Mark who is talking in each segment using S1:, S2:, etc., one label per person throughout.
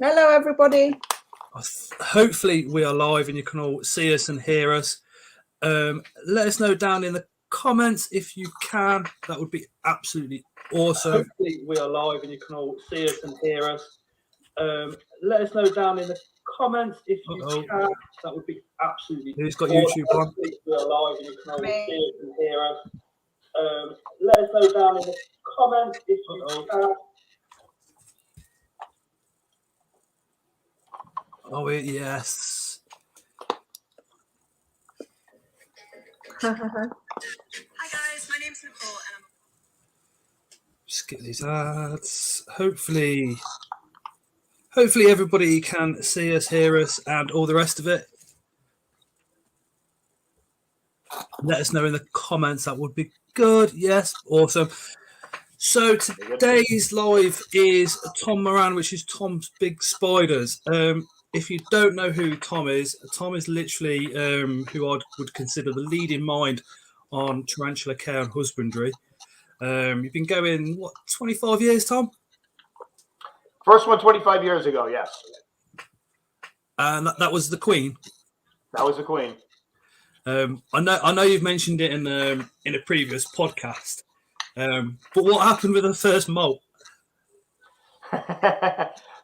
S1: Hello, everybody.
S2: Hopefully we are live and you can all see us and hear us. Let us know down in the comments if you can. That would be absolutely awesome. Hopefully we are live and you can all see us and hear us. Let us know down in the comments if you can. That would be absolutely awesome. Who's got YouTube on? Hopefully we are live and you can all see us and hear us. Let us know down in the comments if you can. Oh, yes.
S3: Hi guys, my name's Nicole and I'm
S2: just get these ads. Hopefully everybody can see us, hear us, and all the rest of it. Let us know in the comments. That would be good. Yes, awesome. So today's live is Tom Moran, which is Tom's Big Spiders. If you don't know who Tom is literally who I would consider the leading mind on tarantula care and husbandry. You've been going, what, 25 years, Tom?
S4: First one 25 years ago, yes.
S2: And that was the Queen?
S4: That was the Queen.
S2: I know you've mentioned it in a previous podcast, but what happened with the first molt?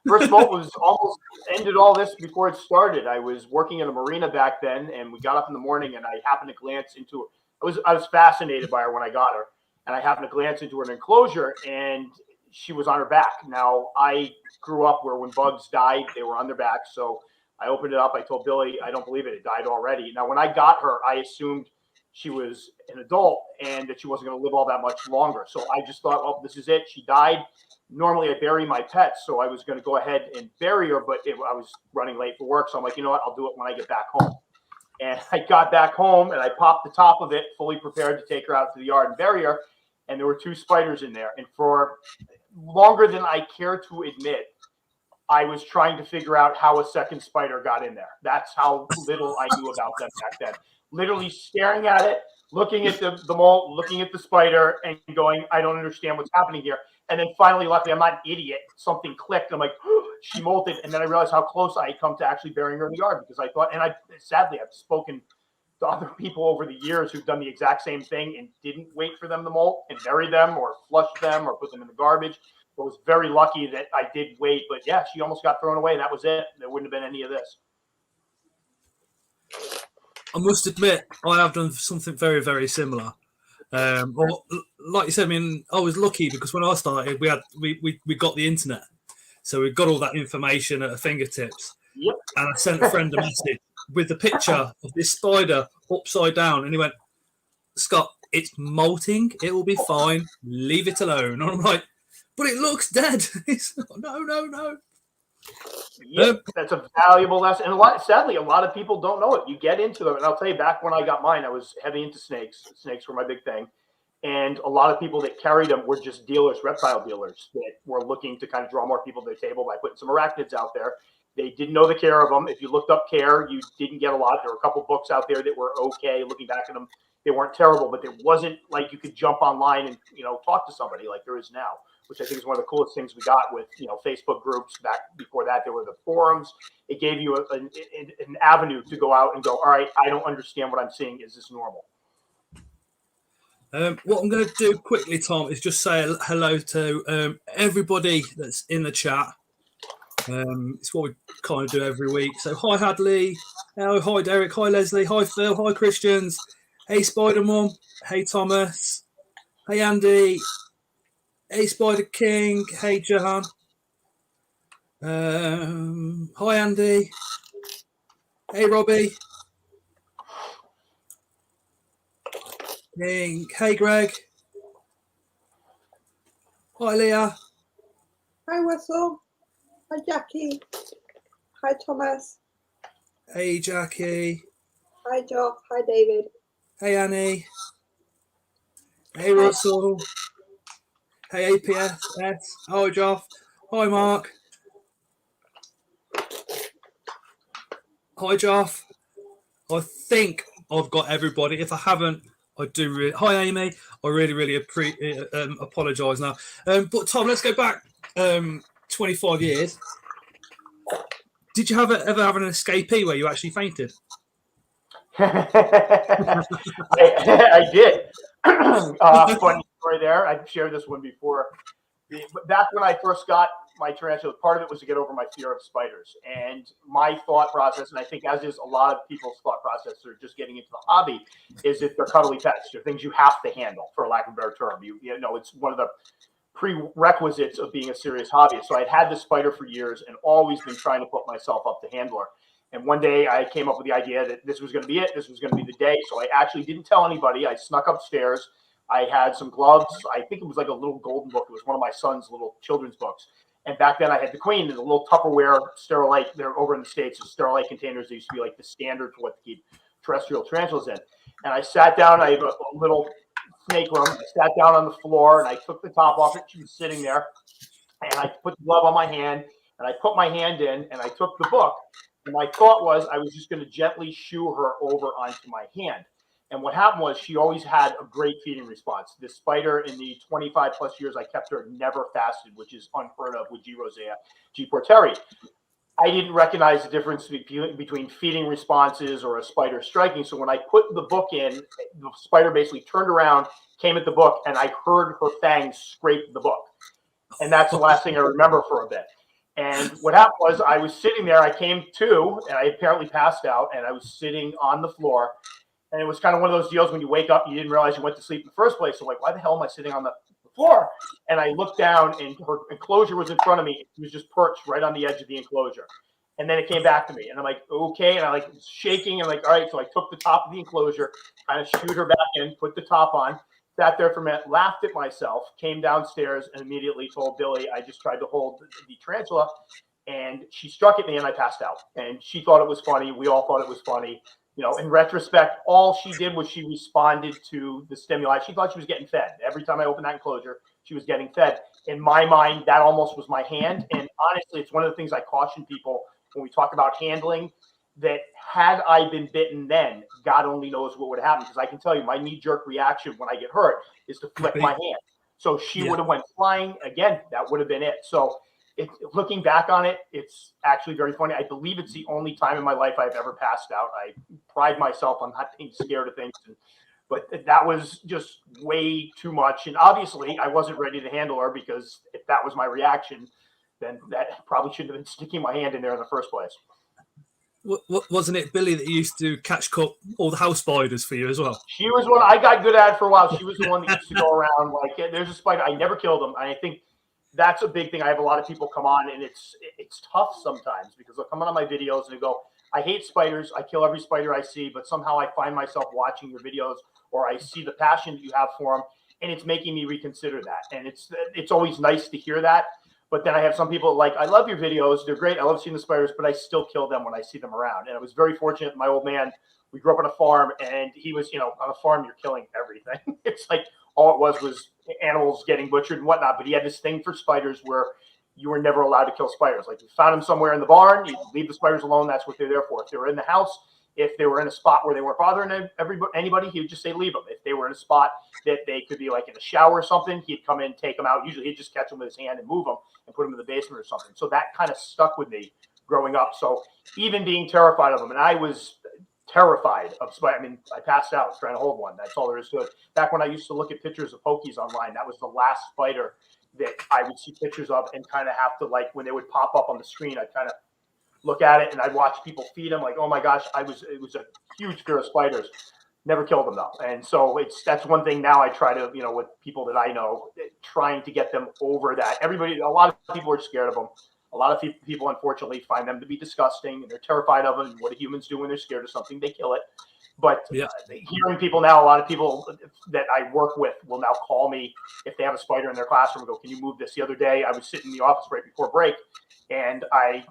S4: First molt was almost ended all this before it started. I was working in a marina back then, and we got up in the morning, and I happened to glance into her. I was fascinated by her when I got her, and I happened to glance into an enclosure, and she was on her back. Now, I grew up where when bugs died, they were on their back, so I opened it up. I told Billy, I don't believe it. It died already. Now, when I got her, I assumed she was an adult and that she wasn't going to live all that much longer. So I just thought, oh, this is it. She died. Normally, I bury my pets, so I was going to go ahead and bury her, but I was running late for work. So I'm like, you know what? I'll do it when I get back home. And I got back home, and I popped the top of it, fully prepared to take her out to the yard and bury her. And there were 2 spiders in there. And for longer than I care to admit, I was trying to figure out how a second spider got in there. That's how little I knew about them back then. Literally staring at it, looking at the molt, looking at the spider, and going, I don't understand what's happening here. And then finally, luckily, I'm not an idiot. Something clicked. I'm like, oh, she molted. And then I realized how close I had come to actually burying her in the yard, because I thought, and sadly, I've spoken to other people over the years who've done the exact same thing and didn't wait for them to molt and bury them or flush them or put them in the garbage. I was very lucky that I did wait, but yeah, she almost got thrown away. That was it. There wouldn't have been any of this.
S2: I must admit, I have done something very, very similar. Or, like you said, I mean, I was lucky because when I started, we got the internet, so we got all that information at our fingertips.
S4: Yep.
S2: And I sent a friend a message with the picture of this spider upside down, and he went, "Scott, it's molting. It will be fine. Leave it alone." And I'm like, but it looks dead. No.
S4: Yep, that's a valuable lesson. And sadly, a lot of people don't know it. You get into them. And I'll tell you, back when I got mine, I was heavy into snakes. Snakes were my big thing. And a lot of people that carried them were just dealers, reptile dealers, that were looking to kind of draw more people to the table by putting some arachnids out there. They didn't know the care of them. If you looked up care, you didn't get a lot. There were a couple books out there that were okay. Looking back at them, they weren't terrible, but it wasn't like you could jump online and, talk to somebody like there is now, which I think is one of the coolest things we got with, Facebook groups. Back before that, there were the forums. It gave you an avenue to go out and go, all right, I don't understand what I'm seeing. Is this normal?
S2: What I'm going to do quickly, Tom, is just say hello to everybody that's in the chat. It's what we kind of do every week. So hi, Hadley. Hi, Derek. Hi, Leslie. Hi, Phil. Hi, Christians. Hey, Spider Mum. Hey, Thomas. Hey, Andy. Hey, Spider King. Hey, Jahan. Hi, Andy. Hey, Robbie. Hey, Greg. Hi, Leah.
S1: Hi, Russell. Hi, Jackie. Hi, Thomas.
S2: Hey, Jackie.
S1: Hi, Joff. Hi, David.
S2: Hey, Annie. Hey, Russell. Hey, APS. Hi, Joff. Hi, Mark. Hi, Joff. I think I've got everybody. If I haven't, I do. Hi, Amy. I really apologise now. But Tom, let's go back 25 years. Did you ever have an escapee where you actually fainted?
S4: I did. Funny story there. I've shared this one before. Back when I first got my tarantula, part of it was to get over my fear of spiders. And my thought process, and I think as is a lot of people's thought process that are just getting into the hobby, is that they're cuddly pets. They're things you have to handle, for lack of a better term. You know, it's one of the prerequisites of being a serious hobbyist. So I'd had this spider for years and always been trying to put myself up to handle her. And one day I came up with the idea that this was going to be it. This was going to be the day. So I actually didn't tell anybody. I snuck upstairs. I had some gloves. I think it was like a little golden book. It was one of my son's little children's books. And back then I had the Queen in a little Tupperware Sterilite. They're over in the States. So Sterilite containers. They used to be like the standard for what to keep terrestrial tarantulas in. And I sat down. I have a little snake room. I sat down on the floor and I took the top off it. She was sitting there. And I put the glove on my hand. And I put my hand in and I took the book. And my thought was I was just going to gently shoo her over onto my hand. And what happened was she always had a great feeding response. This spider, in the 25 plus years I kept her, never fasted, which is unheard of with G. rosea, G. porteri. I didn't recognize the difference between feeding responses or a spider striking. So when I put the book in, the spider basically turned around, came at the book, and I heard her fangs scrape the book. And that's the last thing I remember for a bit. And what happened was I was sitting there. I came to, and I apparently passed out, and I was sitting on the floor. And it was kind of one of those deals when you wake up, you didn't realize you went to sleep in the first place. So like, why the hell am I sitting on the floor? And I looked down and her enclosure was in front of me. It was just perched right on the edge of the enclosure. And then it came back to me and I'm like, okay. And I like was shaking and like, all right. So I took the top of the enclosure, kind of shooed her back in, put the top on, sat there for a minute, laughed at myself, came downstairs and immediately told Billy, I just tried to hold the tarantula and she struck at me and I passed out. And she thought it was funny. We all thought it was funny. You know, in retrospect, all she did was she responded to the stimuli. She thought she was getting fed. Every time I opened that enclosure, she was getting fed. In my mind, that almost was my hand. And honestly, it's one of the things I caution people when we talk about handling, that had I been bitten then, God only knows what would happen. Because I can tell you, my knee-jerk reaction when I get hurt is to flick my hand. So she would have went flying. Again, that would have been it. So looking back on it, it's actually very funny. I believe it's the only time in my life I've ever passed out. I pride myself on not being scared of things, but that was just way too much. And obviously, I wasn't ready to handle her because if that was my reaction, then that probably shouldn't have been sticking my hand in there in the first place.
S2: Wasn't it Billy that used to catch all the house spiders for you as well?
S4: She was one I got good at for a while. She was the one that used to go around like, there's a spider. I never killed them. And I think that's a big thing. I have a lot of people come on and it's tough sometimes because they'll come on my videos and they go, I hate spiders. I kill every spider I see, but somehow I find myself watching your videos or I see the passion that you have for them and it's making me reconsider that. And it's always nice to hear that. But then I have some people like, I love your videos. They're great. I love seeing the spiders, but I still kill them when I see them around. And I was very fortunate. My old man, we grew up on a farm and he was, on a farm, you're killing everything. It's like all it was animals getting butchered and whatnot. But he had this thing for spiders where you were never allowed to kill spiders. Like you found them somewhere in the barn, you leave the spiders alone. That's what they're there for. If they were in the house, if they were in a spot where they weren't bothering anybody, he would just say leave them. If they were in a spot that they could be like in a shower or something, he'd come in, take them out. Usually he'd just catch them with his hand and move them and put them in the basement or something. So that kind of stuck with me growing up. So even being terrified of them, and I was terrified of spiders. I mean, I passed out trying to hold one. That's all there is to it. Back when I used to look at pictures of pokies online, that was the last spider that I would see pictures of and kind of have to, like, when they would pop up on the screen, I'd kind of look at it and I'd watch people feed them like, oh my gosh, it was a huge fear of spiders. Never killed them though. And so that's one thing now I try to, with people that I know, trying to get them over that. A lot of people are scared of them. A lot of people, unfortunately, find them to be disgusting and they're terrified of them. And what do humans do when they're scared of something? They kill it. But hearing people now, a lot of people that I work with will now call me if they have a spider in their classroom and go, can you move this? The other day, I was sitting in the office right before break and I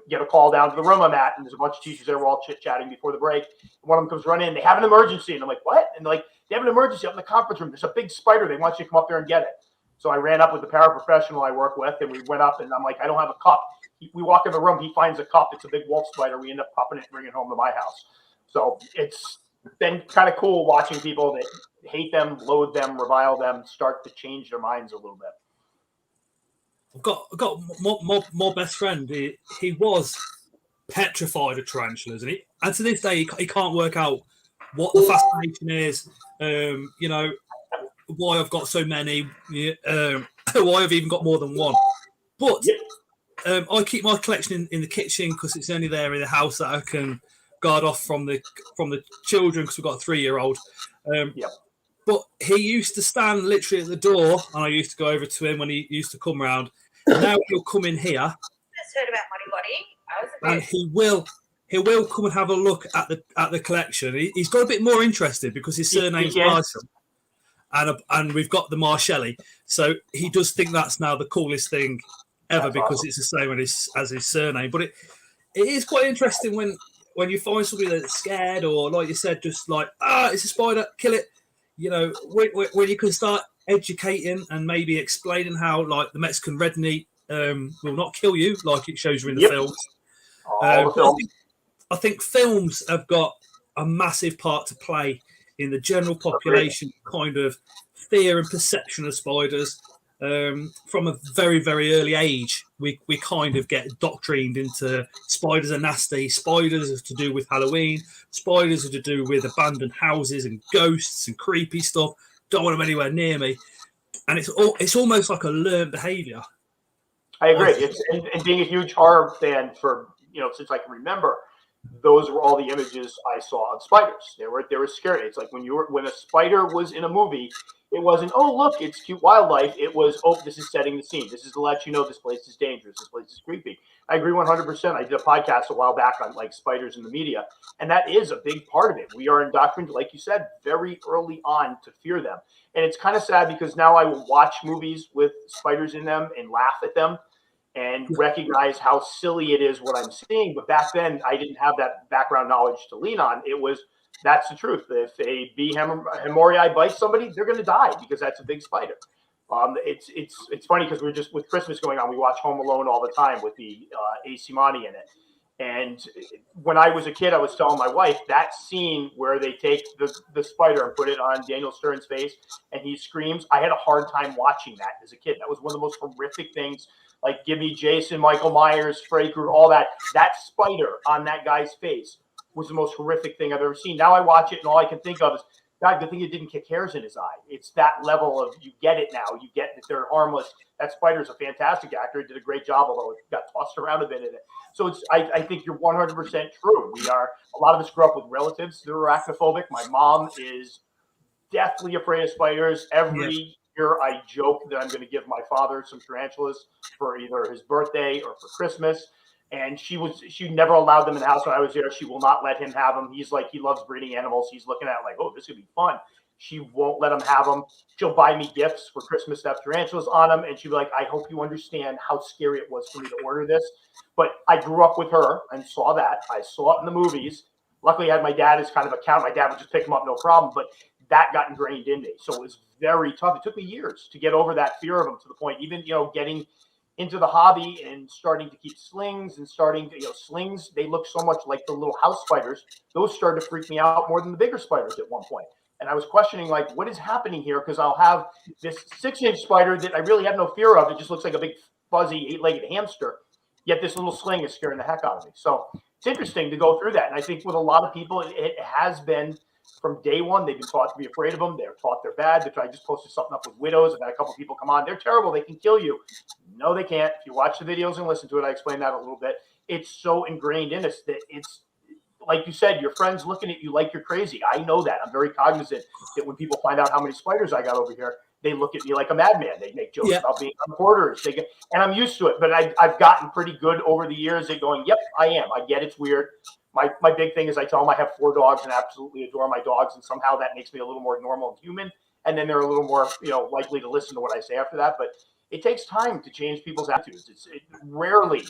S4: get a call down to the room I'm at, and there's a bunch of teachers there. We're all chit-chatting before the break. One of them comes running in. They have an emergency. And I'm like, what? And they're like, they have an emergency up in the conference room. There's a big spider. They want you to come up there and get it. So I ran up with the paraprofessional I work with, and we went up, and I'm like, I don't have a cup. We walk in the room. He finds a cup. It's a big wolf spider. We end up popping it and bringing it home to my house. So it's been kind of cool watching people that hate them, loathe them, revile them, start to change their minds a little bit.
S2: I've got my best friend. He was petrified of tarantulas, and to this day he can't work out what the fascination is. You know, why I've got so many, why I've even got more than one. But I keep my collection in the kitchen because it's only there in the house that I can guard off from the children, because we've got a 3-year-old. But he used to stand literally at the door, and I used to go over to him when he used to come round. Now he'll come in here.
S3: Just heard about Money Body.
S2: And he will come and have a look at the collection. He's got a bit more interested because his surname's Marshall, and we've got the Marshelli. So he does think that's now the coolest thing ever, because it's the same as his surname. But it is quite interesting when you find somebody that's scared, or like you said, just like, it's a spider, kill it. You know, when you can start educating and maybe explaining how, like, the Mexican red meat will not kill you, like it shows you in the films. I think films have got a massive part to play in the general population kind of fear and perception of spiders. From a very, very early age, we kind of get doctrined into spiders are nasty, spiders are to do with Halloween, spiders are to do with abandoned houses and ghosts and creepy stuff. Don't want them anywhere near me. And it's almost like a learned behavior.
S4: I agree. And being a huge horror fan for, since I can remember, those were all the images I saw of spiders. They were scary. It's like when a spider was in a movie, it wasn't, oh, look, it's cute wildlife. It was, oh, this is setting the scene. This is to let you know this place is dangerous. This place is creepy. I agree 100%. I did a podcast a while back on, like, spiders in the media, and that is a big part of it. We are indoctrinated, like you said, very early on to fear them. And it's kind of sad because now I will watch movies with spiders in them and laugh at them and recognize how silly it is what I'm seeing. But back then, I didn't have that background knowledge to lean on. It was, that's the truth. If a B. Hemorrhoei bites somebody, they're going to die because that's a big spider. It's funny because we're just, with Christmas going on, we watch Home Alone all the time with the AC Monty in it. And when I was a kid, I was telling my wife that scene where they take the spider and put it on Daniel Stern's face and he screams. I had a hard time watching that as a kid. That was one of the most horrific things. Like, give me Jason, Michael Myers, Freddy Krueger, all that. That spider on that guy's face was the most horrific thing I've ever seen. Now I watch it and all I can think of is, God, good thing it didn't kick hairs in his eye. It's that level of, you get it now. You get that they're harmless. That spider's a fantastic actor. He did a great job, although it got tossed around a bit in it. So I think you're 100% true. A lot of us grew up with relatives that are arachnophobic. My mom is deathly afraid of spiders. Every year I joke that I'm going to give my father some tarantulas for either his birthday or for Christmas. And she never allowed them in the house when I was there. She will not let him have them. He's like, he loves breeding animals. He's looking at it like, oh, this could be fun. She won't let him have them. She'll buy me gifts for Christmas that have tarantulas on them. And she'll be like, I hope you understand how scary it was for me to order this. But I grew up with her and saw that. I saw it in the movies. Luckily, I had my dad as kind of a count. My dad would just pick them up, no problem. But that got ingrained in me. So it was very tough. It took me years to get over that fear of them, to the point, even, getting into the hobby and starting to keep slings and slings, they look so much like the little house spiders. Those started to freak me out more than the bigger spiders at one point. And I was questioning, like, what is happening here? Because I'll have this 6-inch spider that I really have no fear of. It just looks like a big fuzzy 8-legged hamster. Yet this little sling is scaring the heck out of me. So it's interesting to go through that. And I think with a lot of people, it has been from day one. They've been taught to be afraid of them. They're taught they're bad. I just posted something up with widows. I've had a couple of people come on. They're terrible. They can kill you. No, they can't. If you watch the videos and listen to it, I explain that a little bit. It's so ingrained in us that it's, like you said, your friends looking at you like you're crazy. I know that. I'm very cognizant that when people find out how many spiders I got over here, they look at me like a madman. They make jokes about being on quarters. And I'm used to it. But I've gotten pretty good over the years at going, yep, I am. I get it's weird. My big thing is I tell them I have 4 dogs and absolutely adore my dogs. And somehow that makes me a little more normal and human. And then they're a little more, likely to listen to what I say after that. But it takes time to change people's attitudes. Rarely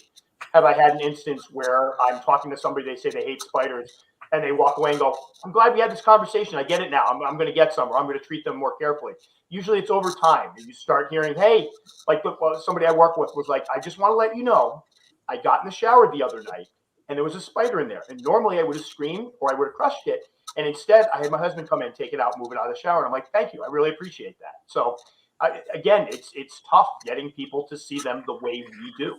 S4: have I had an instance where I'm talking to somebody, they say they hate spiders, and they walk away and go, I'm glad we had this conversation. I get it now. I'm going to get some, or I'm going to treat them more carefully. Usually it's over time. And you start hearing, hey, like somebody I work with was like, I just want to let you know, I got in the shower the other night, and there was a spider in there. And normally I would have screamed or I would have crushed it. And instead, I had my husband come in, take it out, move it out of the shower. And I'm like, thank you. I really appreciate that. So again, it's tough getting people to see them the way we do.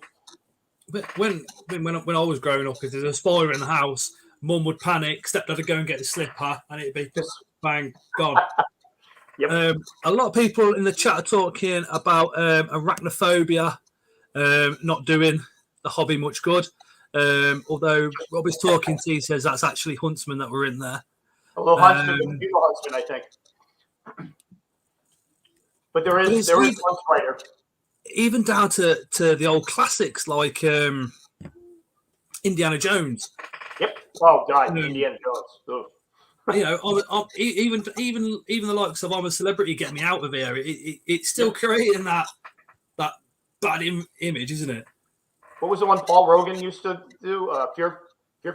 S2: But when I was growing up, if there's a spider in the house, Mum would panic, stepdad would go and get the slipper, and it'd be just bang, gone.
S4: Yep.
S2: A lot of people in the chat are talking about arachnophobia not doing the hobby much good. Although Rob is talking to, he says that's actually huntsmen that were in there.
S4: A little huntsman, a few huntsman, I think. But there is one spider.
S2: Even down to the old classics like Indiana Jones.
S4: Yep. Oh God, Indiana Jones. Ugh.
S2: You know, even the likes of I'm a Celebrity, get me out of here. It's still creating that bad image, isn't it?
S4: What was the one Paul Rogan used to do? Fear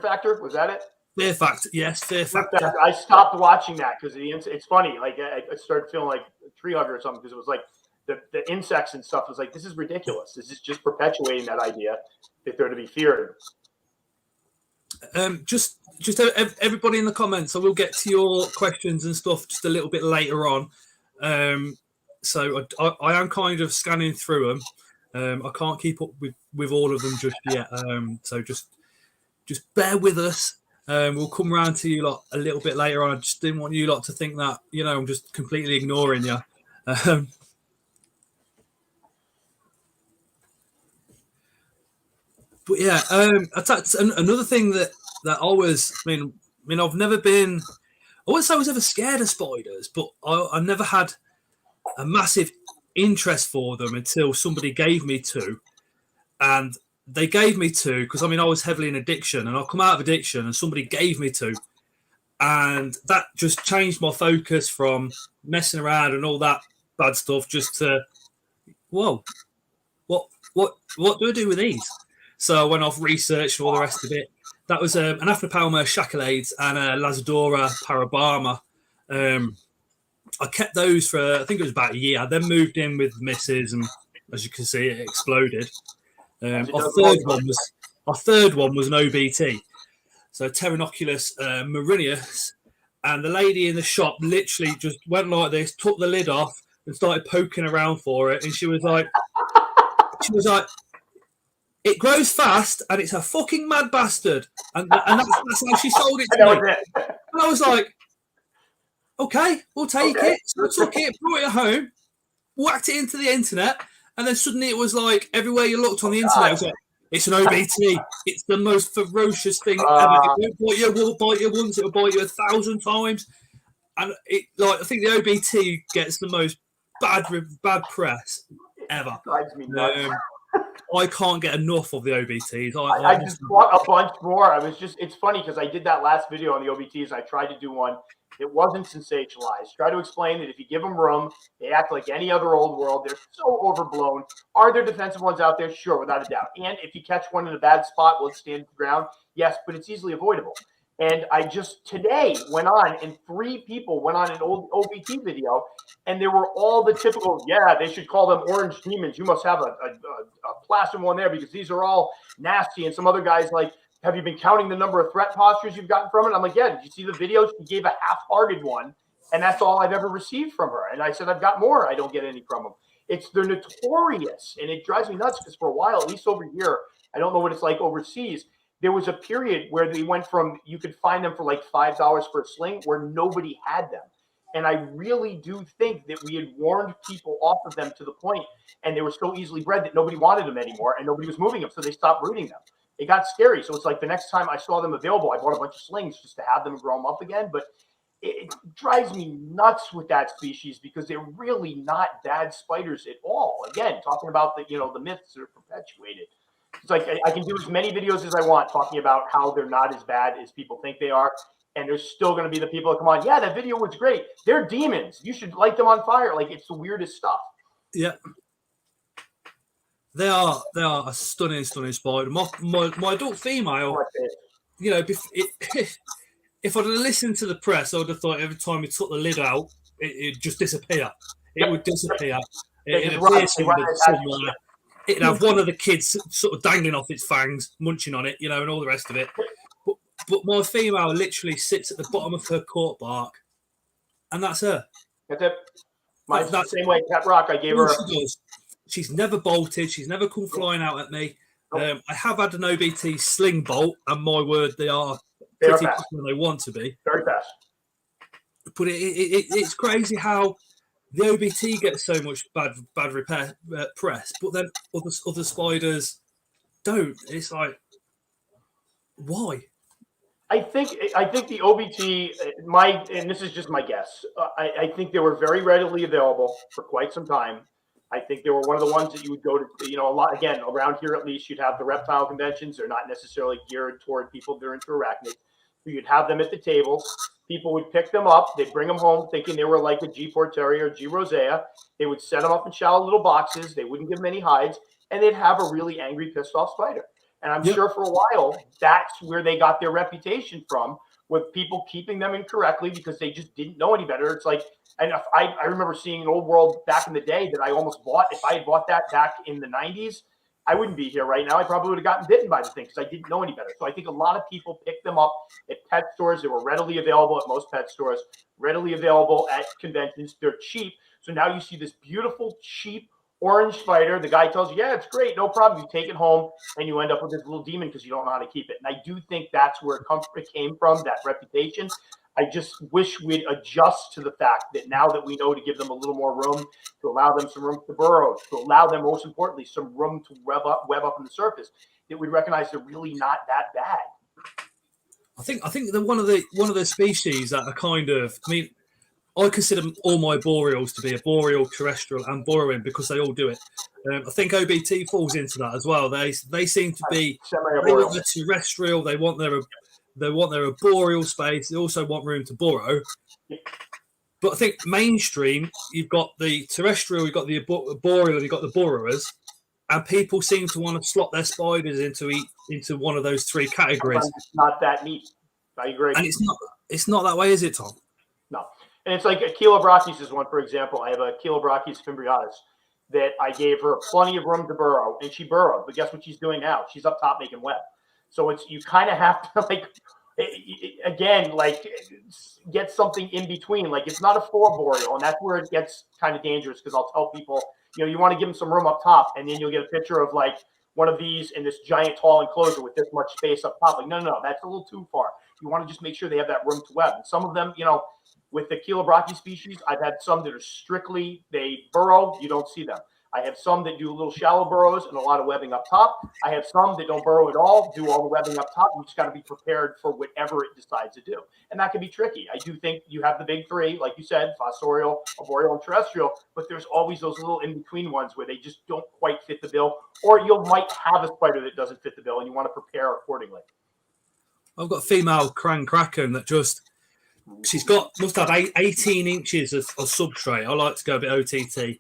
S4: Factor, was that it?
S2: Fear Factor, yes, Fear Factor.
S4: I stopped watching that because it's funny. Like I started feeling like a tree hugger or something because it was like the insects and stuff was like, this is ridiculous. This is just perpetuating that idea that they're to be feared.
S2: Just everybody in the comments. I will get to your questions and stuff just a little bit later on. So I am kind of scanning through them. I can't keep up with all of them just yet. So just bear with us. We'll come around to you lot a little bit later on. I just didn't want you lot to think that, you know, I'm just completely ignoring you. But yeah, another thing that I was, I mean, I've never been, I wouldn't say I was ever scared of spiders, but I never had a massive interest for them until somebody gave me two. And they gave me two because, I mean, I was heavily in addiction and I come out of addiction and somebody gave me two. And that just changed my focus from messing around and all that bad stuff just to, whoa, what do I do with these? So I went off research and all the rest of it. That was an Aphnopalma Shacklades and a Lazadora Parabama. I kept those for, I think it was about a year. I then moved in with the missus, and as you can see, it exploded. Our third one was an OBT, so Pteronoculus marinius, and the lady in the shop literally just went like this, took the lid off, and started poking around for it, and she was like, it grows fast, and it's a fucking mad bastard, and that's how she sold it to me. And I was like, okay, we'll take it. So I took it, brought it home, whacked it into the internet, and then suddenly it was like everywhere you looked on the internet, it was like, it's an OBT. It's the most ferocious thing ever. It won't bite you once, it'll bite you 1,000 times. And it, like, I think the OBT gets the most bad press ever. I can't get enough of the OBTs.
S4: I just bought a bunch more. It's funny because I did that last video on the OBTs. I tried to do one. It wasn't sensationalized. Try to explain that if you give them room, they act like any other old world. They're so overblown. Are there defensive ones out there? Sure, without a doubt. And if you catch one in a bad spot, will it stand the ground? Yes, but it's easily avoidable. And I just today went on, and 3 people went on an old OBT video, and they were all the typical, yeah, they should call them orange demons. You must have a plastic one there because these are all nasty. And some other guys like, have you been counting the number of threat postures you've gotten from it? I'm like, yeah, did you see the videos? She gave a half-hearted one, and that's all I've ever received from her. And I said, I've got more. I don't get any from them. They're notorious, and it drives me nuts because for a while, at least over here, I don't know what it's like overseas, there was a period where they went from, you could find them for like $5 for a sling where nobody had them. And I really do think that we had warned people off of them to the point, and they were so easily bred that nobody wanted them anymore, and nobody was moving them, so they stopped breeding them. It got scary. So it's like the next time I saw them available, I bought a bunch of slings just to have them grow them up again. But it drives me nuts with that species because they're really not bad spiders at all. Again, talking about the myths that are perpetuated. It's like I can do as many videos as I want talking about how they're not as bad as people think they are. And there's still going to be the people that come on, yeah, that video was great. They're demons. You should light them on fire. Like, it's the weirdest stuff.
S2: Yeah. They are a stunning spider. My adult female, if I'd have listened to the press, I would have thought every time we took the lid out, it'd just disappear. It would disappear. It'd appear somewhere. It'd have one of the kids sort of dangling off its fangs, munching on it, and all the rest of it. But my female literally sits at the bottom of her court bark, and that's her.
S4: That's it. Mine's the same way. Pet Rock, I gave her.
S2: She does. She's never bolted. She's never come flying out at me. I have had an OBT sling bolt, and my word, they are pretty quick when they want to be.
S4: Very fast.
S2: But it's crazy how the OBT gets so much bad repair press, but then other spiders don't. It's like, why?
S4: I think the OBT, and this is just my guess. I think they were very readily available for quite some time. I think they were one of the ones that you would go to, a lot, again, around here at least, you'd have the reptile conventions. They're not necessarily geared toward people that are into arachnids. So you'd have them at the table. People would pick them up. They'd bring them home thinking they were like a G. Porteria or G. rosea. They would set them up in shallow little boxes. They wouldn't give them any hides. And they'd have a really angry, pissed off spider. And I'm sure for a while, that's where they got their reputation from, with people keeping them incorrectly because they just didn't know any better. It's like, and I remember seeing an old world back in the day that I almost bought. If I had bought that back in the 90s, I wouldn't be here right now. I probably would have gotten bitten by the thing because I didn't know any better. So I think a lot of people picked them up at pet stores. They were readily available at most pet stores, readily available at conventions. They're cheap. So now you see this beautiful, cheap orange spider. The guy tells you, yeah, it's great, no problem. You take it home and you end up with this little demon because you don't know how to keep it. And I do think that's where it came from, that reputation. I just wish we'd adjust to the fact that now that we know to give them a little more room, to allow them some room to burrow, to allow them, most importantly, some room to web up on the surface, that we'd recognize they're really not that bad.
S2: I think they're one of the species that are kind of, I mean, I consider all my boreals to be a boreal, terrestrial, and burrowing because they all do it. I think OBT falls into that as well. They seem to be terrestrial. They want their boreal space. They also want room to burrow. But I think mainstream, you've got the terrestrial, you've got the boreal, and you've got the burrowers, and people seem to want to slot their spiders into one of those three categories.
S4: It's not that neat. I agree.
S2: And it's not that way, is it, Tom?
S4: No. And it's like a Chelobrachys is one, for example. I have a Chelobrachys fimbriatus that I gave her plenty of room to burrow, and she burrowed. But guess what she's doing now? She's up top making web. So it's, you kind of have to get something in between. Like, it's not a full boreal, and that's where it gets kind of dangerous, because I'll tell people, you want to give them some room up top, and then you'll get a picture of like one of these in this giant tall enclosure with this much space up top. Like, no, that's a little too far. You want to just make sure they have that room to web. And some of them, with the Chelobrachys species, I've had some that are strictly, they burrow, you don't see them. I have some that do little shallow burrows and a lot of webbing up top. I have some that don't burrow at all, do all the webbing up top. You just got to be prepared for whatever it decides to do. And that can be tricky. I do think you have the big three, like you said, fossorial, arboreal, and terrestrial, but there's always those little in-between ones where they just don't quite fit the bill, or you might have a spider that doesn't fit the bill and you want to prepare accordingly.
S2: I've got a female kraken that must have 18 inches of substrate. I like to go a bit OTT.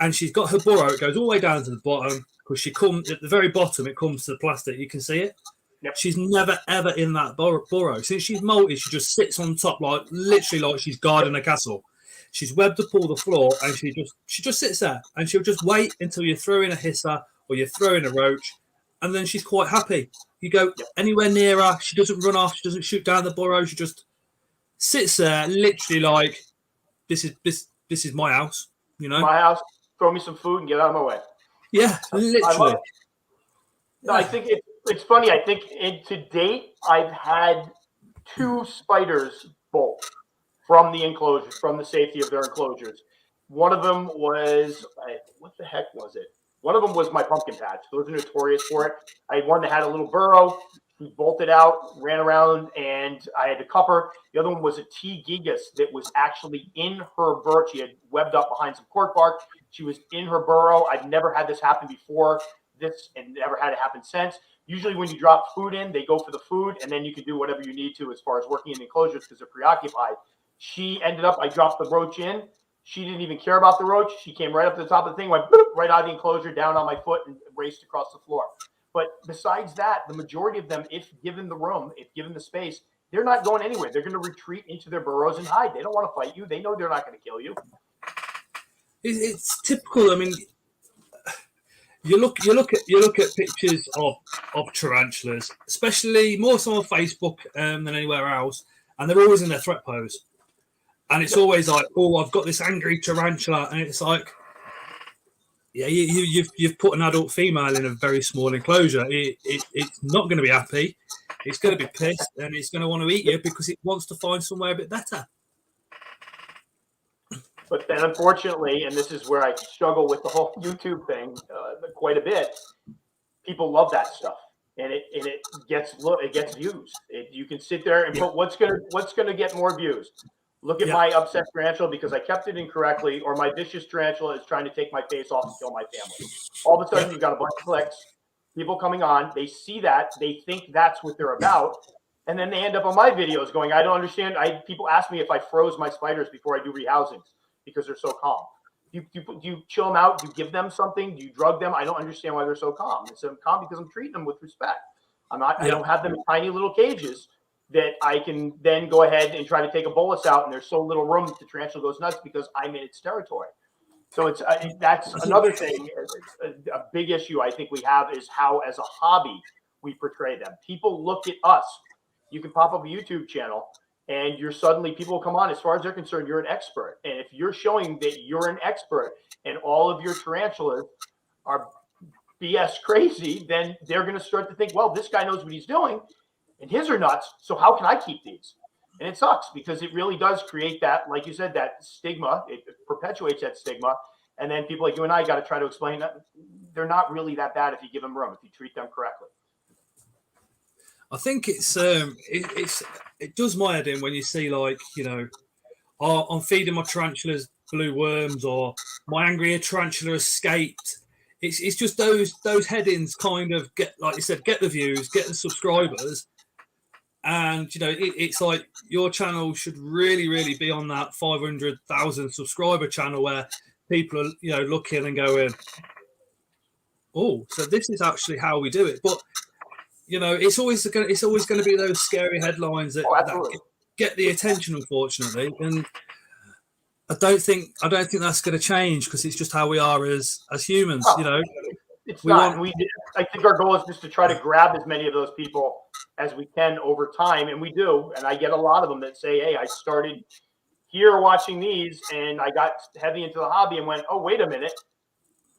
S2: And she's got her burrow. It goes all the way down to the bottom because she comes at the very bottom. It comes to the plastic. You can see it.
S4: Yep.
S2: She's never ever in that burrow. Since she's molted, she just sits on top, literally like she's guarding a castle. She's webbed up all the floor, and she just sits there, and she'll just wait until you throw in a hisser or you throw in a roach, and then she's quite happy. You go anywhere near her, she doesn't run off. She doesn't shoot down the burrow. She just sits there, literally like this is my house.
S4: My house. Throw me some food and get out of my way.
S2: Yeah, literally.
S4: I think it's funny. I think to date, I've had 2 spiders bolt from the enclosures, from the safety of their enclosures. One of them was, what the heck was it? One of them was my pumpkin patch. Those are notorious for it. I had one that had a little burrow. He bolted out, ran around, and I had to cup her. The other one was a T. gigas that was actually in her burrow. She had webbed up behind some cork bark. She was in her burrow. I've never had this happen before this, and never had it happen since. Usually when you drop food in, they go for the food, and then you can do whatever you need to as far as working in the enclosures because they're preoccupied. She ended up, I dropped the roach in. She didn't even care about the roach. She came right up to the top of the thing, went boop, right out of the enclosure, down on my foot, and raced across the floor. But besides that, the majority of them, if given the room, if given the space, they're not going anywhere. They're going to retreat into their burrows and hide. They don't want to fight you. They know they're not going to kill you.
S2: It's typical. I mean, you look at pictures of tarantulas, especially more so on Facebook than anywhere else, and they're always in their threat pose. And it's always like, oh, I've got this angry tarantula, and it's like, yeah, you've put an adult female in a very small enclosure. It's not going to be happy. It's going to be pissed, and it's going to want to eat you because it wants to find somewhere a bit better.
S4: But then, unfortunately, and this is where I struggle with the whole YouTube thing quite a bit. People love that stuff, and it gets views. You can sit there and put what's gonna get more views. Look at my upset tarantula because I kept it incorrectly, or my vicious tarantula is trying to take my face off and kill my family. All of a sudden, you've got a bunch of clicks, people coming on. They see that, they think that's what they're about, and then they end up on my videos going, "I don't understand." People ask me if I froze my spiders before I do rehousings because they're so calm. Do you chill them out? Do you give them something? Do you drug them? I don't understand why they're so calm. It's calm because I'm treating them with respect. I don't have them in tiny little cages that I can then go ahead and try to take a bolus out, and there's so little room that the tarantula goes nuts because I'm in its territory. So it's that's another thing. A big issue I think we have is how, as a hobby, we portray them. People look at us. You can pop up a YouTube channel, and you're suddenly, people will come on. As far as they're concerned, you're an expert. And if you're showing that you're an expert and all of your tarantulas are BS crazy, then they're going to start to think, well, this guy knows what he's doing and his are nuts. So how can I keep these? And it sucks because it really does create that, like you said, that stigma. It perpetuates that stigma. And then people like you and I got to try to explain that they're not really that bad if you give them room, if you treat them correctly.
S2: I think it does my head in when you see, like, you know, oh, I'm feeding my tarantulas blue worms, or my angry tarantula escaped. It's just those headings kind of get, like you said, get the views, get the subscribers, and you know it's like your channel should really be on that 500,000 subscriber channel where people are, you know, looking and going, oh, so this is actually how we do it. But you know, it's always going to be those scary headlines that get the attention, unfortunately. And I don't think that's going to change because it's just how we are as humans. You know,
S4: it's not. I think our goal is just to try to grab as many of those people as we can over time, and we do. And I get a lot of them that say, "Hey, I started here watching these, and I got heavy into the hobby, and went, oh, wait a minute,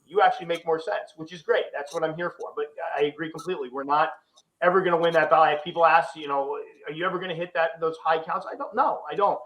S4: you actually make more sense," which is great. That's what I'm here for. But I agree completely. We're not ever going to win that battle. People ask, you know, are you ever going to hit those high counts? I don't know. I don't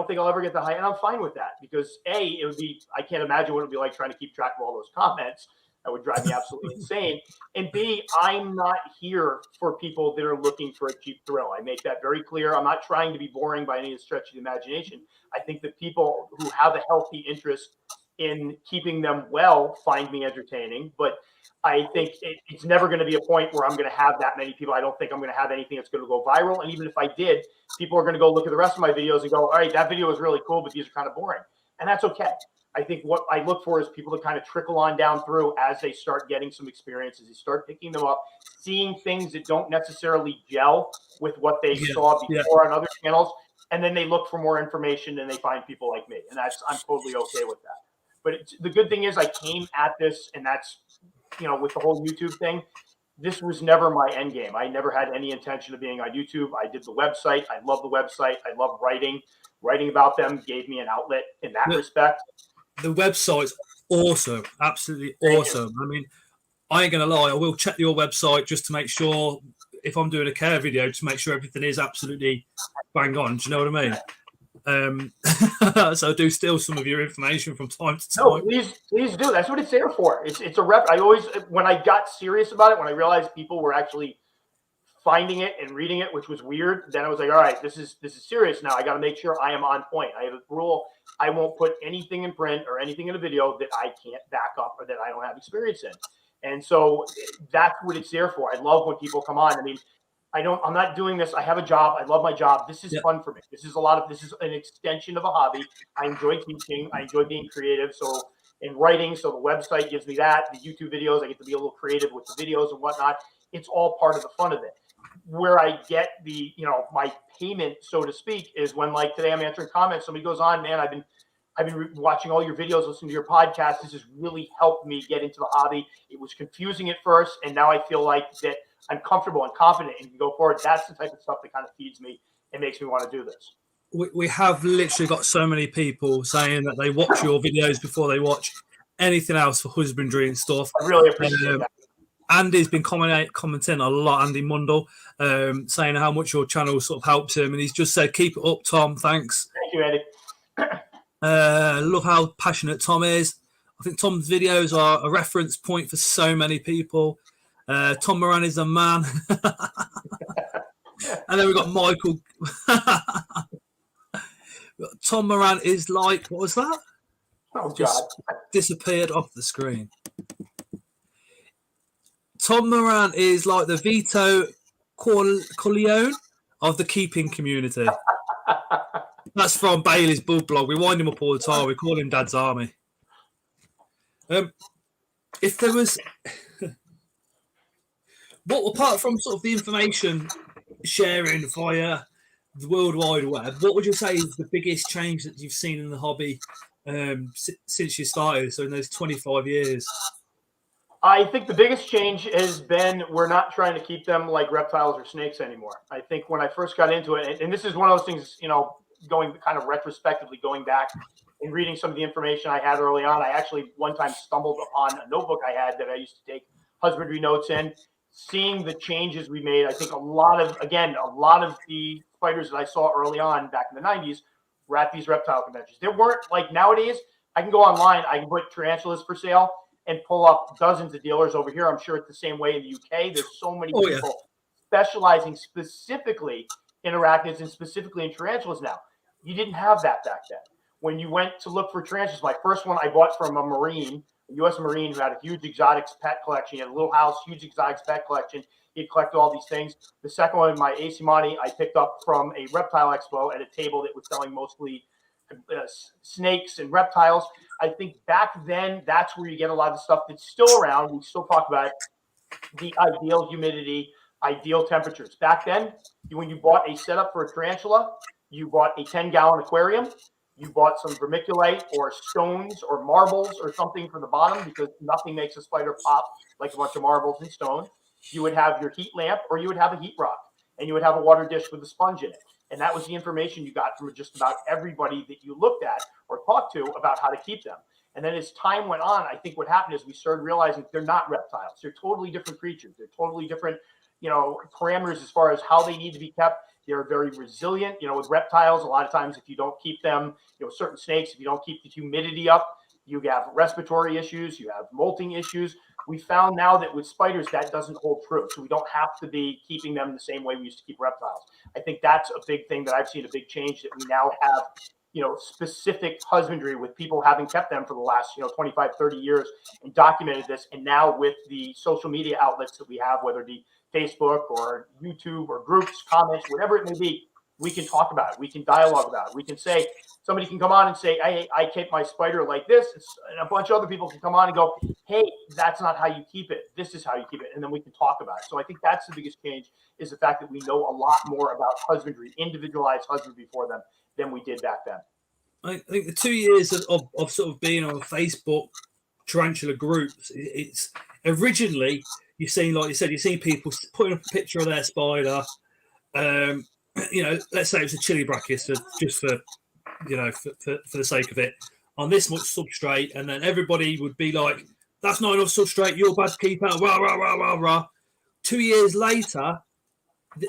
S4: think I'll ever get the high, and I'm fine with that because it would be, I can't imagine what it would be like trying to keep track of all those comments. That would drive me absolutely insane. And B, I'm not here for people that are looking for a cheap thrill. I make that very clear. I'm not trying to be boring by any stretch of the imagination. I think that people who have a healthy interest in keeping them well find me entertaining, but I think it's never going to be a point where I'm going to have that many people. I don't think I'm going to have anything that's going to go viral. And even if I did, people are going to go look at the rest of my videos and go, all right, that video was really cool, but these are kind of boring. And that's okay. I think what I look for is people to kind of trickle on down through as they start getting some experiences. They start picking them up, seeing things that don't necessarily gel with what they saw before on other channels. And then they look for more information and they find people like me. And I'm totally okay with that. But the good thing is I came at this, and that's, you know, with the whole YouTube thing, this was never my end game. I never had any intention of being on YouTube. I did the website. I love the website. I love writing. Writing about them gave me an outlet in that respect.
S2: The website's awesome. Absolutely awesome. I mean, I ain't going to lie. I will check your website just to make sure, if I'm doing a care video, to make sure everything is absolutely bang on. Do you know what I mean? So I do steal some of your information from time to time.
S4: No, please do. That's what it's there for. It's a rep. I always, when I got serious about it, when I realized people were actually finding it and reading it, which was weird, then I was like, all right, this is serious now. I got to make sure I am on point. I have a rule. I won't put anything in print or anything in a video that I can't back up or that I don't have experience in. And so that's what it's there for. I love when people come on. I mean, I'm not doing this. I have a job. I love my job. This is fun for me. This is an extension of a hobby. I enjoy teaching. I enjoy being creative. So in writing, so the website gives me that. The YouTube videos, I get to be a little creative with the videos and whatnot. It's all part of the fun of it. Where I get the, you know, my payment, so to speak, is when, like today I'm answering comments. Somebody goes on, man, I've been watching all your videos, listening to your podcast. This has really helped me get into the hobby. It was confusing at first, and now I feel like that I'm comfortable and confident and can go forward. That's the type of stuff that kind of feeds me and makes me want to do this.
S2: we have literally got so many people saying that they watch your videos before they watch anything else for husbandry and stuff.
S4: I really appreciate that.
S2: Andy's been commenting a lot, Andy Mundell, saying how much your channel sort of helps him. And he's just said, keep it up, Tom. Thanks.
S4: Thank you, Eddie.
S2: Love how passionate Tom is. I think Tom's videos are a reference point for so many people. Tom Moran is a man. And then we've got Michael. Tom Moran is like, what was that?
S4: Oh, God.
S2: Just disappeared off the screen. Tom Moran is like the Vito Corleone of the keeping community. That's from Bailey's Bug blog. We wind him up all the time. We call him Dad's Army. If there was... What, apart from sort of the information sharing via the World Wide Web, what would you say is the biggest change that you've seen in the hobby since you started, so in those 25 years?
S4: I think the biggest change has been we're not trying to keep them like reptiles or snakes anymore. I think when I first got into it, and this is one of those things, you know, going kind of retrospectively, going back and reading some of the information I had early on, I actually one time stumbled upon a notebook I had that I used to take husbandry notes in. Seeing the changes we made, I think a lot of the spiders that I saw early on back in the 90s were at these reptile conventions. There weren't, like nowadays, I can go online, I can put tarantulas for sale and pull up dozens of dealers over here. I'm sure it's the same way in the UK. There's so many people specializing specifically in arachnids and specifically in tarantulas now. You didn't have that back then. When you went to look for tarantulas, my first one I bought from a Marine, a U.S. Marine who had a huge exotics pet collection. He had a little house, huge exotics pet collection. He'd collect all these things. The second one, my AC Monte, I picked up from a reptile expo at a table that was selling mostly snakes and reptiles. I think back then, that's where you get a lot of the stuff that's still around. We still talk about the ideal humidity, ideal temperatures. Back then, when you bought a setup for a tarantula, you bought a 10-gallon aquarium. You bought some vermiculite or stones or marbles or something for the bottom because nothing makes a spider pop like a bunch of marbles and stones. You would have your heat lamp or you would have a heat rock and you would have a water dish with a sponge in it. And that was the information you got from just about everybody that you looked at or talked to about how to keep them. And then as time went on, I think what happened is we started realizing they're not reptiles. They're totally different creatures. They're totally different, you know, parameters as far as how they need to be kept. They're very resilient. You know, with reptiles, a lot of times if you don't keep them, you know, certain snakes, if you don't keep the humidity up, you have respiratory issues, you have molting issues. We found now that with spiders, that doesn't hold true. So we don't have to be keeping them the same way we used to keep reptiles. I think that's a big thing that I've seen, a big change, that we now have, you know, specific husbandry with people having kept them for the last, you know, 25, 30 years and documented this. And now with the social media outlets that we have, whether it be Facebook or YouTube or groups, comments, whatever it may be, we can talk about it. We can dialogue about it. We can say, somebody can come on and say, I keep my spider like this. And a bunch of other people can come on and go, hey, that's not how you keep it. This is how you keep it. And then we can talk about it. So I think that's the biggest change, is the fact that we know a lot more about husbandry, individualized husbandry for them than we did back then.
S2: I think the 2 years of sort of being on Facebook tarantula groups, it's originally, you've seen, like you said, you've seen people putting up a picture of their spider. You know, let's say it was a chili brachis, just for, you know, for the sake of it, on this much substrate, and then everybody would be like, that's not enough substrate, you're bad keeper, rah, rah, rah, rah, rah. 2 years later,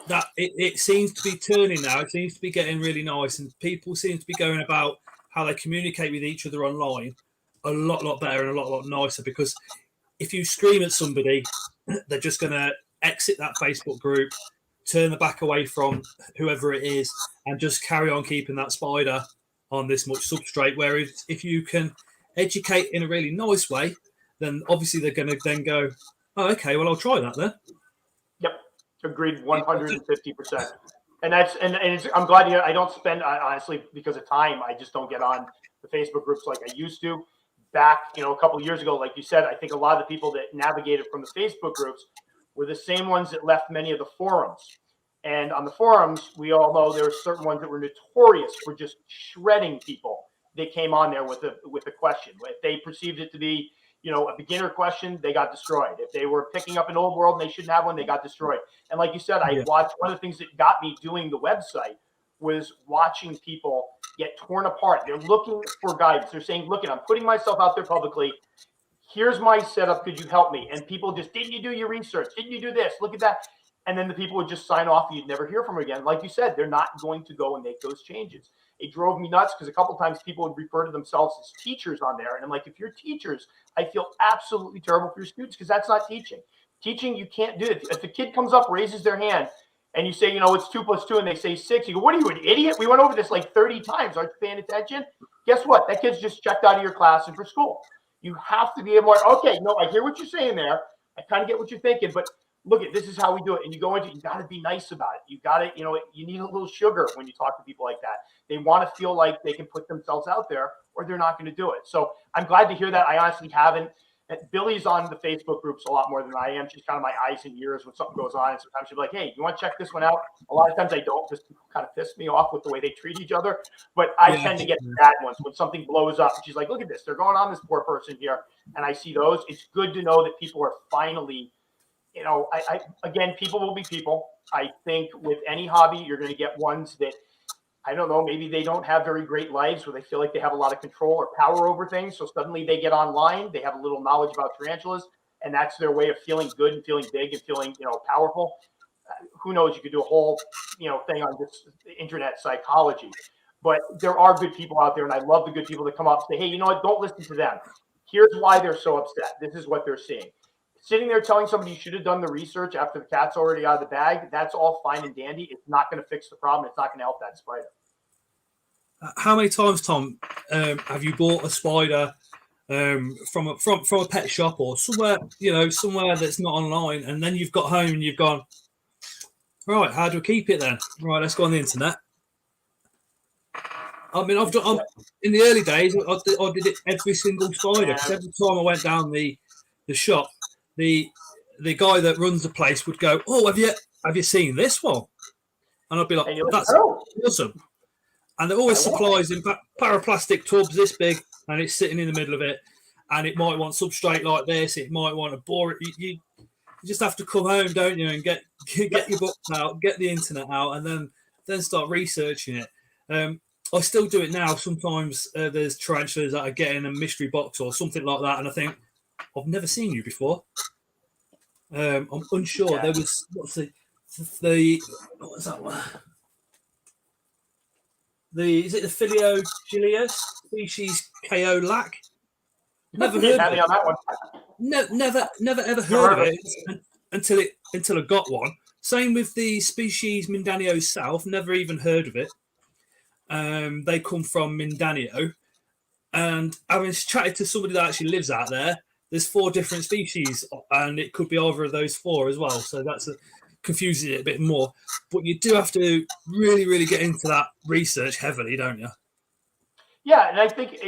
S2: that it seems to be turning now. It seems to be getting really nice, and people seem to be going about how they communicate with each other online a lot better and a lot nicer, because if you scream at somebody, they're just going to exit that Facebook group, turn the back away from whoever it is, and just carry on keeping that spider on this much substrate. Whereas if you can educate in a really nice way, then obviously they're going to then go, oh, okay, well, I'll try that then.
S4: Yep. Agreed 150%. And that's, and it's, I'm glad I don't spend, honestly, because of time, I just don't get on the Facebook groups like I used to. Back, you know, a couple of years ago, like you said, I think a lot of the people that navigated from the Facebook groups were the same ones that left many of the forums. And on the forums, we all know there were certain ones that were notorious for just shredding people that came on there with a question. If they perceived it to be, you know, a beginner question, they got destroyed. If they were picking up an old world and they shouldn't have one, they got destroyed. And like you said, I watched, one of the things that got me doing the website was watching people get torn apart. They're looking for guidance. They're saying, look, I'm putting myself out there publicly. Here's my setup. Could you help me? And people just, didn't you do your research? Didn't you do this? Look at that. And then the people would just sign off and you'd never hear from them again. Like you said, they're not going to go and make those changes. It drove me nuts because a couple of times people would refer to themselves as teachers on there. And I'm like, if you're teachers, I feel absolutely terrible for your students because that's not teaching. Teaching, you can't do it. If the kid comes up, raises their hand, and you say, it's 2 + 2, and they say 6, you go, what are you, an idiot? We went over this like 30 times. Aren't you paying attention? Guess what? That kid's just checked out of your class and for school. You have to be able to, okay, no, I hear what you're saying there. I kind of get what you're thinking, but look, this is how we do it. And you go into, you got to be nice about it. You got to, you need a little sugar when you talk to people like that. They want to feel like they can put themselves out there or they're not going to do it. So I'm glad to hear that. I honestly haven't. Billy's on the Facebook groups a lot more than I am. She's kind of my eyes and ears when something goes on. And sometimes she'll be like, hey, you want to check this one out? A lot of times I don't, because people kind of piss me off with the way they treat each other. But I tend to get the bad ones when something blows up. And she's like, look at this. They're going on this poor person here. And I see those. It's good to know that people are finally, again, people will be people. I think with any hobby, you're going to get ones that, I don't know, maybe they don't have very great lives where they feel like they have a lot of control or power over things. So suddenly they get online, they have a little knowledge about tarantulas, and that's their way of feeling good and feeling big and feeling, powerful. Who knows? You could do a whole, thing on this internet psychology. But there are good people out there, and I love the good people that come up and say, hey, you know what? Don't listen to them. Here's why they're so upset. This is what they're seeing. Sitting there telling somebody you should have done the research after the cat's already out of the bag, that's all fine and dandy. It's not going to fix the problem. It's not going to help that spider.
S2: How many times, Tom, have you bought a spider from a pet shop or somewhere, somewhere that's not online, and then you've got home and you've gone, right, how do I keep it then? Right, let's go on the internet. I mean, in the early days, I did it every single spider. Because every time I went down the shop, the guy that runs the place would go, oh, have you seen this one? And I'd be like, that's awesome. And there always supplies in paraplastic tubs this big, and it's sitting in the middle of it. And it might want substrate like this. It might want to bore it. You just have to come home, don't you, and get your books out, get the internet out, and then start researching it. I still do it now. Sometimes there's tarantulas that I get in a mystery box or something like that, and I think, I've never seen you before. I'm unsure. Yeah. There was, what was that one? Is it the Filiogileus species KO lac? Never heard of it. On that one. Never ever heard of it until I got one. Same with the species Mindanao South. Never even heard of it. They come from Mindanao, and I was chatted to somebody that actually lives out there. There's 4 different species, and it could be either of those 4 as well. So that's confuses it a bit more. But you do have to really, really get into that research heavily, don't you?
S4: Yeah, and I think,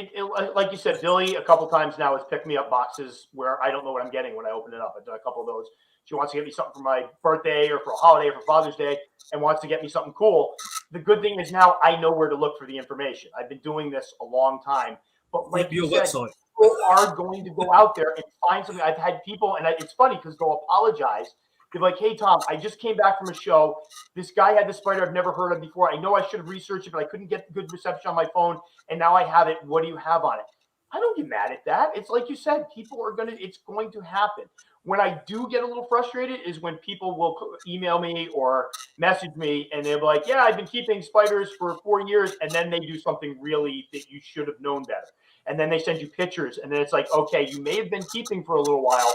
S4: like you said, Billy a couple times now has picked me up boxes where I don't know what I'm getting when I open it up. I've done a couple of those. She wants to get me something for my birthday or for a holiday or for Father's Day and wants to get me something cool. The good thing is now I know where to look for the information. I've been doing this a long time. But like you said,
S2: website.
S4: People are going to go out there and find something. I've had people, and it's funny because they'll apologize. They're like, hey, Tom, I just came back from a show. This guy had this spider I've never heard of before. I know I should have researched it, but I couldn't get good reception on my phone. And now I have it. What do you have on it? I don't get mad at that. It's like you said, it's going to happen. When I do get a little frustrated is when people will email me or message me and they'll be like, yeah, I've been keeping spiders for 4 years. And then they do something really that you should have known better. And then they send you pictures. And then it's like, okay, you may have been keeping for a little while.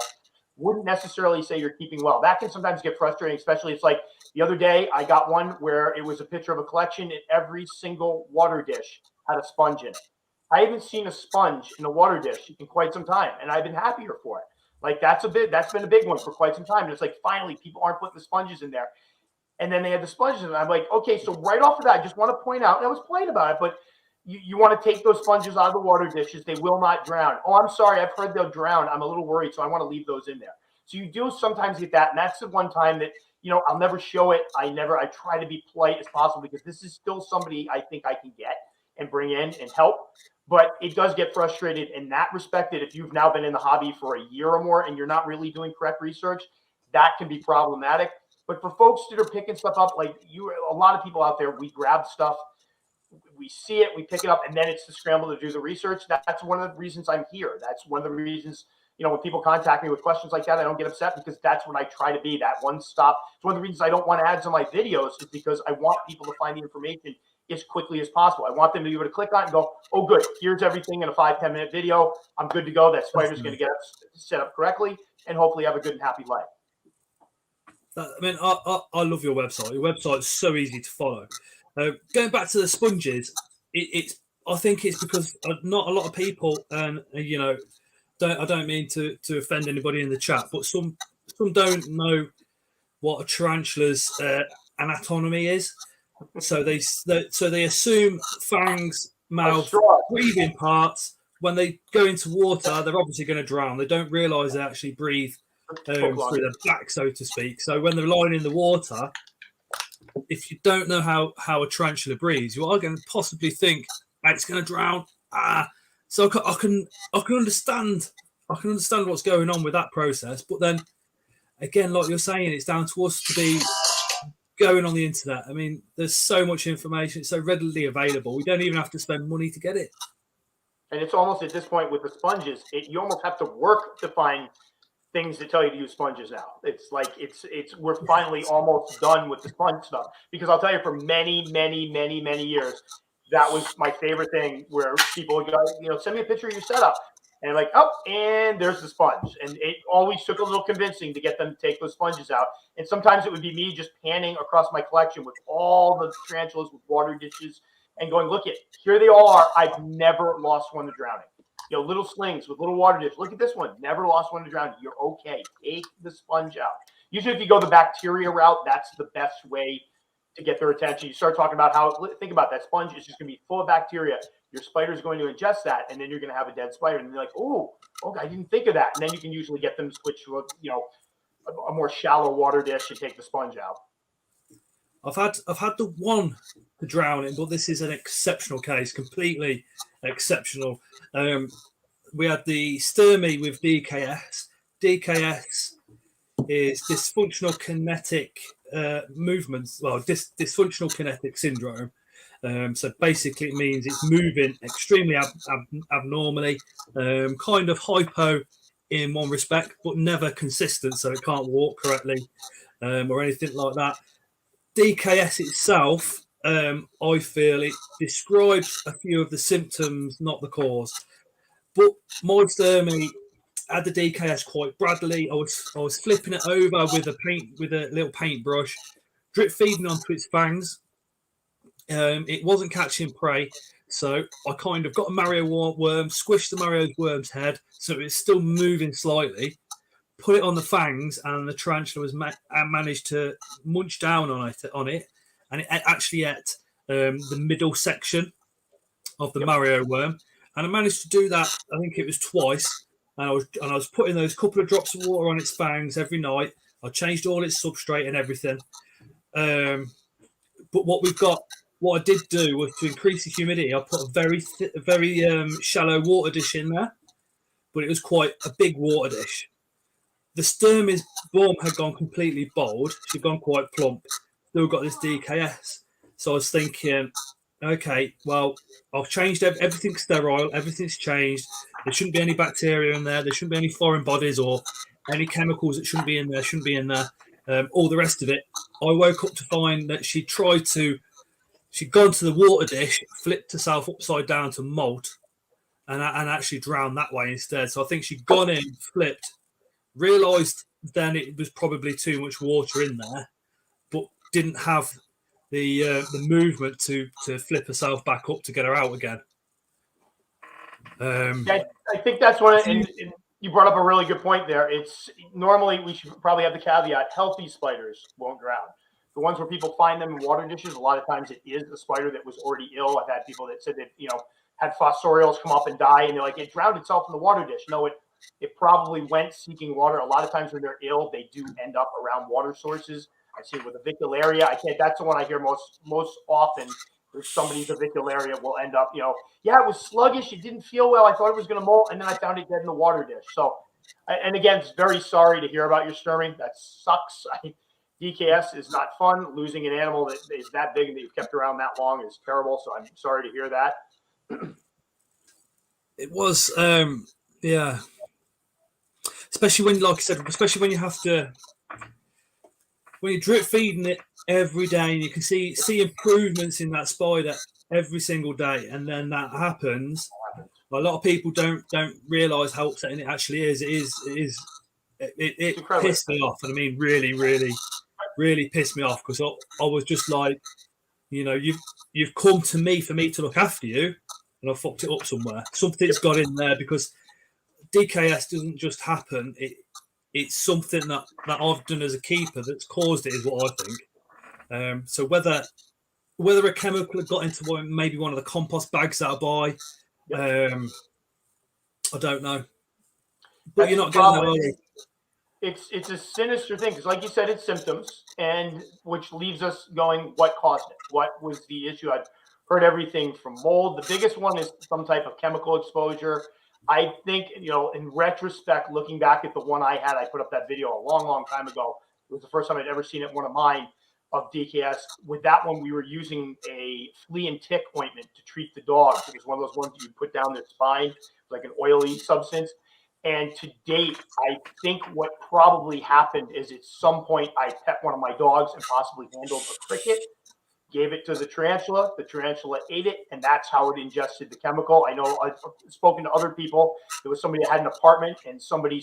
S4: Wouldn't necessarily say you're keeping well. That can sometimes get frustrating, especially it's like the other day I got one where it was a picture of a collection and every single water dish had a sponge in it. I haven't seen a sponge in a water dish in quite some time, and I've been happier for it. Like that's been a big one for quite some time. And it's like finally people aren't putting the sponges in there. And then they had the sponges in it. I'm like, okay, so right off of that, I just want to point out, and I was polite about it, but you want to take those sponges out of the water dishes. They will not drown. Oh, I'm sorry. I've heard they'll drown. I'm a little worried, so I want to leave those in there. So you do sometimes get that. And that's the one time that, I'll never show it. I try to be polite as possible because this is still somebody I think I can get and bring in and help. But it does get frustrated in that respect that if you've now been in the hobby for a year or more and you're not really doing correct research, that can be problematic. But for folks that are picking stuff up, like you, a lot of people out there, we grab stuff, we see it, we pick it up, and then it's the scramble to do the research. That's one of the reasons I'm here. That's one of the reasons, you know, when people contact me with questions like that, I don't get upset, because that's what I try to be, that one stop. It's one of the reasons I don't want ads on my videos, is because I want people to find the information as quickly as possible. I want them to be able to click on it and go, oh, good, here's everything in a 5-10 minute video. I'm good to go. That spider's going to get set up correctly and hopefully have a good and happy life.
S2: I mean, I love your website. Your website's so easy to follow. Going back to the sponges, I think it's because not a lot of people, and you know, I don't mean to offend anybody in the chat, but some don't know what a tarantula's anatomy is. So they assume fangs, mouth, breathing parts. When they go into water, they're obviously going to drown. They don't realise they actually breathe through their back, so to speak. So when they're lying in the water, if you don't know how a tarantula breathes, you are going to possibly think it's going to drown. So I can understand what's going on with that process. But then again, like you're saying, it's down to us to be going on the internet. I mean, there's so much information, it's so readily available. We don't even have to spend money to get it.
S4: And it's almost at this point with the sponges, you almost have to work to find things that tell you to use sponges now. It's like we're finally almost done with the sponge stuff, because I'll tell you, for many years, that was my favorite thing, where people would go, you know, send me a picture of your setup, and like, oh, and there's the sponge. And it always took a little convincing to get them to take those sponges out. And sometimes it would be me just panning across my collection with all the tarantulas with water dishes and going, look at, here they all are. I've never lost one to drowning. You know, little slings with little water dishes. Look at this one. Never lost one to drowning. You're okay. Take the sponge out. Usually if you go the bacteria route, that's the best way to get their attention. You start talking about how, think about that sponge is just going to be full of bacteria. Your spider's going to ingest that, and then you're going to have a dead spider. And they're like, oh, I didn't think of that. And then you can usually get them to switch to a more shallow water dish and take the sponge out.
S2: I've had the one to drown in, but this is an exceptional case, completely exceptional. We had the Sturmy with DKS. DKS is dysfunctional kinetic movements, well, dysfunctional kinetic syndrome. So basically it means it's moving extremely abnormally, kind of hypo in one respect, but never consistent, so it can't walk correctly or anything like that. DKS itself, I feel it describes a few of the symptoms, not the cause. But my Sturmy had the DKS quite badly. I was flipping it over with a little paintbrush, drip feeding onto its fangs. It wasn't catching prey, so I kind of got a Mario worm, squished the Mario worm's head, so it's still moving slightly. Put it on the fangs, and the tarantula was managed to munch down on it, and it actually ate the middle section of the Mario worm. And I managed to do that. I think it was twice, and I was putting those couple of drops of water on its fangs every night. I changed all its substrate and everything. But what I did do was to increase the humidity. I put a very shallow water dish in there, but it was quite a big water dish. The Sturmy's bum had gone completely bald. She'd gone quite plump. Still got this DKS. So I was thinking, okay, well, I've changed everything's sterile. Everything's changed. There shouldn't be any bacteria in there. There shouldn't be any foreign bodies or any chemicals that shouldn't be in there. Shouldn't be in there. All the rest of it. I woke up to find that she'd gone to the water dish, flipped herself upside down to molt, and actually drowned that way instead. So I think she'd gone in, flipped, realised then it was probably too much water in there, but didn't have the movement to flip herself back up to get her out again.
S4: I think that's what, and you brought up a really good point there. It's normally, we should probably have the caveat, healthy spiders won't drown. The ones where people find them in water dishes, a lot of times it is a spider that was already ill. I've had people that said that, had fossorials come up and die, and they're like, it drowned itself in the water dish. No, it probably went seeking water. A lot of times when they're ill, they do end up around water sources. I've seen with avicularia. That's the one I hear most often. There's somebody's avicularia will end up, it was sluggish. It didn't feel well. I thought it was going to molt, and then I found it dead in the water dish. So, and again, it's very sorry to hear about your Sturmy. That sucks. DKS is not fun. Losing an animal that is that big and that you've kept around that long is terrible. So I'm sorry to hear that.
S2: It was, yeah. Especially when, like I said, especially when you have to, when you're drip feeding it every day and you can see improvements in that spider every single day, and then that happens. A lot of people don't realise how upsetting it actually is. It pissed me off, and I mean really pissed me off, because I was just like, you know, you've come to me for me to look after you, and I fucked it up somewhere. Something's got in there, because DKS doesn't just happen. It's something that I've done as a keeper that's caused it, is what I think. So whether a chemical had got into maybe one of the compost bags that I buy, I don't know. But you're not getting that early.
S4: It's a sinister thing, because like you said, it's symptoms, and which leaves us going, what caused it? What was the issue? I've heard everything from mold. The biggest one is some type of chemical exposure. I think, you know, in retrospect, looking back at the one I had, I put up that video a long time ago. It was the first time I'd ever seen it, one of mine, of DKS. With that one, we were using a flea and tick ointment to treat the dogs. It was one of those ones you put down their spine, like an oily substance. And to date, I think what probably happened is at some point I pet one of my dogs and possibly handled a cricket, gave it to the tarantula ate it, and that's how it ingested the chemical. I know I've spoken to other people. There was somebody that had an apartment, and somebody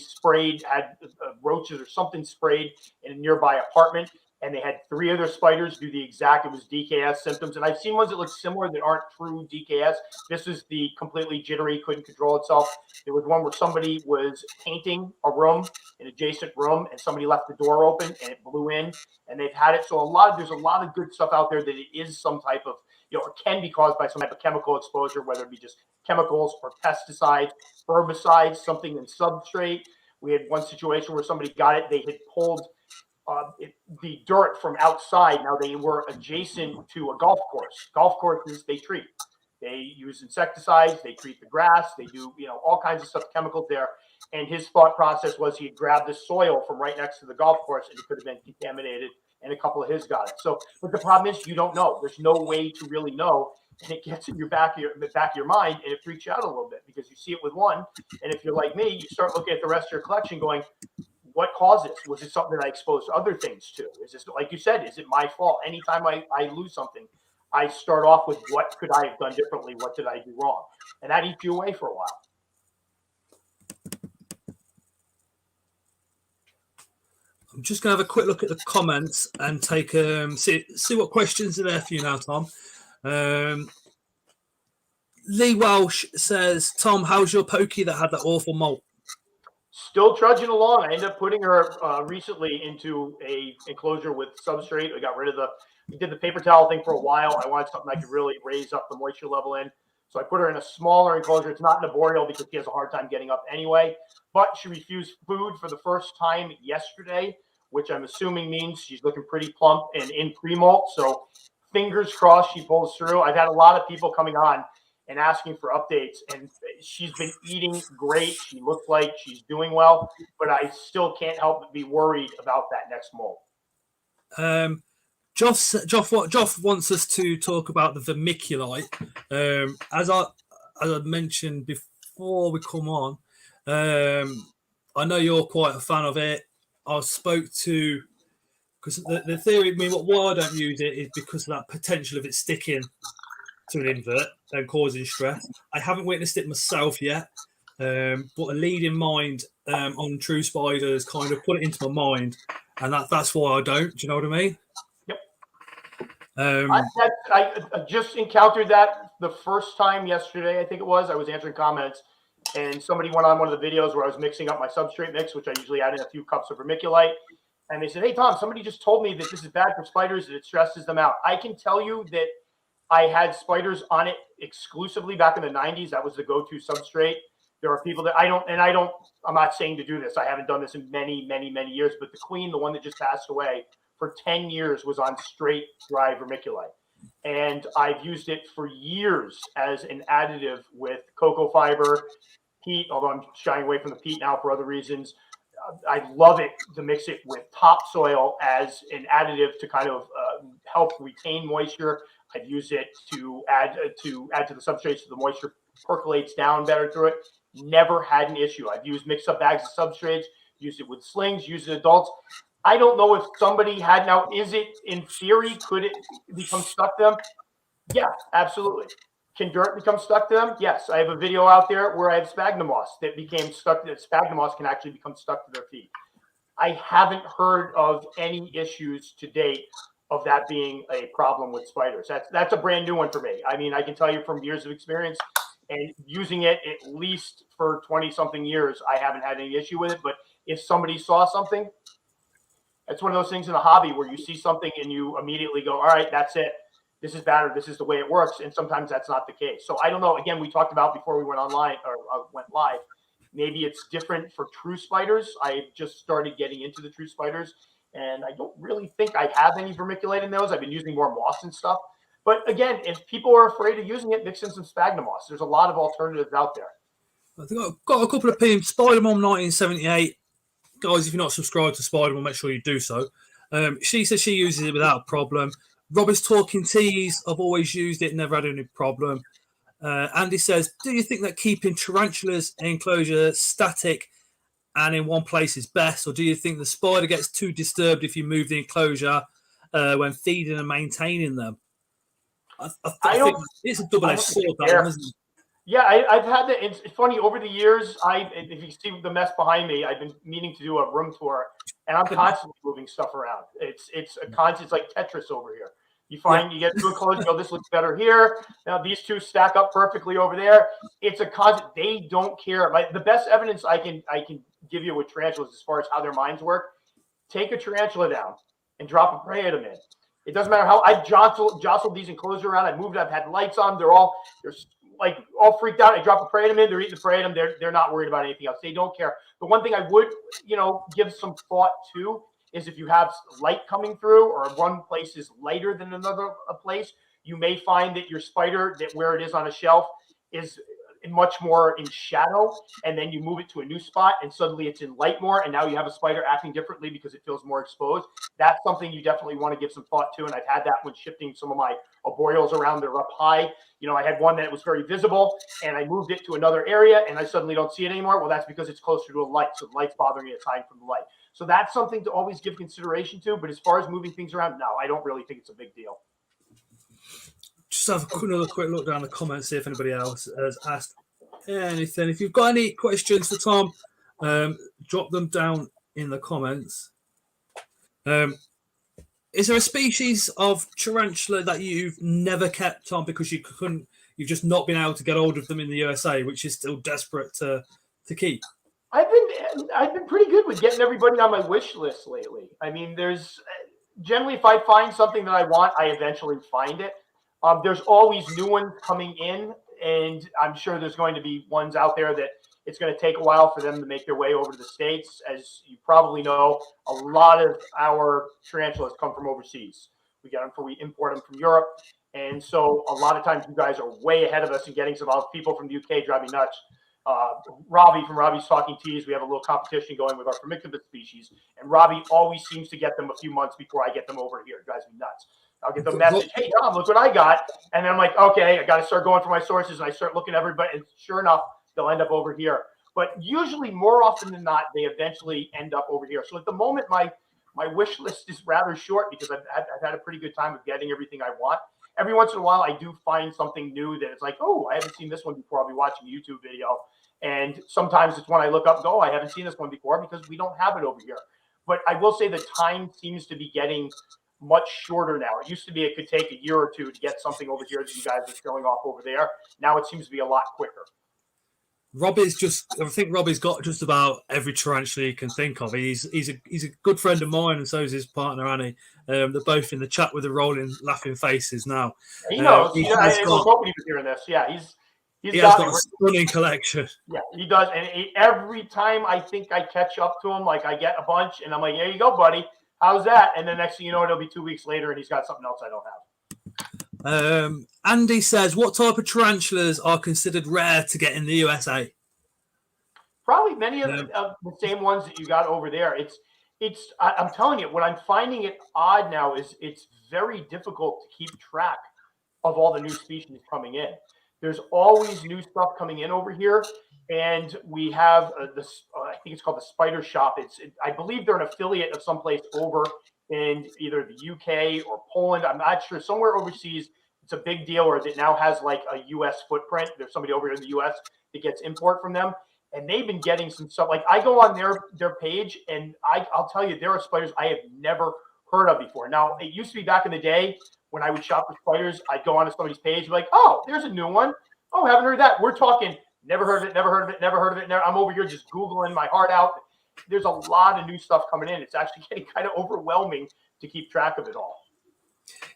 S4: had roaches or something sprayed in a nearby apartment, and they had 3 other spiders do the exact, it was DKS symptoms. And I've seen ones that look similar that aren't true DKS. This is the completely jittery, couldn't control itself. There was one where somebody was painting a room, an adjacent room, and somebody left the door open and it blew in, and they've had it. So there's a lot of good stuff out there that it is some type of, you know, it can be caused by some type of chemical exposure, whether it be just chemicals or pesticides, herbicides, something in substrate. We had one situation where somebody got it, they had pulled the dirt from outside. Now they were adjacent to a golf course. Golf courses, they treat. They use insecticides. They treat the grass. They do, you know, all kinds of stuff, chemicals there. And his thought process was he had grabbed the soil from right next to the golf course, and it could have been contaminated, and a couple of his got it. So, but the problem is you don't know. There's no way to really know, and it gets in your back of your mind, and it freaks you out a little bit because you see it with one, and if you're like me, you start looking at the rest of your collection, going, what caused this? Was it something that I exposed other things to? Is this, like you said, is it my fault? Anytime I lose something, I start off with what could I have done differently? What did I do wrong? And that eats you away for a while.
S2: I'm just going to have a quick look at the comments and take see what questions are there for you now, Tom. Lee Welsh says, Tom, how's your pokey that had that awful molt?
S4: Still trudging along. I ended up putting her recently into a enclosure with substrate. I got rid of we did the paper towel thing for a while. I wanted something I could really raise up the moisture level in. So I put her in a smaller enclosure. It's not an arboreal because she has a hard time getting up anyway. But she refused food for the first time yesterday, which I'm assuming means she's looking pretty plump and in pre-molt. So fingers crossed she pulls through. I've had a lot of people coming on and asking for updates, and she's been eating great. She looks like she's doing well, but I still can't help but be worried about that next molt.
S2: Joff wants us to talk about the vermiculite. As I mentioned before we come on, I know you're quite a fan of it. I spoke to, because the theory, I mean, why I don't use it is because of that potential of it sticking to an invert and causing stress. I haven't witnessed it myself yet, but a leading mind on True Spiders kind of put it into my mind, and that's why I don't. Do you know what I mean?
S4: I just encountered that the first time yesterday, I think it was. I was answering comments, and somebody went on one of the videos where I was mixing up my substrate mix, which I usually add in a few cups of vermiculite. And they said, hey, Tom, somebody just told me that this is bad for spiders, that it stresses them out. I can tell you that I had spiders on it exclusively back in the 90s. That was the go-to substrate. There are people that I'm not saying to do this. I haven't done this in many, many, many years, but the queen, the one that just passed away, for 10 years was on straight dry vermiculite. And I've used it for years as an additive with cocoa fiber, peat, although I'm shying away from the peat now for other reasons. I love it to mix it with topsoil as an additive to kind of help retain moisture. I've used it to add to the substrate so the moisture percolates down better through it. Never had an issue. I've used mixed up bags of substrates, used it with slings, used it adults. I don't know if somebody had now. Is it in theory? Could it become stuck to them? Yeah, absolutely. Can dirt become stuck to them? Yes. I have a video out there where I have sphagnum moss that became stuck. That sphagnum moss can actually become stuck to their feet. I haven't heard of any issues to date of that being a problem with spiders. That's a brand new one for me. I mean, I can tell you from years of experience and using it at least for 20 something years, I haven't had any issue with it. But if somebody saw something, it's one of those things in a hobby where you see something and you immediately go, all right, that's it. This is bad, or this is the way it works. And sometimes that's not the case. So I don't know. Again, we talked about before we went online or went live. Maybe it's different for true spiders. I just started getting into the true spiders, and I don't really think I have any vermiculite in those. I've been using more moss and stuff. But again, if people are afraid of using it, mix in some sphagnum moss. There's a lot of alternatives out there.
S2: I think I've got a couple of opinions. Spider-Mom 1978. Guys, if you're not subscribed to Spider-Mom, make sure you do so. She says she uses it without a problem. Robert's Talking Teas, I've always used it, never had any problem. Andy says, do you think that keeping tarantulas in enclosure static and in one place is best, or do you think the spider gets too disturbed if you move the enclosure when feeding and maintaining them? I think it's a double-edged sword, that one, isn't it?
S4: Yeah, I've had that. It's funny, over the years, if you see the mess behind me, I've been meaning to do a room tour, and I'm constantly moving stuff around. It's a constant. It's like Tetris over here. You find you get to a close, go, this looks better here. Now these two stack up perfectly over there. It's a constant. They don't care. The best evidence I can give you with tarantulas as far as how their minds work, take a tarantula down and drop a prey at them in. It doesn't matter how I've jostled these enclosures around. I've moved. I've had lights on. They're like all freaked out. I drop a prey at them in. They're eating the prey at them. They're not worried about anything else. They don't care. The one thing I would give some thought to is if you have light coming through or one place is lighter than another place, you may find that your spider, that where it is on a shelf, is much more in shadow, and then you move it to a new spot and suddenly it's in light more, and now you have a spider acting differently because it feels more exposed. That's something you definitely want to give some thought to, and I've had that when shifting some of my arboreals around. They're up high. I had one that was very visible, and I moved it to another area, and I suddenly don't see it anymore. Well, that's because it's closer to a light, so the light's bothering me. It's hiding from the light. So that's something to always give consideration to. But as far as moving things around, no, I don't really think it's a big deal.
S2: Just have another quick look down the comments, see if anybody else has asked anything. If you've got any questions for Tom, drop them down in the comments. Is there a species of tarantula that you've never kept, Tom, because you've just not been able to get hold of them in the USA, which is still desperate to keep?
S4: I've been pretty good with getting everybody on my wish list lately. I mean, there's generally, if I find something that I want, I eventually find it. There's always new ones coming in, and I'm sure there's going to be ones out there that it's going to take a while for them to make their way over to the States. As you probably know, a lot of our tarantulas come from overseas. We import them from Europe. And so a lot of times you guys are way ahead of us in getting some people from the UK drive me nuts. Robbie from Robbie's Talking Teas, we have a little competition going with our vermiculite species, and Robbie always seems to get them a few months before I get them over here. It drives me nuts. I'll get the message, hey, Tom, look what I got. And then I'm like, okay, I got to start going for my sources, and I start looking at everybody, and sure enough, they'll end up over here. But usually, more often than not, they eventually end up over here. So at the moment, my wish list is rather short because I've had a pretty good time of getting everything I want. Every once in a while, I do find something new that it's like, oh, I haven't seen this one before. I'll be watching a YouTube video. And sometimes it's when I look up and go, oh, I haven't seen this one before because we don't have it over here. But I will say the time seems to be getting much shorter now. It used to be it could take a year or two to get something over here that you guys are showing off over there. Now it seems to be a lot quicker.
S2: I think Robbie's got just about every tarantula he can think of. He's a good friend of mine, and so is his partner Annie. They're both in the chat with the rolling, laughing faces now.
S4: He knows. I was hoping he was hearing this. Yeah,
S2: he has got a stunning collection.
S4: Yeah, he does. And every time I think I catch up to him, like I get a bunch, and I'm like, there you go, buddy. How's that? And then next thing you know, it'll be 2 weeks later, and he's got something else I don't have.
S2: Andy says, what type of tarantulas are considered rare to get in the USA?
S4: Probably many of the same ones that you got over there. I'm telling you, what I'm finding it odd now is it's very difficult to keep track of all the new species coming in. There's always new stuff coming in over here. And we have this, I think it's called the Spider Shop. I believe they're an affiliate of someplace over in either the UK or Poland. I'm not sure. Somewhere overseas, it's a big deal, or that now has like a US footprint. There's somebody over here in the US that gets import from them. And they've been getting some stuff. Like I go on their page, and I'll tell you, there are spiders I have never heard of before. Now, it used to be back in the day when I would shop for spiders, I'd go onto somebody's page, and be like, oh, there's a new one. Oh, haven't heard that. We're talking, never heard of it, never heard of it, never heard of it. I'm over here just Googling my heart out. There's a lot of new stuff coming in. It's actually getting kind of overwhelming to keep track of it all.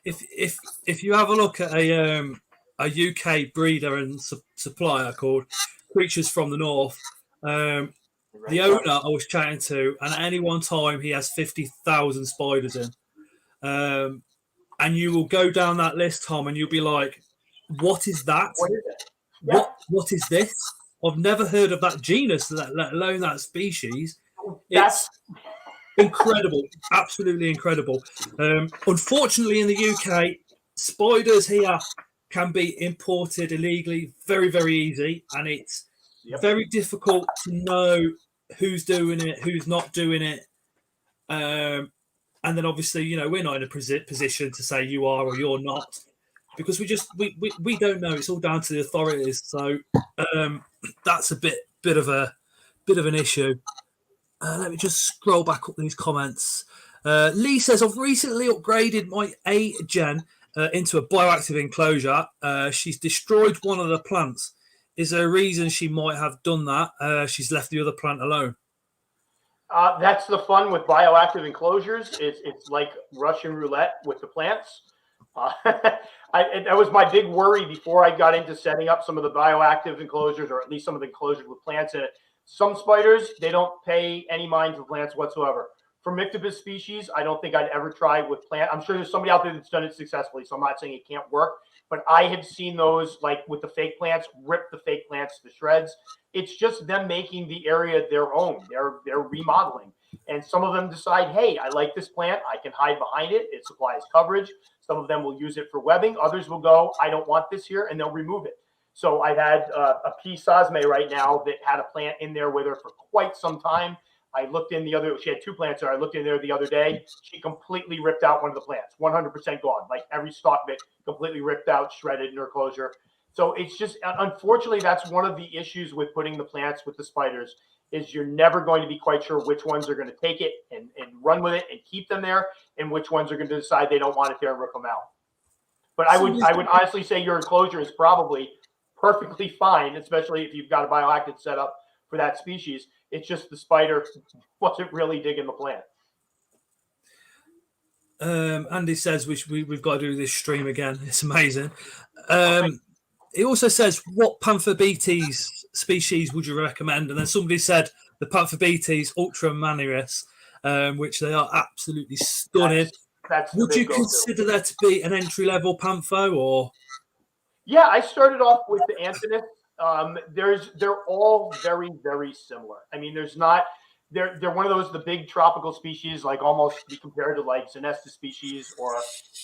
S2: If you have a look at a UK breeder and supplier called Creatures from the North, the owner I was chatting to, and at any one time he has 50,000 spiders in. And you will go down that list, Tom, and you'll be like, what is that?
S4: What is it? Yeah.
S2: What is this? I've never heard of that genus, let alone that species. It's incredible, absolutely incredible. Unfortunately, in the UK, spiders here can be imported illegally very, very easy, and it's very difficult to know who's doing it, who's not doing it. And then obviously, you know, we're not in a position to say you are or you're not, because we don't know. It's all down to the authorities. So that's a bit of an issue. Let me just scroll back up these comments. Lee says, I've recently upgraded my A-gen into a bioactive enclosure. She's destroyed one of the plants. Is there a reason she might have done that? She's left the other plant alone.
S4: That's the fun with bioactive enclosures. It's like Russian roulette with the plants. That was my big worry before I got into setting up some of the bioactive enclosures, or at least some of the enclosures with plants in it. Some spiders, they don't pay any mind to plants whatsoever. Formictopus species, I don't think I'd ever try with plant. I'm sure there's somebody out there that's done it successfully, so I'm not saying it can't work. But I have seen those, like with the fake plants, rip the fake plants to shreds. It's just them making the area their own. They're remodeling. And some of them decide, hey, I like this plant. I can hide behind it. It supplies coverage. Some of them will use it for webbing. Others will go, I don't want this here, and they'll remove it. So I've had a P. Sosme right now that had a plant in there with her for quite some time. I looked in she had 2 plants there. I looked in there the other day. She completely ripped out one of the plants, 100% gone. Like every stalk of it completely ripped out, shredded in her closure. So it's just, unfortunately, that's one of the issues with putting the plants with the spiders, is you're never going to be quite sure which ones are going to take it and run with it and keep them there, and which ones are going to decide they don't want it there and rip them out. But I would honestly say your enclosure is probably perfectly fine, especially if you've got a bioactive set up for that species. It's just the spider wasn't really digging the plant.
S2: Andy says we've got to do this stream again. It's amazing. He also says, what Panthobetes species would you recommend? And then somebody said the Panthobetes ultramanius, which they are absolutely stunning. Would you consider that to be an entry-level Pantho, or?
S4: Yeah, I started off with the Antinous. They're all very, very similar. I mean, they're one of those, the big tropical species, like almost be compared to like Zanesta species, or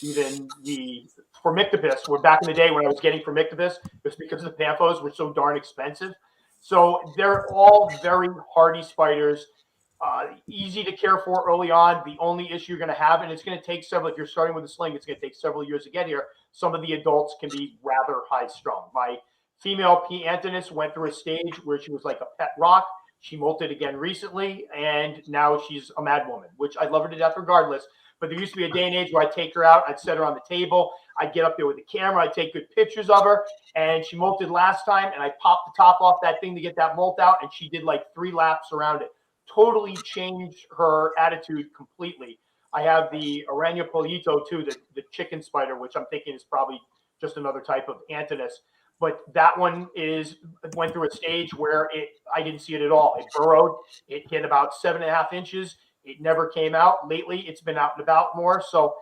S4: even the Formictopus, where back in the day when I was getting Formictopus, it was because the Panthos were so darn expensive. So they're all very hardy spiders, easy to care for early on. The only issue you're going to have, and it's going to take several, if you're starting with a sling, it's going to take several years to get here. Some of the adults can be rather high strung. My female P. Antinous went through a stage where she was like a pet rock. She molted again recently, and now she's a mad woman, which I love her to death regardless. But there used to be a day and age where I'd take her out, I'd set her on the table, I'd get up there with the camera, I'd take good pictures of her, and she molted last time, and I popped the top off that thing to get that molt out, and she did like 3 laps around it. Totally changed her attitude completely. I have the arachnophobia too, the chicken spider, which I'm thinking is probably just another type of Antinous. But that one went through a stage where I didn't see it at all. It burrowed. It hit about 7.5 inches. It never came out. Lately, it's been out and about more. So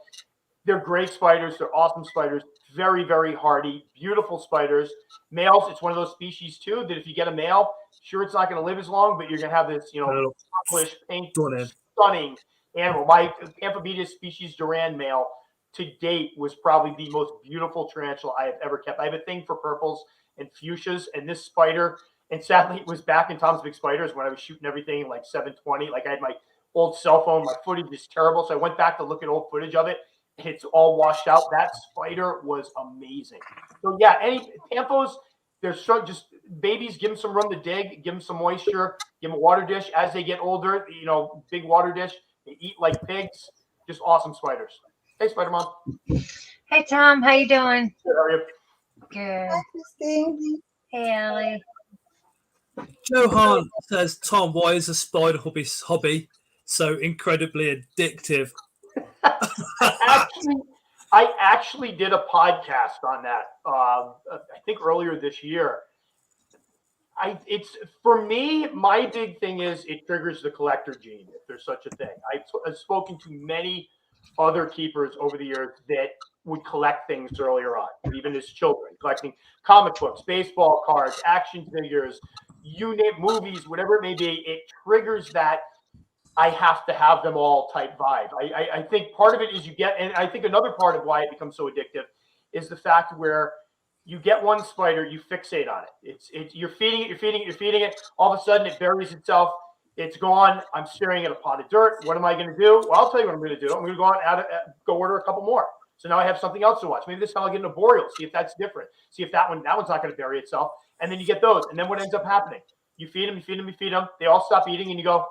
S4: they're great spiders. They're awesome spiders. Very, very hardy. Beautiful spiders. Males, it's one of those species too that if you get a male, Sure, it's not going to live as long, but you're going to have this, purplish, pink,
S2: Stunning.
S4: stunning animal. My Amphibius species Duran male to date was probably the most beautiful tarantula I have ever kept. I have a thing for purples and fuchsias, and this spider, and sadly it was back in Tom's Big Spiders when I was shooting everything like 720. Like I had my old cell phone, my footage is terrible, so I went back to look at old footage of it. It's all washed out. That spider was amazing. So yeah, any Pampos, they're just babies. Give them some room to dig. Give them some moisture. Give them a water dish. As they get older, big water dish. They eat like pigs. Just awesome spiders. Hey, Spider Mom.
S5: Hey, Tom. How you doing?
S4: Good, how are you?
S5: Good.
S1: Hi, Christine.
S5: Hey, Ellie.
S2: Johan says, Tom, why is a spider hobby so incredibly addictive?
S4: I actually did a podcast on that. I think earlier this year. It's for me. My big thing is it triggers the collector gene, if there's such a thing. I've spoken to many other keepers over the years that would collect things earlier on, even as children, collecting comic books, baseball cards, action figures, you name movies, whatever it may be. It triggers that I have to have them all type vibe. I think part of it is and I think another part of why it becomes so addictive is the fact where you get one spider, you fixate on it. You're feeding it. All of a sudden it buries itself. It's gone. I'm staring at a pot of dirt. What am I going to do? Well, I'll tell you what I'm going to do. I'm going to go on go order a couple more. So now I have something else to watch. Maybe this time I'll get an arboreal. See if that's different. See if that one's not going to bury itself. And then you get those. And then what ends up happening? You feed them. They all stop eating, and you go,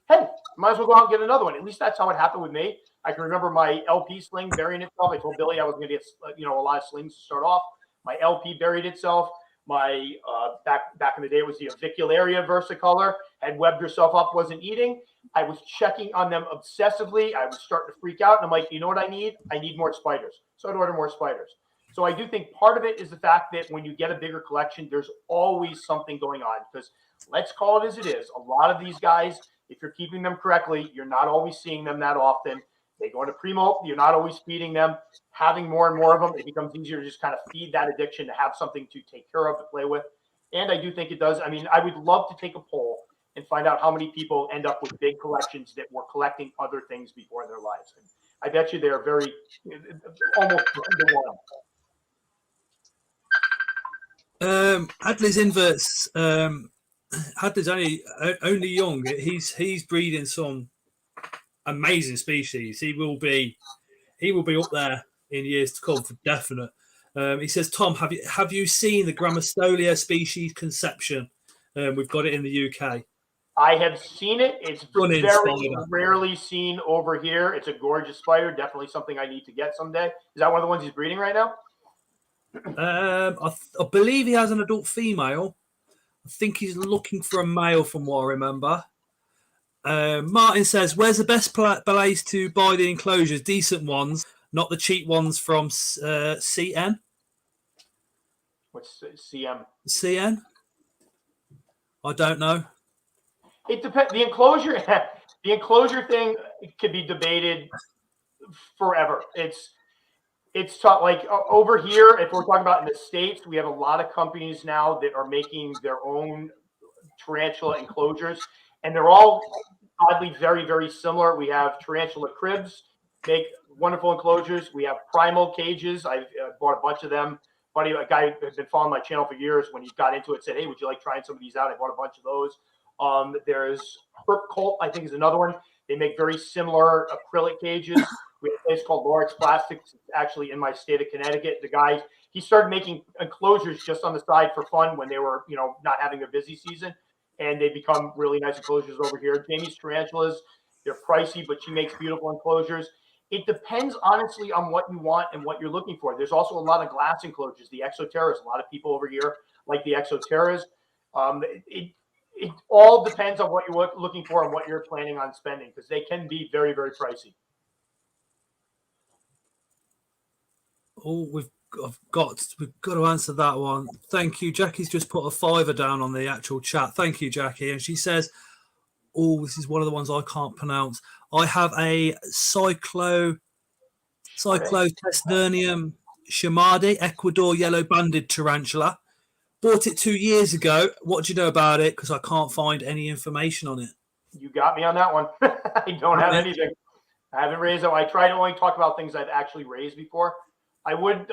S4: hey, might as well go out and get another one. At least that's how it happened with me. I can remember my LP sling burying itself. I told Billy I was going to get a lot of slings to start off. My LP buried itself. My back in the day it was the avicularia versicolor, had webbed herself up, wasn't eating. I was checking on them obsessively. I was starting to freak out, and I'm like, you know what I need? I need more spiders. So I'd order more spiders. So I do think part of it is the fact that when you get a bigger collection, there's always something going on. Because let's call it as it is. A lot of these guys, if you're keeping them correctly, you're not always seeing them that often. They go into pre-molt. You're not always feeding them. Having more and more of them, it becomes easier to just kind of feed that addiction, to have something to take care of, to play with. And I do think it does. I mean, I would love to take a poll and find out how many people end up with big collections that were collecting other things before in their lives. And I bet you they're very, almost 1 to 1.
S2: Hadley's Inverts. Hadley's only young. He's breeding some amazing species. He will be up there in years to come for definite. He says, Tom, have you seen the Grammostolia species conception? We've got it in the UK.
S4: I have seen it. It's very
S2: spider.
S4: rarely seen over here. It's a gorgeous spider. Definitely something I need to get someday. Is that one of the ones he's breeding right now?
S2: I believe he has an adult female. I think he's looking for a male from what I remember. Martin says, where's the best place to buy the enclosures? Decent ones, not the cheap ones from CN.
S4: What's CM?
S2: CN? I don't know.
S4: It depends. The enclosure thing could be debated forever. It's tough. Like over here, if we're talking about in the States, we have a lot of companies now that are making their own tarantula enclosures, and they're all oddly very, very similar. We have tarantula cribs, make wonderful enclosures. We have primal cages. I've bought a bunch of them. A guy who's been following my channel for years, when he got into it, said, hey, would you like trying some of these out? I bought a bunch of those. There's Herp Colt, I think, is another one. They make very similar acrylic cages. We have a place called Lawrence Plastics, actually in my state of Connecticut. The guy, he started making enclosures just on the side for fun when they were, not having their busy season. And they become really nice enclosures over here. Jamie's tarantulas, they're pricey, but she makes beautiful enclosures. It depends, honestly, on what you want and what you're looking for. There's also a lot of glass enclosures, the Exoterras. A lot of people over here like the Exoterras. It all depends on what you're looking for and what you're planning on spending, because they can be very, very pricey.
S2: Oh, we've got to answer that one. Thank you. Jackie's just put a $5 down on the actual chat. Thank you, Jackie. And she says, oh, this is one of the ones I can't pronounce. I have a Cyclotesnernium shamadi, Ecuador yellow banded tarantula, Bought it 2 years ago. What do you know about it? Because I can't find any information on it.
S4: You got me on that one. I don't have anything. I haven't raised them. I try to only talk about things I've actually raised before. I would,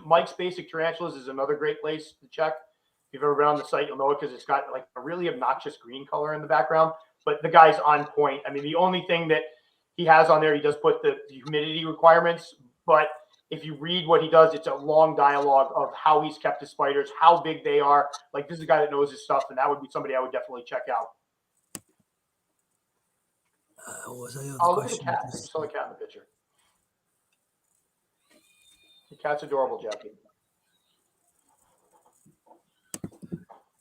S4: Mike's Basic Tarantulas is another great place to check. If you've ever been on the site, you'll know it because it's got like a really obnoxious green color in the background. But the guy's on point. I mean, the only thing that he has on there, he does put the humidity requirements. But if you read what he does, it's a long dialogue of how he's kept his spiders, how big they are. Like, this is a guy that knows his stuff, and that would be somebody I would definitely check out.
S2: What was the other
S4: Oh, look at the
S2: question?
S4: cat. I saw the cat in the picture. The cat's adorable, Jackie.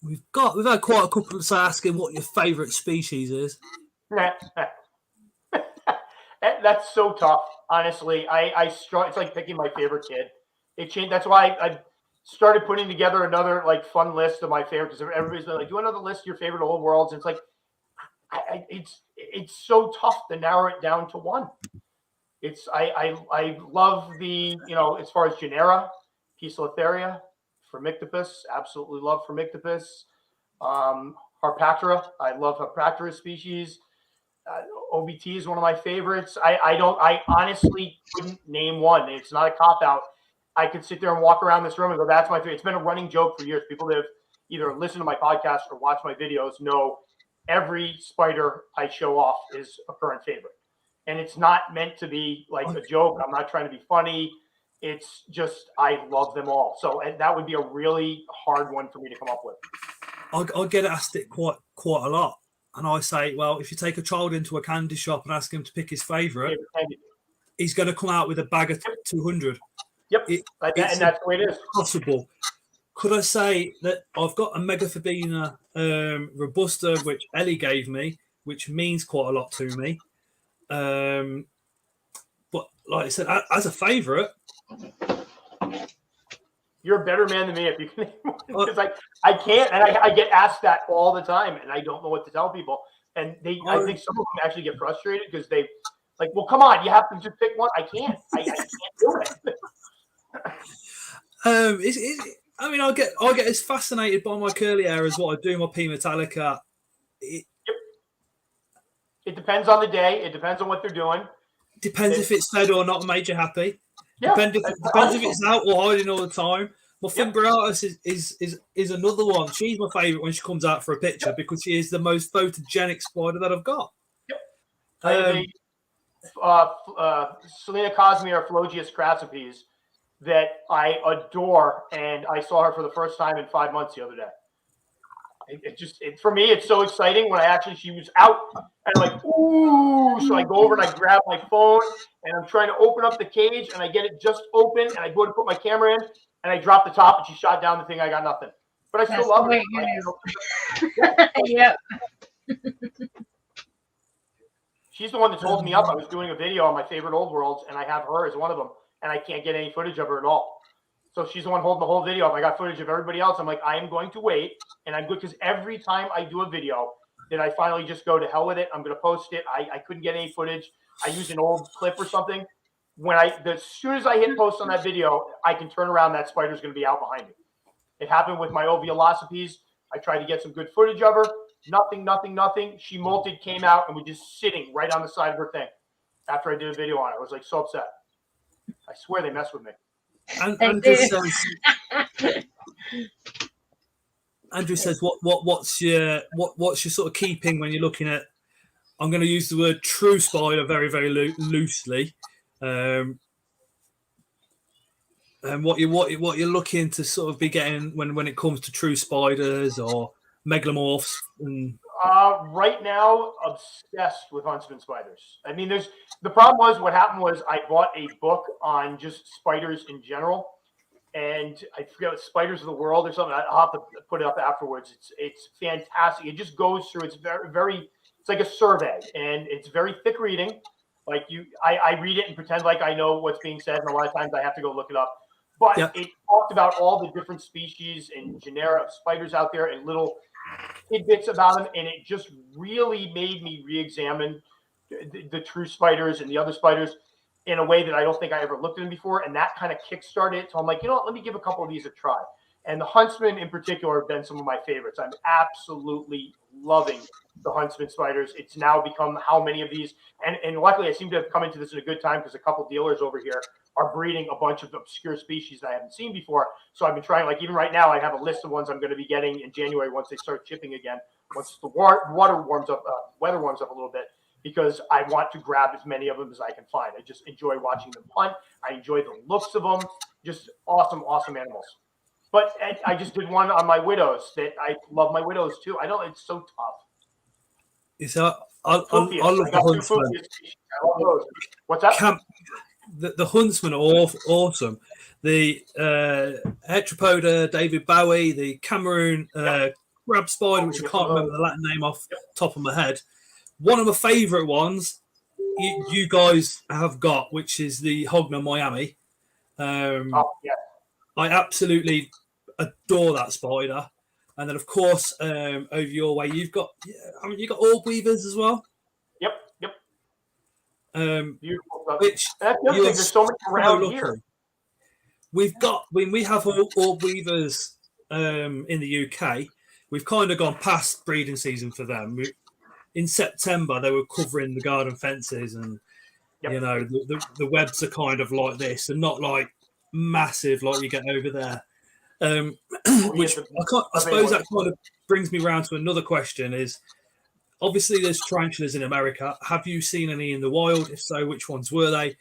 S2: We've had quite a couple of asking what your favourite species is.
S4: That's so tough. Honestly, I struggle. It's like picking my favorite kid. It changed. That's why I started putting together another like fun list of my favorites. Because everybody's been like, do another list of your favorite old worlds. And it's like, it's so tough to narrow it down to one. I love the, as far as genera, Poecilotheria, Formictopus, absolutely love Formictopus. Harpactera, I love Harpactera species. OBT is one of my favorites. I honestly couldn't name one. It's not a cop-out. I could sit there and walk around this room and go, that's my favorite. It's been a running joke for years. People that have either listened to my podcast or watched my videos know every spider I show off is a current favorite. And it's not meant to be like a joke. I'm not trying to be funny. It's just, I love them all. So that would be a really hard one for me to come up with.
S2: I get asked it quite a lot. And I say, well, if you take a child into a candy shop and ask him to pick his favourite, he's going to come out with a bag of 200.
S4: Yep, and that's the way it is.
S2: Possible. Could I say that I've got a Megaphobina robusta, which Ellie gave me, which means quite a lot to me. But like I said, as a favourite,
S4: you're a better man than me if you can name one. Because I can't, and I get asked that all the time, and I don't know what to tell people. And I think some of them actually get frustrated because they like, well, come on, you have to just pick one. I can't. I can't do it.
S2: I mean, I get as fascinated by my curly hair as what I do my P Metallica.
S4: It depends on the day. It depends on what they're doing.
S2: Depends if it's fed or not, made you happy.
S4: Yeah,
S2: depends if it's out or hiding all the time. My Fimbriatus is another one. She's my favourite when she comes out for a picture because she is the most photogenic spider that I've got.
S4: Yep. Selena Cosmere Phlogius crassipes that I adore, and I saw her for the first time in 5 months the other day. For me, it's so exciting when she was out, and I'm like, ooh, so I go over and I grab my phone, and I'm trying to open up the cage, and I get it just open, and I go to put my camera in, and I drop the top, and she shot down the thing. I got nothing, but I still love it.
S5: Yep.
S4: She's the one that's holding me up. I was doing a video on my favorite old worlds, and I have her as one of them, and I can't get any footage of her at all. So she's the one holding the whole video up. I got footage of everybody else. I'm like, I am going to wait, and I'm good because every time I do a video, then I finally just go to hell with it. I'm going to post it. I couldn't get any footage. I use an old clip or something. As soon as I hit post on that video, I can turn around. That spider's going to be out behind me. It happened with my Oviolocipes. I tried to get some good footage of her. Nothing. She molted, came out, and was just sitting right on the side of her thing after I did a video on it. I was like so upset. I swear they messed with me.
S2: Andrew says, what's your sort of keeping when you're looking at? I'm going to use the word true spider very, very loosely. And what you're looking to sort of be getting when it comes to true spiders or megalomorphs and
S4: right now, obsessed with huntsman spiders. I mean, the problem was what happened was I bought a book on just spiders in general, and I forget Spiders of the World or something. I'll have to put it up afterwards. It's fantastic. It just goes through. It's very. It's like a survey, and it's very thick reading. Like I read it and pretend like I know what's being said, and a lot of times I have to go look it up. But it talked about all the different species and genera of spiders out there and little tidbits about them, and it just really made me re-examine the true spiders and the other spiders in a way that I don't think I ever looked at them before, and that kind of kickstarted it. So I'm like, you know what, let me give a couple of these a try. And the huntsmen in particular have been some of my favorites. I'm absolutely loving the huntsman spiders. It's now become how many of these, and luckily I seem to have come into this at a good time because a couple dealers over here are breeding a bunch of obscure species that I haven't seen before. So I've been trying, like even right now, I have a list of ones I'm going to be getting in January once they start chipping again, once the weather warms up a little bit, because I want to grab as many of them as I can find. I just enjoy watching them hunt. I enjoy the looks of them. Just awesome, awesome animals. But I just did one on my widows that I love my widows too. I know it's so tough.
S2: I love the huntsman.
S4: I love those. What's that?
S2: The huntsmen are awesome. The Heteropoda, David Bowie, the Cameroon crab spider, which I can't remember the Latin name off the top of my head. One of my favourite ones you guys have got, which is the Hogna Miami. I absolutely adore that spider. And then, of course, over your way, you've got orb weavers as well.
S4: Yep. Beautiful.
S2: Which
S4: there's so much around here.
S2: We have orb weavers in the UK. We've kind of gone past breeding season for them. In September, they were covering the garden fences, and the webs are kind of like this, and not like massive like you get over there. Which I suppose that kind of brings me around to another question: is obviously there's tarantulas in America. Have you seen any in the wild? If so, which ones were they?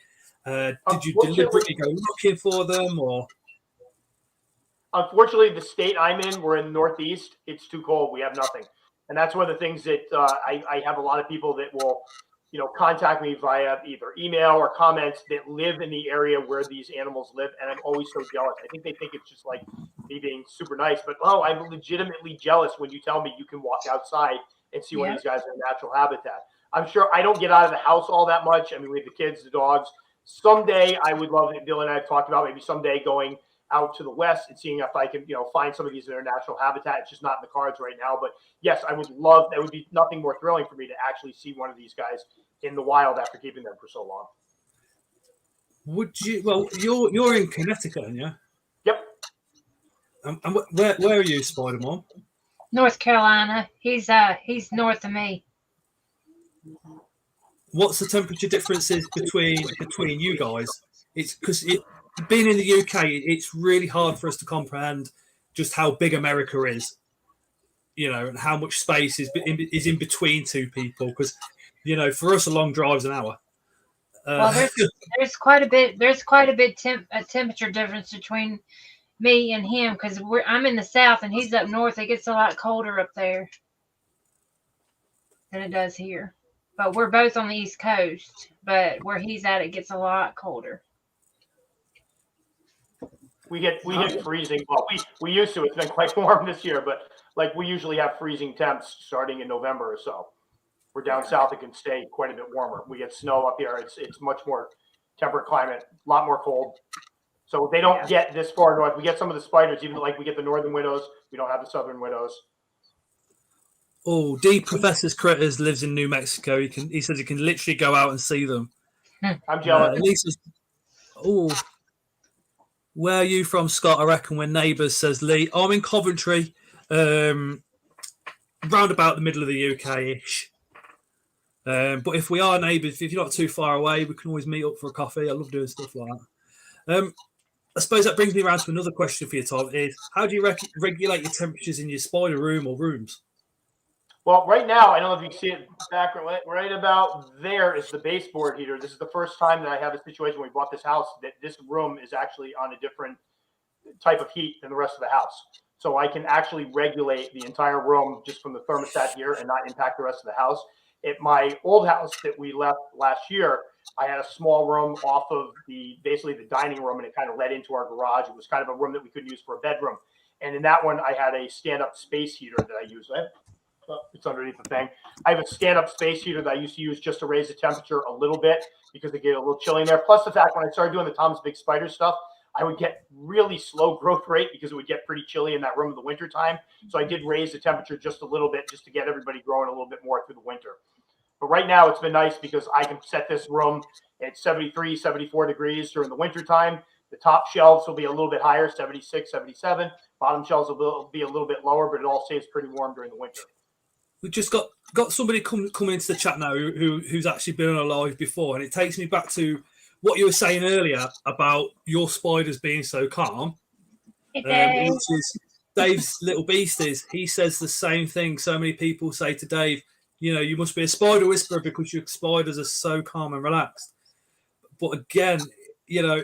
S2: Did you deliberately go looking for them, or?
S4: Unfortunately, the state I'm in, we're in the Northeast. It's too cold. We have nothing, and that's one of the things that I have a lot of people that will, contact me via either email or comments that live in the area where these animals live, and I'm always so jealous. I think they think it's just like me being super nice, but I'm legitimately jealous when you tell me you can walk outside and see one of these guys in a natural habitat. I'm sure I don't get out of the house all that much. I mean, we have the kids, the dogs. Someday I would love it. Bill and I have talked about maybe someday going out to the west and seeing if I can, find some of these in their natural habitat. It's just not in the cards right now. But yes, I would love, that would be nothing more thrilling for me to actually see one of these guys in the wild after keeping them for so long.
S2: Would you? Well, you're in Connecticut, aren't you?
S4: Yep.
S2: And where are you, Spider-Man?
S5: North Carolina. He's north of me.
S2: What's the temperature differences between you guys? It's because being in the UK, it's really hard for us to comprehend just how big America is, and how much space is in between two people. Because, for us, a long drive's an hour.
S5: Well, there's quite a bit. There's quite a bit a temperature difference between me and him, because I'm in the south and he's up north. It gets a lot colder up there than it does here. But we're both on the East Coast. But where he's at, it gets a lot colder.
S4: We get freezing. Well, we used to. It's been quite warm this year, but like we usually have freezing temps starting in November or so. We're down south; it can stay quite a bit warmer. We get snow up here. It's much more temperate climate, a lot more cold. So they don't get this far north. We get some of the spiders, even like we get the northern widows. We don't have the southern widows.
S2: Oh, D Professor's Critters lives in New Mexico. He says he can literally go out and see them.
S4: I'm jealous.
S2: Lisa's, where are you from, Scott? I reckon we're neighbours, says Lee. I'm in Coventry, round about the middle of the UK-ish. But if we are neighbours, if you're not too far away, we can always meet up for a coffee. I love doing stuff like that. I suppose that brings me around to another question for you, Tom, is how do you regulate your temperatures in your spider room or rooms?
S4: Well, right now, I don't know if you can see it back right about there is the baseboard heater. This is the first time that I have a situation when we bought this house that this room is actually on a different type of heat than the rest of the house. So I can actually regulate the entire room just from the thermostat here and not impact the rest of the house. At my old house that we left last year, I had a small room off of basically the dining room, and it kind of led into our garage. It was kind of a room that we couldn't use for a bedroom. And in that one, I had a stand-up space heater that I used. It's underneath the thing. I have a stand-up space heater that I used to use just to raise the temperature a little bit because it get a little chilly in there. Plus the fact when I started doing the Tom's Big Spider stuff, I would get really slow growth rate because it would get pretty chilly in that room in the winter time. So I did raise the temperature just a little bit just to get everybody growing a little bit more through the winter. But right now it's been nice because I can set this room at 73, 74 degrees during the winter time. The top shelves will be a little bit higher, 76, 77. Bottom shelves will be a little bit lower, but it all stays pretty warm during the winter.
S2: We've just got somebody coming into the chat now who's actually been on a live before, and it takes me back to what you were saying earlier about your spiders being so calm, which is Dave's little beasties. He says the same thing. So many people say to Dave, you know, you must be a spider whisperer because your spiders are so calm and relaxed. But again, you know,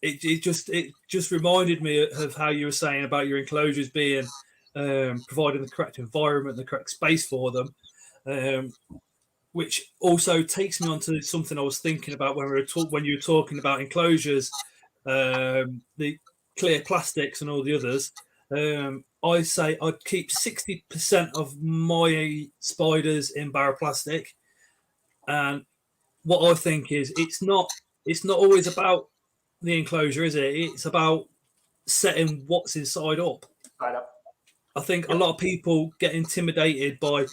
S2: it just reminded me of how you were saying about your enclosures being providing the correct environment, the correct space for them, which also takes me on to something I was thinking about when you were talking about enclosures, the clear plastics and all the others. I say I'd keep 60% of my spiders in baroplastic, and what I think is it's not always about the enclosure, is it? It's about setting what's inside up.
S4: Right up.
S2: I think a lot of people get intimidated by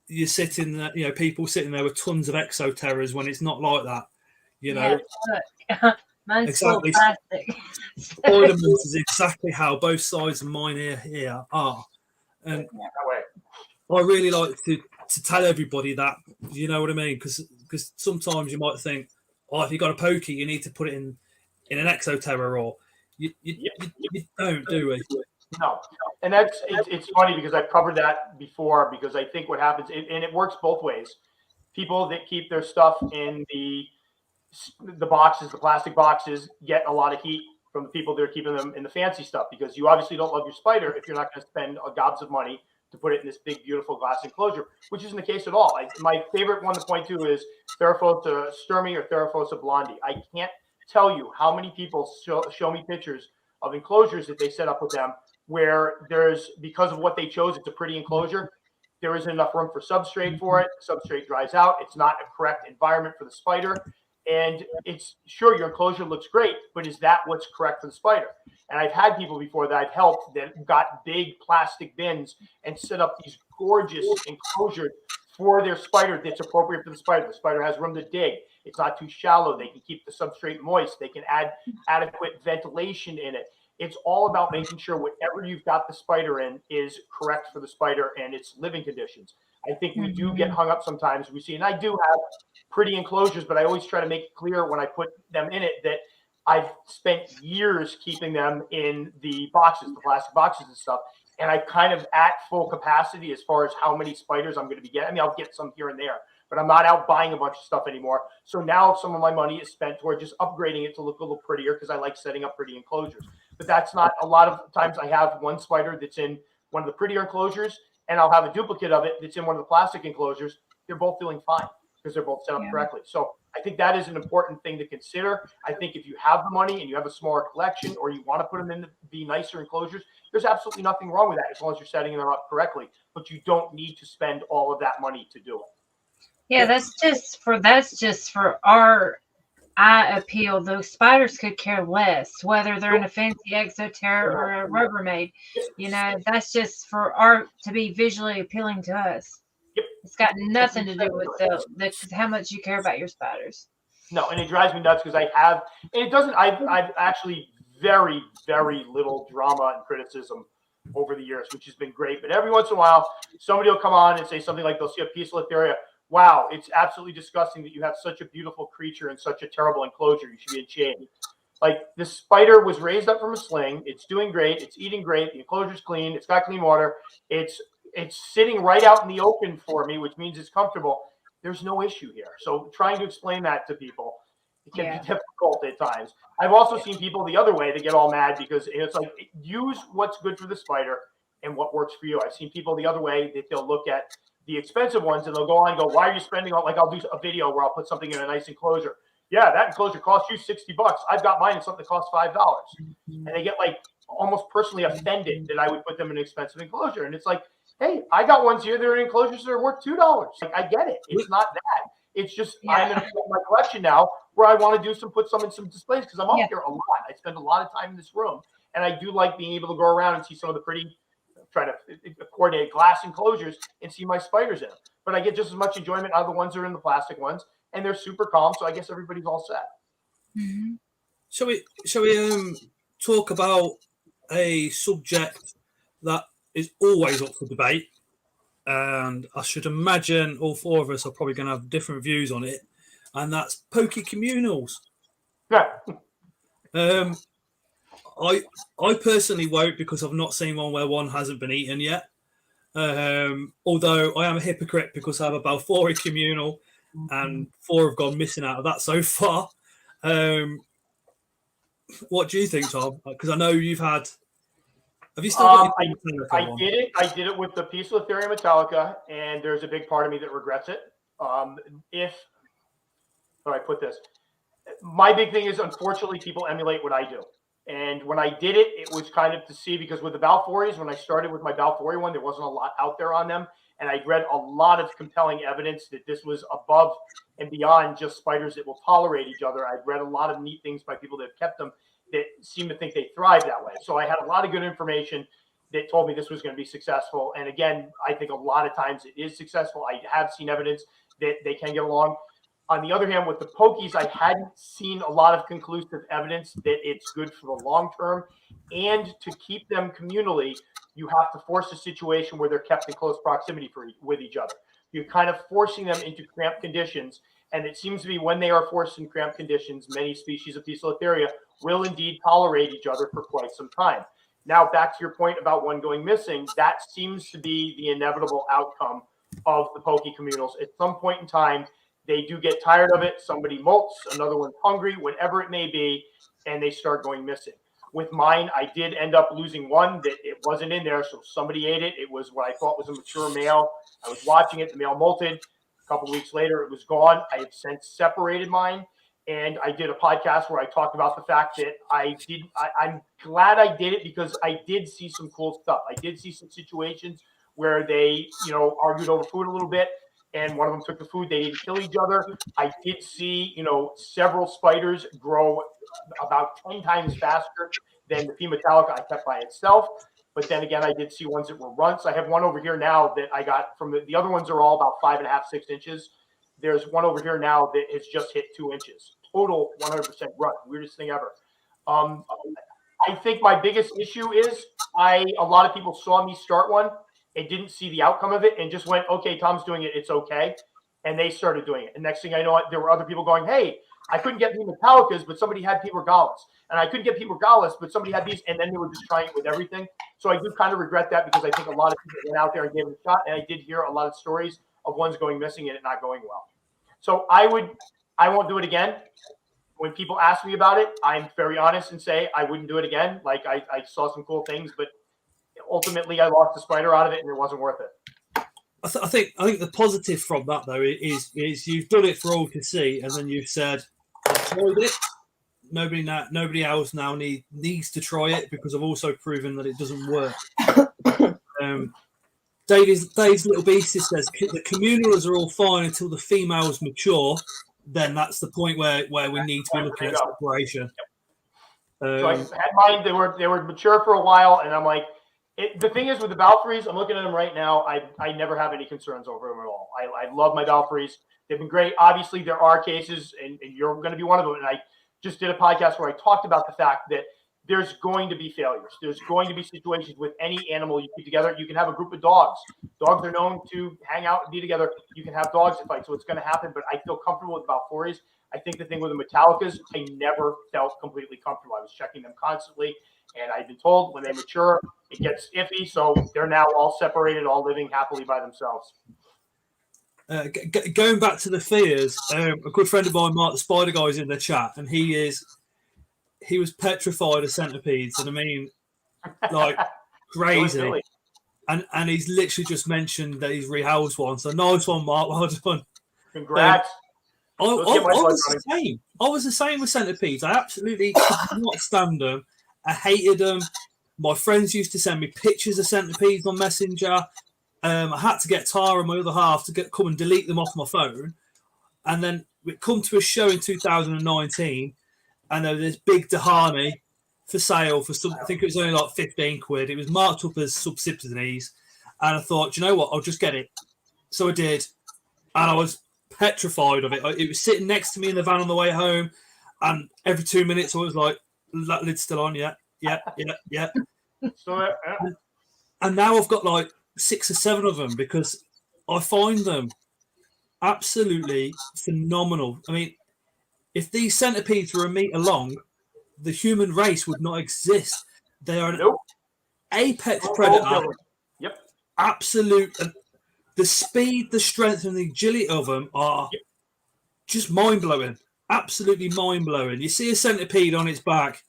S2: you sitting there, you know, people sitting there with tons of exoterras when it's not like that. You know,
S5: mine's
S2: exactly.
S5: full of plastic.
S2: Spider-Man's is exactly how both sides of mine here are, and I really like to tell everybody that, you know what I mean, because sometimes you might think, oh, if you got a pokey, you need to put it in an exoterra, or you don't, do we?
S4: No, and it's funny because I've covered that before, because I think what happens, and it works both ways. People that keep their stuff in the boxes, the plastic boxes, get a lot of heat from the people that are keeping them in the fancy stuff, because you obviously don't love your spider if you're not going to spend gobs of money to put it in this big, beautiful glass enclosure, which isn't the case at all. My favorite one to point to is Theraphosa sturmi or Theraphosa blondi. I can't tell you how many people show me pictures of enclosures that they set up with them where there's, because of what they chose, it's a pretty enclosure. There isn't enough room for substrate for it. Substrate dries out. It's not a correct environment for the spider. And it's sure your enclosure looks great, but is that what's correct for the spider? And I've had people before that I've helped that got big plastic bins and set up these gorgeous enclosures for their spider that's appropriate for the spider. The spider has room to dig. It's not too shallow. They can keep the substrate moist. They can add adequate ventilation in it. It's all about making sure whatever you've got the spider in is correct for the spider and its living conditions. I think we do get hung up sometimes. We see, and I do have pretty enclosures, but I always try to make it clear when I put them in it that I've spent years keeping them in the boxes, the plastic boxes and stuff. And I'm kind of at full capacity as far as how many spiders I'm going to be getting. I mean, I'll get some here and there, but I'm not out buying a bunch of stuff anymore. So now some of my money is spent toward just upgrading it to look a little prettier, because I like setting up pretty enclosures. But that's not, a lot of times I have one spider that's in one of the prettier enclosures, and I'll have a duplicate of it that's in one of the plastic enclosures. They're both doing fine because they're both set up correctly. So I think that is an important thing to consider. I think if you have the money and you have a smaller collection, or you want to put them in the nicer enclosures, there's absolutely nothing wrong with that as long as you're setting them up correctly. But you don't need to spend all of that money to do it.
S5: Yeah, that's just for our eye appeal. Those spiders could care less whether they're in a fancy exoterra or a Rubbermaid. You know, that's just for art to be visually appealing to us.
S4: Yep.
S5: It's got nothing to do with the how much you care about your spiders.
S4: No, and it drives me nuts because I've actually very, very little drama and criticism over the years, which has been great. But every once in a while, somebody will come on and say something like, they'll see a piece of Lithria. Wow, it's absolutely disgusting that you have such a beautiful creature in such a terrible enclosure. You should be ashamed. Like, the spider was raised up from a sling. It's doing great. It's eating great. The enclosure's clean. It's got clean water. It's sitting right out in the open for me, which means it's comfortable. There's no issue here. So trying to explain that to people, it can be difficult at times. I've also seen people the other way that get all mad because it's like, use what's good for the spider and what works for you. I've seen people the other way that they'll look at the expensive ones and they'll go on and go, why are you spending all, like, I'll do a video where I'll put something in a nice enclosure. Yeah, that enclosure costs you $60. I've got mine in something that costs $5. And they get like almost personally offended that I would put them in an expensive enclosure. And it's like, hey, I got ones here that are in enclosures that are worth $2. Like, I get it. It's not that. It's just I'm in my collection now where I want to put some in some displays because I'm up here a lot. I spend a lot of time in this room, and I do like being able to go around and see some of the pretty, try to coordinate glass enclosures and see my spiders in them. But I get just as much enjoyment out of the ones that are in the plastic ones, and they're super calm. So I guess everybody's all set.
S2: Shall we talk about a subject that is always up for debate, and I should imagine all four of us are probably going to have different views on it, and that's pokey communals.
S4: Yeah.
S2: I personally won't, because I've not seen one where one hasn't been eaten yet. Although I am a hypocrite because I have a Balfouri communal and 4 have gone missing out of that so far. What do you think, Tom? Because I know you've had. Have you still got your
S4: I did it. I did it with the Poecilotheria metallica, and there's a big part of me that regrets it. How do I put this? My big thing is, unfortunately, people emulate what I do. And when I did it, it was kind of to see, because with the Balfouris, when I started with my Balfouri one, there wasn't a lot out there on them. And I read a lot of compelling evidence that this was above and beyond just spiders that will tolerate each other. I've read a lot of neat things by people that have kept them that seem to think they thrive that way. So I had a lot of good information that told me this was going to be successful. And again, I think a lot of times it is successful. I have seen evidence that they can get along. On the other hand, with the pokies, I hadn't seen a lot of conclusive evidence that it's good for the long term. And to keep them communally, you have to force a situation where they're kept in close proximity with each other. You're kind of forcing them into cramped conditions. And it seems to be when they are forced in cramped conditions, many species of Poecilotheria will indeed tolerate each other for quite some time. Now, back to your point about one going missing, that seems to be the inevitable outcome of the pokey communals. At some point in time, they do get tired of it. Somebody molts, another one's hungry, whatever it may be, and they start going missing. With mine, I did end up losing one that it wasn't in there, so somebody ate it. It was what I thought was a mature male. I was watching it. The male molted. A couple of weeks later, it was gone. I have since separated mine, and I did a podcast where I talked about the fact that I'm glad I did it, because I did see some cool stuff. I did see some situations where they, argued over food a little bit, and one of them took the food. They didn't kill each other. I did see, several spiders grow about 10 times faster than the P. metallica I kept by itself. But then again, I did see ones that were runts. I have one over here now that I got from the other ones are all about 5.5, 6 inches. There's one over here now that has just hit 2 inches. Total 100% runt. Weirdest thing ever. I think my biggest issue is a lot of people saw me start one and didn't see the outcome of it and just went, okay, Tom's doing it, it's okay. And they started doing it. And next thing I know, there were other people going, hey, I couldn't get P. metallicas, but somebody had P. regalis. And I couldn't get P. regalis, but somebody had these. And then they were just trying it with everything. So I do kind of regret that, because I think a lot of people went out there and gave it a shot. And I did hear a lot of stories of ones going missing and it not going well. So I won't do it again. When people ask me about it, I'm very honest and say I wouldn't do it again. Like I saw some cool things, but ultimately I lost the spider out of it and it wasn't worth it.
S2: I think the positive from that, though, is you've done it for all to see, and then you've said, I've tried it. Nobody else now needs to try it, because I've also proven that it doesn't work. Dave's little beast says the communals are all fine until the females mature. Then that's the point where we need to be looking at separation.
S4: So I had mine. They were mature for a while, and I'm like, the thing is with the Balfouris, I'm looking at them right now. I never have any concerns over them at all. I love my Balfouris. They've been great. Obviously, there are cases, and you're going to be one of them. And I just did a podcast where I talked about the fact that there's going to be failures. There's going to be situations with any animal you keep together. You can have a group of dogs. Dogs are known to hang out and be together. You can have dogs that fight, so it's going to happen. But I feel comfortable with Balfouris. I think the thing with the metallicas, I never felt completely comfortable. I was checking them constantly, and I've been told when they mature, it gets iffy. So they're now all separated, all living happily by themselves.
S2: Going back to the fears, a good friend of mine, Mark the Spider Guy, is in the chat, and he was petrified of centipedes, and I mean, like crazy. And he's literally just mentioned that he's rehoused one. So nice one, Mark. Well done.
S4: Congrats.
S2: I was the same. I was the same with centipedes. I absolutely could not stand them. I hated them. My friends used to send me pictures of centipedes on Messenger. I had to get Tara, my other half, to come and delete them off my phone. And then we come to a show in 2019, and there was this big Dahani for sale for some. I think it was only like 15 quid. It was marked up as Substrate, and I thought, you know what, I'll just get it. So I did, and I was petrified of it. It was sitting next to me in the van on the way home, and every 2 minutes I was like, that lid's still on, yeah.
S4: So
S2: And now I've got like 6 or 7 of them because I find them absolutely phenomenal. I mean, if these centipedes were a meter long, the human race would not exist. They are an
S4: nope.
S2: apex predator.
S4: Yep.
S2: Absolute. The speed, the strength, and the agility of them are just mind blowing. Absolutely mind blowing. You see a centipede on its back,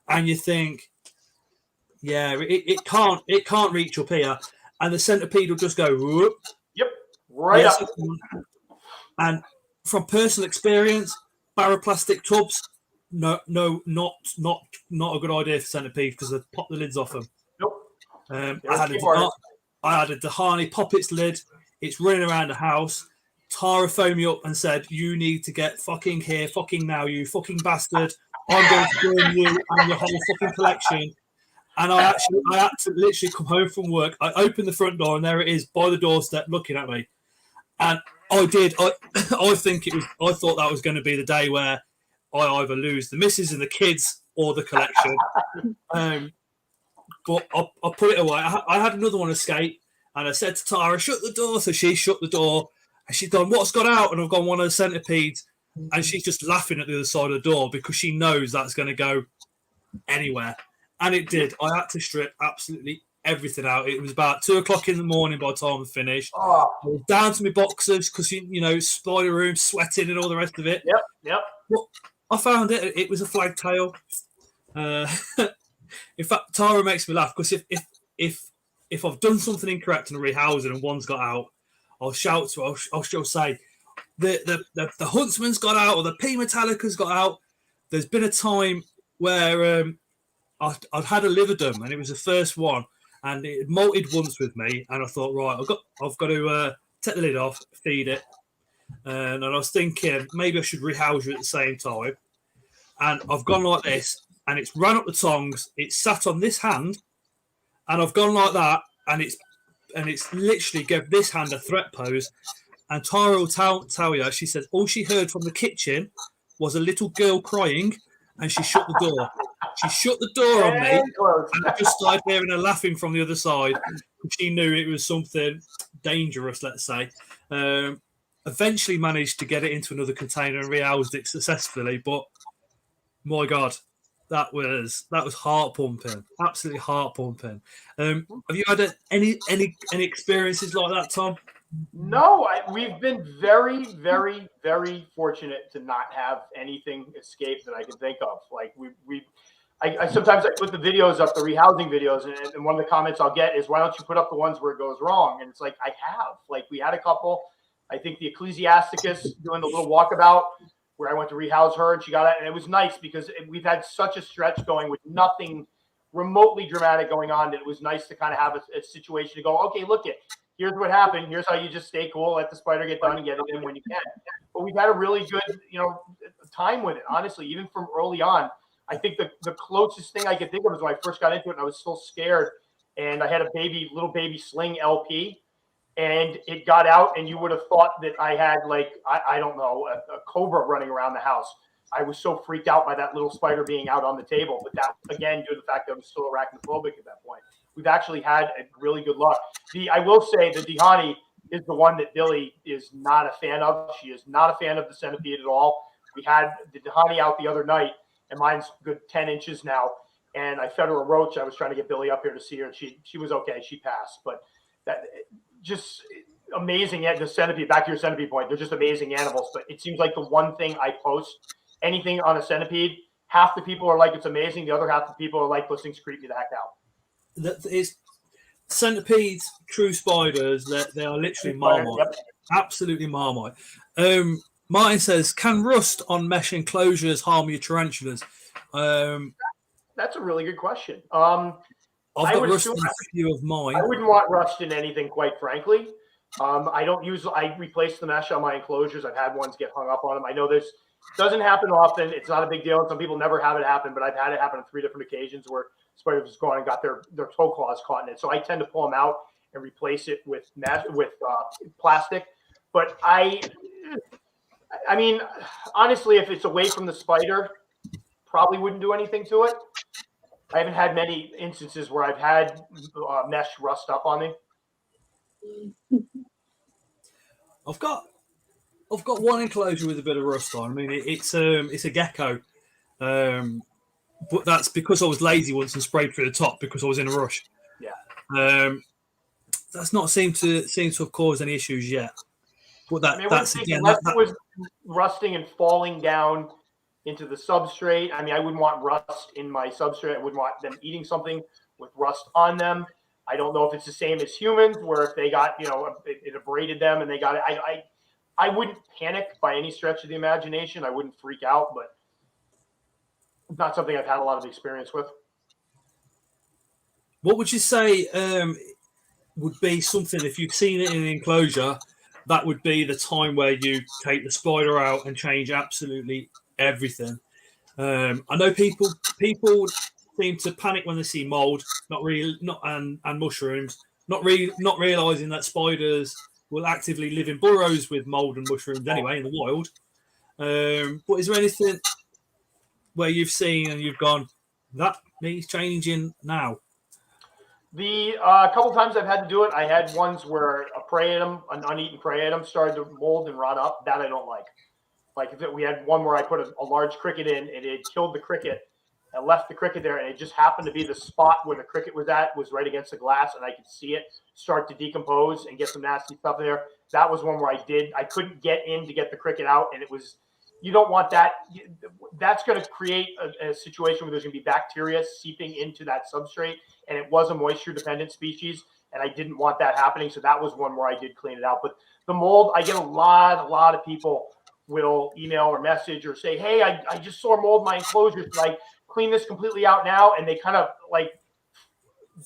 S2: and you think, yeah, it can't reach up here, and the centipede will just go whoop.
S4: Yep. Right up.
S2: And from personal experience, baroplastic tubs, not a good idea for centipedes because they pop the lids off them.
S4: Nope.
S2: I had a Dehani pop its lid. It's running around the house. Tara phoned me up and said, "You need to get fucking here, fucking now, you fucking bastard. I'm going to burn you and your whole fucking collection." And I had to literally come home from work. I opened the front door and there it is by the doorstep looking at me. And I did. I think it was. I thought that was going to be the day where I either lose the missus and the kids or the collection. But I put it away. I had another one escape, and I said to Tara, "Shut the door." So she shut the door, and she's gone, "What's got out?" And I've gone, "One of the centipedes," and she's just laughing at the other side of the door because she knows that's going to go anywhere, and it did. I had to strip absolutely everything out. It was about 2 o'clock in the morning by the time I finished. I was down to my boxers because you know spider room, sweating, and all the rest of it.
S4: Yep.
S2: But I found it. It was a flagtail. In fact, Tara makes me laugh because if I've done something incorrect in a rehousing and one's got out, I'll shout to her. I'll say the huntsman's got out or the P Metallica's got out. There's been a time where I'd had a lividum and it was the first one. And it molted once with me, and I thought, right, I've got to take the lid off, feed it, and I was thinking maybe I should rehouse it at the same time. And I've gone like this, and it's run up the tongs. It's sat on this hand, and I've gone like that, and it's literally gave this hand a threat pose. And Tara will tell you, she says all she heard from the kitchen was a little girl crying, and she shut the door. She shut the door on me, and I just started hearing her laughing from the other side. She knew it was something dangerous, let's say. Eventually managed to get it into another container and rehoused it successfully. But my God, that was heart pumping, absolutely heart pumping. Have you had any experiences like that, Tom?
S4: No, we've been very, very, very fortunate to not have anything escape that I can think of. Like I sometimes I put the videos up, the rehousing videos, and one of the comments I'll get is, "Why don't you put up the ones where it goes wrong?" And it's like, I have. Like we had a couple. I think the Ecclesiasticus doing the little walkabout where I went to rehouse her and she got it, and it was nice because we've had such a stretch going with nothing remotely dramatic going on that it was nice to kind of have a situation to go, okay, look it. Here's what happened. Here's how you just stay cool, let the spider get done and get it in when you can. But we've had a really good, time with it, honestly, even from early on. I think the closest thing I could think of is when I first got into it and I was still scared and I had a little baby sling LP and it got out and you would have thought that I had I don't know, a cobra running around the house. I was so freaked out by that little spider being out on the table. But that, again, due to the fact that I was still arachnophobic at that point. We've actually had a really good luck. I will say the Dehani is the one that Billy is not a fan of. She is not a fan of the centipede at all. We had the Dehani out the other night, and mine's good 10 inches now. And I fed her a roach. I was trying to get Billy up here to see her, and she was okay. She passed. But that just amazing. The centipede, back to your centipede point, they're just amazing animals. But it seems like the one thing I post, anything on a centipede, half the people are like, it's amazing. The other half of the people are like, those things creep me the heck out.
S2: That is centipedes, true spiders. They are literally marmite,
S4: Yep.
S2: Absolutely marmite. Martin says, "Can rust on mesh enclosures harm your tarantulas?"
S4: That's a really good question.
S2: I've got rust in a few of mine.
S4: I wouldn't want rust in anything, quite frankly. I replace the mesh on my enclosures. I've had ones get hung up on them. I know this doesn't happen often. It's not a big deal. Some people never have it happen, but I've had it happen on 3 different occasions where spiders just gone and got their toe claws caught in it. So I tend to pull them out and replace it with plastic. But I mean, honestly, if it's away from the spider, probably wouldn't do anything to it. I haven't had many instances where I've had mesh rust up on me.
S2: I've got one enclosure with a bit of rust on. I mean, it's a gecko, but that's because I was lazy once and sprayed through the top because I was in a rush.
S4: Yeah.
S2: That's not seemed to have caused any issues yet. But that's again
S4: unless it was rusting and falling down into the substrate. I mean, I wouldn't want rust in my substrate. I wouldn't want them eating something with rust on them. I don't know if it's the same as humans, where if they got, it abraded them and they got it. I wouldn't panic by any stretch of the imagination. I wouldn't freak out, but it's not something I've had a lot of experience with.
S2: What would you say would be something, if you've seen it in an enclosure, that would be the time where you take the spider out and change absolutely everything? I know people seem to panic when they see mold, and mushrooms, not realizing that spiders will actively live in burrows with mold and mushrooms anyway in the wild. But is there anything where you've seen and you've gone, that needs changing now?
S4: The couple times I've had to do it, I had ones where an uneaten prey item started to mold and rot up. That I don't like. Like we had one where I put a large cricket in, and it killed the cricket. I left the cricket there, and it just happened to be the spot where the cricket was right against the glass, and I could see it start to decompose and get some nasty stuff in there. That was one where I couldn't get in to get the cricket out, and it was, you don't want that. That's going to create a situation where there's going to be bacteria seeping into that substrate, and it was a moisture-dependent species, and I didn't want that happening, so that was one where I did clean it out. But the mold, I get a lot of people will email or message or say, hey, I just saw mold in my enclosure. Should I clean this completely out now? And they kind of like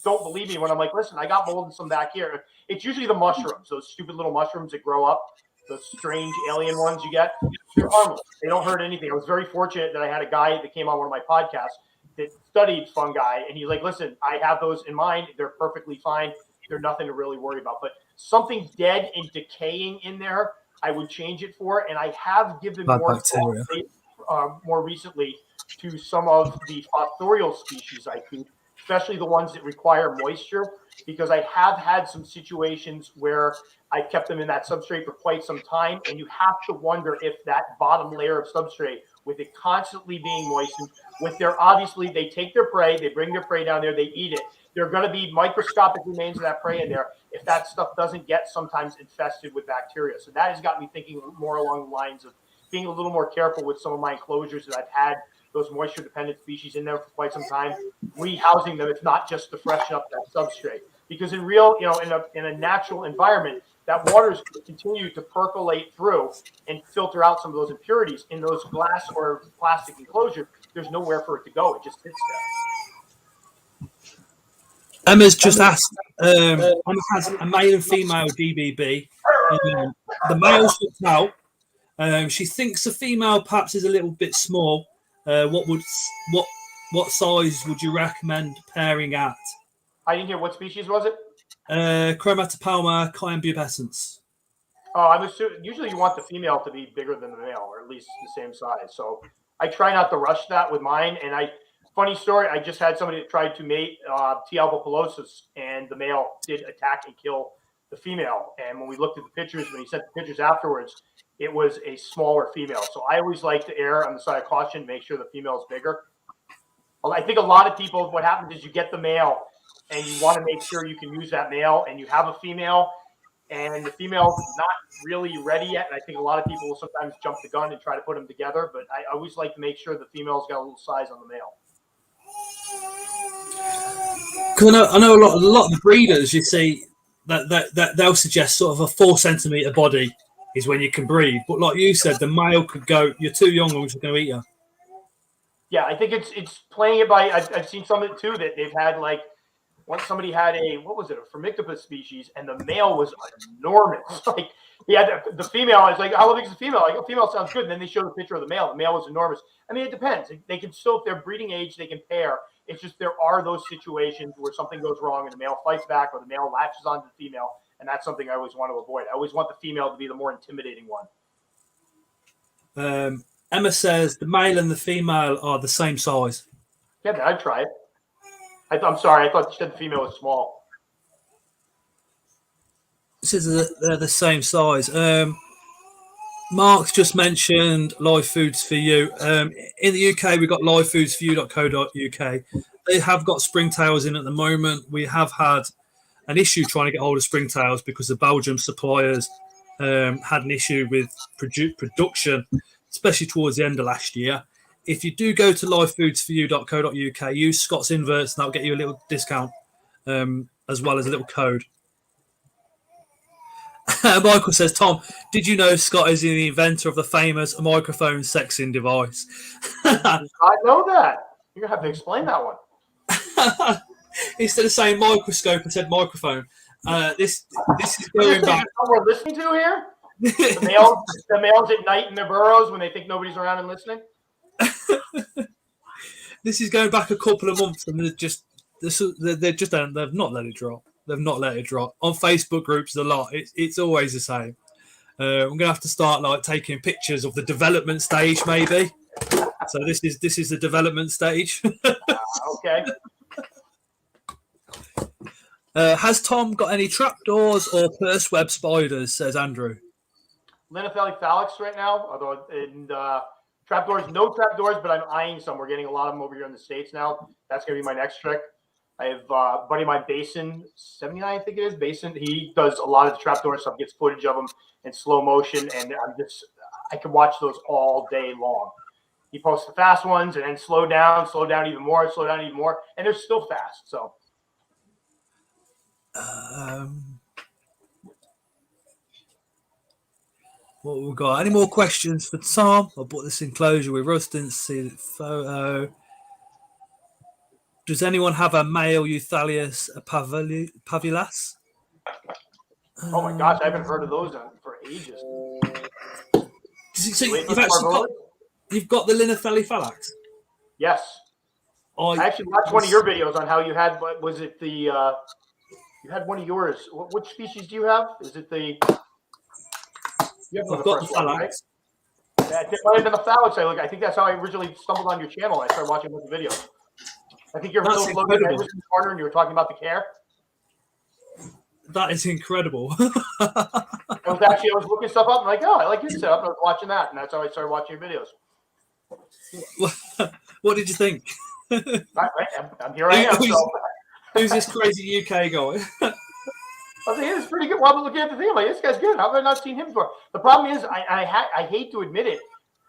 S4: don't believe me when I'm like, listen, I got mold in some back here. It's usually the mushrooms, those stupid little mushrooms that grow up, those strange alien ones you get. They're harmless. They don't hurt anything. I was very fortunate that I had a guy that came on one of my podcasts that studied fungi, and he's like, listen, I have those in mind. They're perfectly fine. They're nothing to really worry about. But something dead and decaying in there, I would change it for. And I have given more thought, more recently to some of the fossorial species I keep, especially the ones that require moisture, because I have had some situations where I kept them in that substrate for quite some time, and you have to wonder if that bottom layer of substrate, with it constantly being moistened, with their, obviously they take their prey, they bring their prey down there, they eat it. There are going to be microscopic remains of that prey in there if that stuff doesn't get sometimes infested with bacteria. So that has got me thinking more along the lines of being a little more careful with some of my enclosures that I've had those moisture-dependent species in there for quite some time, rehousing them, if not just to freshen up that substrate. Because in real, in a natural environment, that water is going to continue to percolate through and filter out some of those impurities. In those glass or plastic enclosures, there's nowhere for it to go. It just sits there.
S2: Emma's just asked, Emma has a male and female DBB. The male slipped out. She thinks the female perhaps is a little bit small. What size would you recommend pairing at?
S4: I didn't hear, what species was it?
S2: Chromatopelma cyanpubescens.
S4: Oh, usually you want the female to be bigger than the male, or at least the same size. So I try not to rush that with mine. And funny story, I just had somebody that tried to mate T. albipilosus, and the male did attack and kill the female. And when we looked at the pictures, when he sent the pictures afterwards, it was a smaller female. So I always like to err on the side of caution, make sure the female is bigger. I think a lot of people, what happens is you get the male and you want to make sure you can use that male, and you have a female and the female's not really ready yet. And I think a lot of people will sometimes jump the gun and try to put them together, but I always like to make sure the female's got a little size on the male.
S2: Because I know a lot of the breeders, you see, that they'll suggest sort of a 4 centimeter body is when you can breed. But like you said, the male could go, you're too young, I'm just going to eat you.
S4: Yeah, I think it's playing it by, I've seen some of it too, that they've had like, once somebody had a Formictopus species, and the male was enormous. Like he had the female, I was like, how big is the female? Like, female sounds good. And then they showed a picture of the male. The male was enormous. I mean, it depends. They can still, if they're breeding age, they can pair. It's just there are those situations where something goes wrong and the male fights back, or the male latches onto the female, and that's something I always want to avoid. I always want the female to be the more intimidating one.
S2: Emma says the male and the female are the same size.
S4: Yeah, I'd try it. I'm sorry. I thought you said the female was small.
S2: This is they're the same size. Mark's just mentioned Live Foods for You. In the UK, we've got livefoodsforyou.co.uk. They have got springtails in at the moment. We have had an issue trying to get hold of springtails because the Belgium suppliers had an issue with production, especially towards the end of last year. If you do go to livefoodsforyou.co.uk, use Scott's Inverts, and that'll get you a little discount as well as a little code. Michael says, Tom, did you know Scott is the inventor of the famous microphone sexing device?
S4: I know that. You're going to have to explain that one.
S2: Instead of saying microscope, I said microphone. This is going back.
S4: We're listening to here? The males at night in their burrows when they think nobody's around and listening?
S2: This is going back a couple of months, and they've not let it drop. They've not let it drop on Facebook groups a lot. It's always the same. I'm gonna have to start like taking pictures of the development stage, maybe. So this is the development stage.
S4: Okay.
S2: Has Tom got any trapdoors or purse web spiders? Says Andrew.
S4: Linophytic phalanx right now, although trapdoors, no trapdoors, but I'm eyeing some. We're getting a lot of them over here in the States now. That's gonna be my next trick. I have a buddy of mine, Basin 79, I think it is. Basin, he does a lot of the trapdoor stuff, gets footage of them in slow motion, and I can watch those all day long. He posts the fast ones and then slow down even more, and they're still fast. So,
S2: what we got? Any more questions for Tom? I bought this enclosure with Russ. Didn't see the photo. Does anyone have a male Euthalius pavulas?
S4: Oh my gosh, I haven't heard of those for ages.
S2: So you've got the Linophytic phalanx?
S4: Yes. I actually watched one of your videos on how you had, was it the, you had one of yours. Which species do you have? Is it the, you have
S2: I've got the phalanx.
S4: Right? Yeah, it might have been the phalanx. I think that's how I originally stumbled on your channel. I started watching the videos. I think you're still floating in the corner and you were talking about the care.
S2: That is incredible.
S4: I was looking stuff up and like, oh, I like his setup. And I was watching that, and that's how I started watching your videos.
S2: What did you think?
S4: I'm here. I am.
S2: Who's this crazy UK guy?
S4: I was like, it's pretty good. Well, I'm looking at the thing. I'm like, this guy's good. How have I not seen him before? The problem is, I hate to admit it.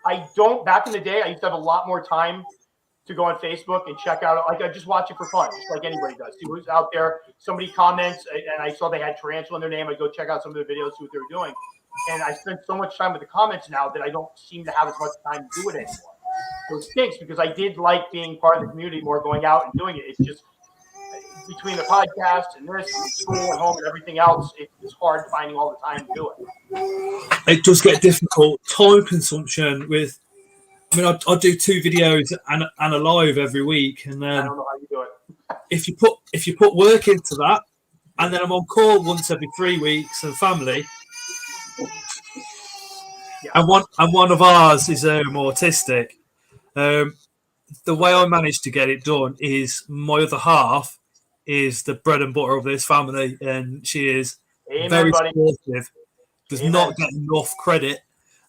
S4: Back in the day, I used to have a lot more time to go on Facebook and check out, I just watch it for fun, just like anybody does. See who's out there. Somebody comments, and I saw they had Tarantula in their name. I'd go check out some of their videos, see what they were doing. And I spend so much time with the comments now that I don't seem to have as much time to do it anymore. So it stinks because I did like being part of the community more, going out and doing it. It's just between the podcast and this and school and home and everything else, it's hard finding all the time to do it.
S2: It does get difficult. Time consumption with, I mean, I do 2 videos and a live every week, and then
S4: I don't know how you do it.
S2: if you put work into that, and then I'm on call once every 3 weeks and family,
S4: yeah.
S2: and one of ours is autistic. The way I managed to get it done is my other half is the bread and butter of this family, and she is very supportive. Does not get enough credit.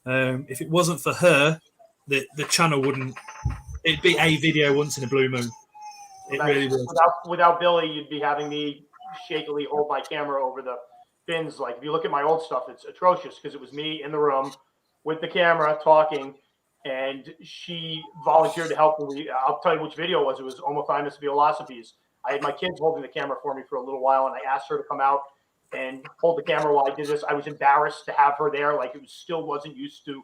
S2: If it wasn't for her, the channel wouldn't. It'd be a video once in a blue moon. It really would.
S4: Without Billy, you'd be having me shakily hold my camera over the bins. Like if you look at my old stuff, it's atrocious because it was me in the room with the camera talking, and she volunteered to help me. I'll tell you which video it was. It was Homothymus Violacipes. I had my kids holding the camera for me for a little while, and I asked her to come out and hold the camera while I did this. I was embarrassed to have her there. Like still wasn't used to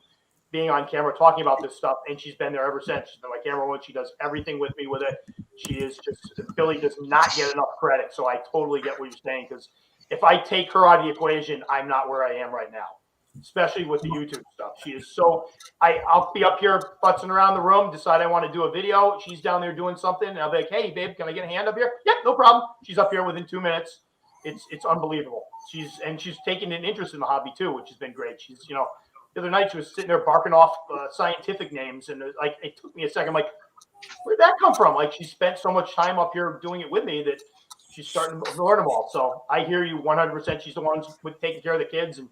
S4: being on camera talking about this stuff, and she's been there ever since. She's been my camerawoman. She does everything with me with it. She is just, Billy does not get enough credit, so I totally get what you're saying, because if I take her out of the equation, I'm not where I am right now, especially with the YouTube stuff. She is so, I'll be up here futzing around the room, decide I want to do a video. She's down there doing something, and I'll be like, hey, babe, can I get a hand up here? Yeah, no problem. She's up here within 2 minutes. It's unbelievable. She's taken an interest in the hobby too, which has been great. She's, the other night she was sitting there barking off scientific names, and it took me a second. I'm like, where'd that come from? Like, she spent so much time up here doing it with me that she's starting to learn them all. So I hear you 100%. She's the one with taking care of the kids and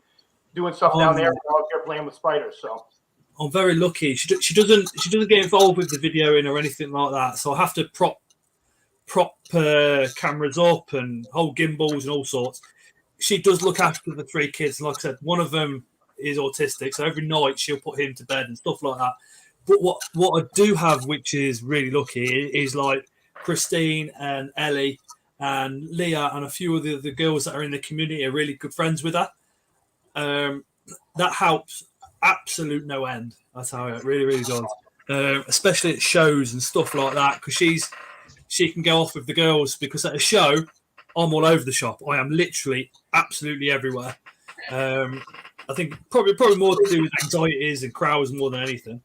S4: doing stuff down there. While up here playing with spiders. So
S2: I'm very lucky. She doesn't get involved with the videoing or anything like that. So I have to prop cameras up and hold gimbals and all sorts. She does look after the 3 kids. Like I said, one of them is autistic, so every night she'll put him to bed and stuff like that. But what I do have, which is really lucky, is like Christine and Ellie and Leah and a few of the girls that are in the community are really good friends with her. That helps absolute no end. That's how it really, really does. Especially at shows and stuff like that, because she can go off with the girls, because at a show, I'm all over the shop. I am literally absolutely everywhere. I think probably more to do with anxieties and crowds more than anything.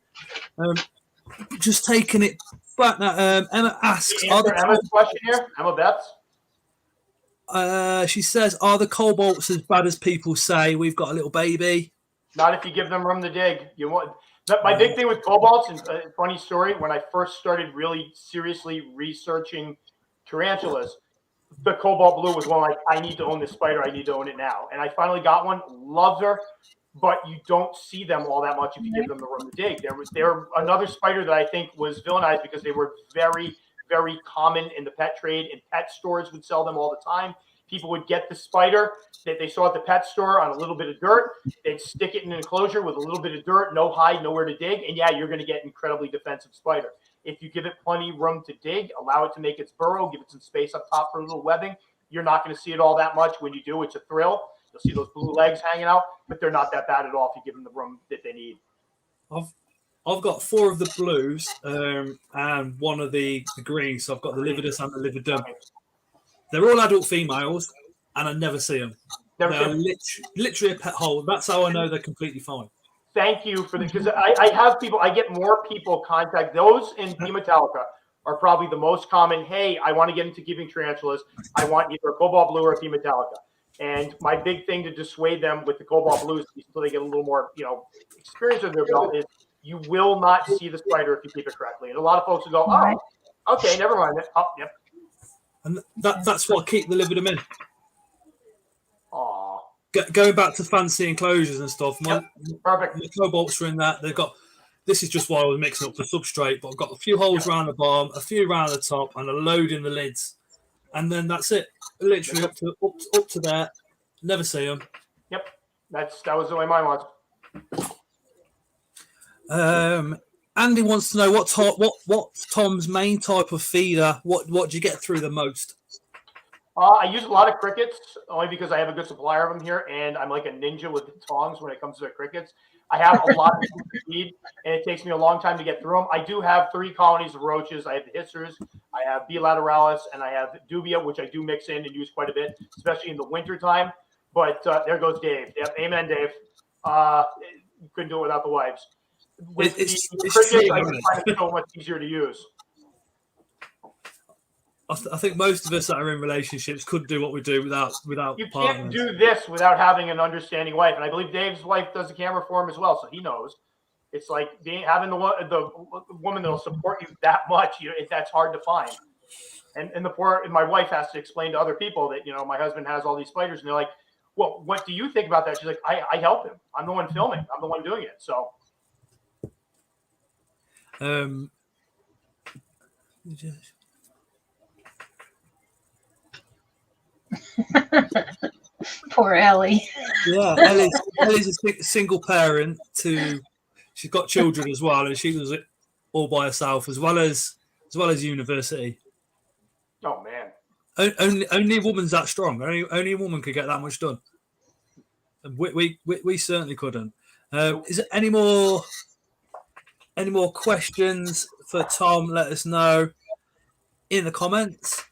S2: Just taking it back now, Emma asks...
S4: Emma's question here, Emma Betts.
S2: She says, are the cobalts as bad as people say? We've got a little baby.
S4: Not if you give them room to dig. You want my big thing with cobalts, and a funny story, when I first started really seriously researching tarantulas, the cobalt blue was one like, I need to own this spider. I need to own it now. And I finally got one. Loved her. But you don't see them all that much if you give them the room to dig. They're another spider that I think was villainized because they were very, very common in the pet trade, and pet stores would sell them all the time. People would get the spider that they saw at the pet store on a little bit of dirt. They'd stick it in an enclosure with a little bit of dirt, no hide, nowhere to dig. And yeah, you're going to get incredibly defensive spider. If you give it plenty of room to dig, allow it to make its burrow, give it some space up top for a little webbing, you're not going to see it all that much. When you do, it's a thrill. You'll see those blue legs hanging out, but they're not that bad at all if you give them the room that they need.
S2: I've got 4 of the blues and 1 of the greens. So I've got the lividus and the lividum. They're all adult females, and I never see them. They're literally a pet hole. That's how I know they're completely fine.
S4: Thank you for this, because I have people, I get more people contact. Those in P. metallica are probably the most common. Hey, I want to get into keeping tarantulas. I want either a cobalt blue or a P. metallica. And my big thing to dissuade them with the cobalt blues until they get a little more, experience under their belt is you will not see the spider if you keep it correctly. And a lot of folks will go, oh, okay, never mind. Oh, yep.
S2: And that's what I keep the lividum in.
S4: Aww.
S2: Going back to fancy enclosures and stuff,
S4: Perfect.
S2: My cobalts are in that. They've got, this is just why I was mixing up the substrate, but I've got a few holes around the bottom, a few around the top, and a load in the lids. And then that's it. Literally up to there. Never see them.
S4: Yep. That was the way mine was.
S2: Andy wants to know what's Tom's main type of feeder. What do you get through the most?
S4: I use a lot of crickets, only because I have a good supplier of them here, and I'm like a ninja with the tongs when it comes to the crickets. I have a lot of feed, and it takes me a long time to get through them. I do have 3 colonies of roaches. I have the hissers, I have B. lateralis, and I have dubia, which I do mix in and use quite a bit, especially in the winter time. But there goes Dave. Yep, amen, Dave. Couldn't do it without the wives. With the crickets,
S2: true,
S4: I just find it so much easier to use.
S2: I think most of us that are in relationships could do what we do without
S4: You
S2: partners.
S4: can't do this without having an understanding wife, and I believe Dave's wife does the camera for him as well, so he knows. It's like having the woman that'll support you that much. That's hard to find. And my wife has to explain to other people that my husband has all these spiders, and they're like, "Well, what do you think about that?" She's like, "I help him. I'm the one filming. I'm the one doing it." So.
S5: Poor Ellie.
S2: Yeah, Ellie's a single parent. She's got children as well, and she does it all by herself, as well as university.
S4: Oh man!
S2: Only a woman's that strong. Only a woman could get that much done. And we certainly couldn't. Is there any more questions for Tom? Let us know in the comments.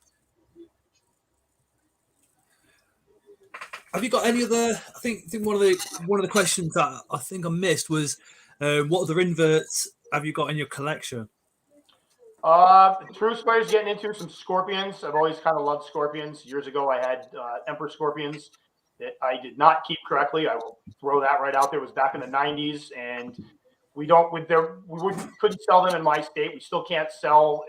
S2: Have you got any other? I think one of the questions that I think I missed was, what other inverts have you got in your collection?
S4: True spiders, getting into some scorpions. I've always kind of loved scorpions. Years ago, I had emperor scorpions that I did not keep correctly. I will throw that right out there. It was back in the 90s, and We couldn't sell them in my state. We still can't sell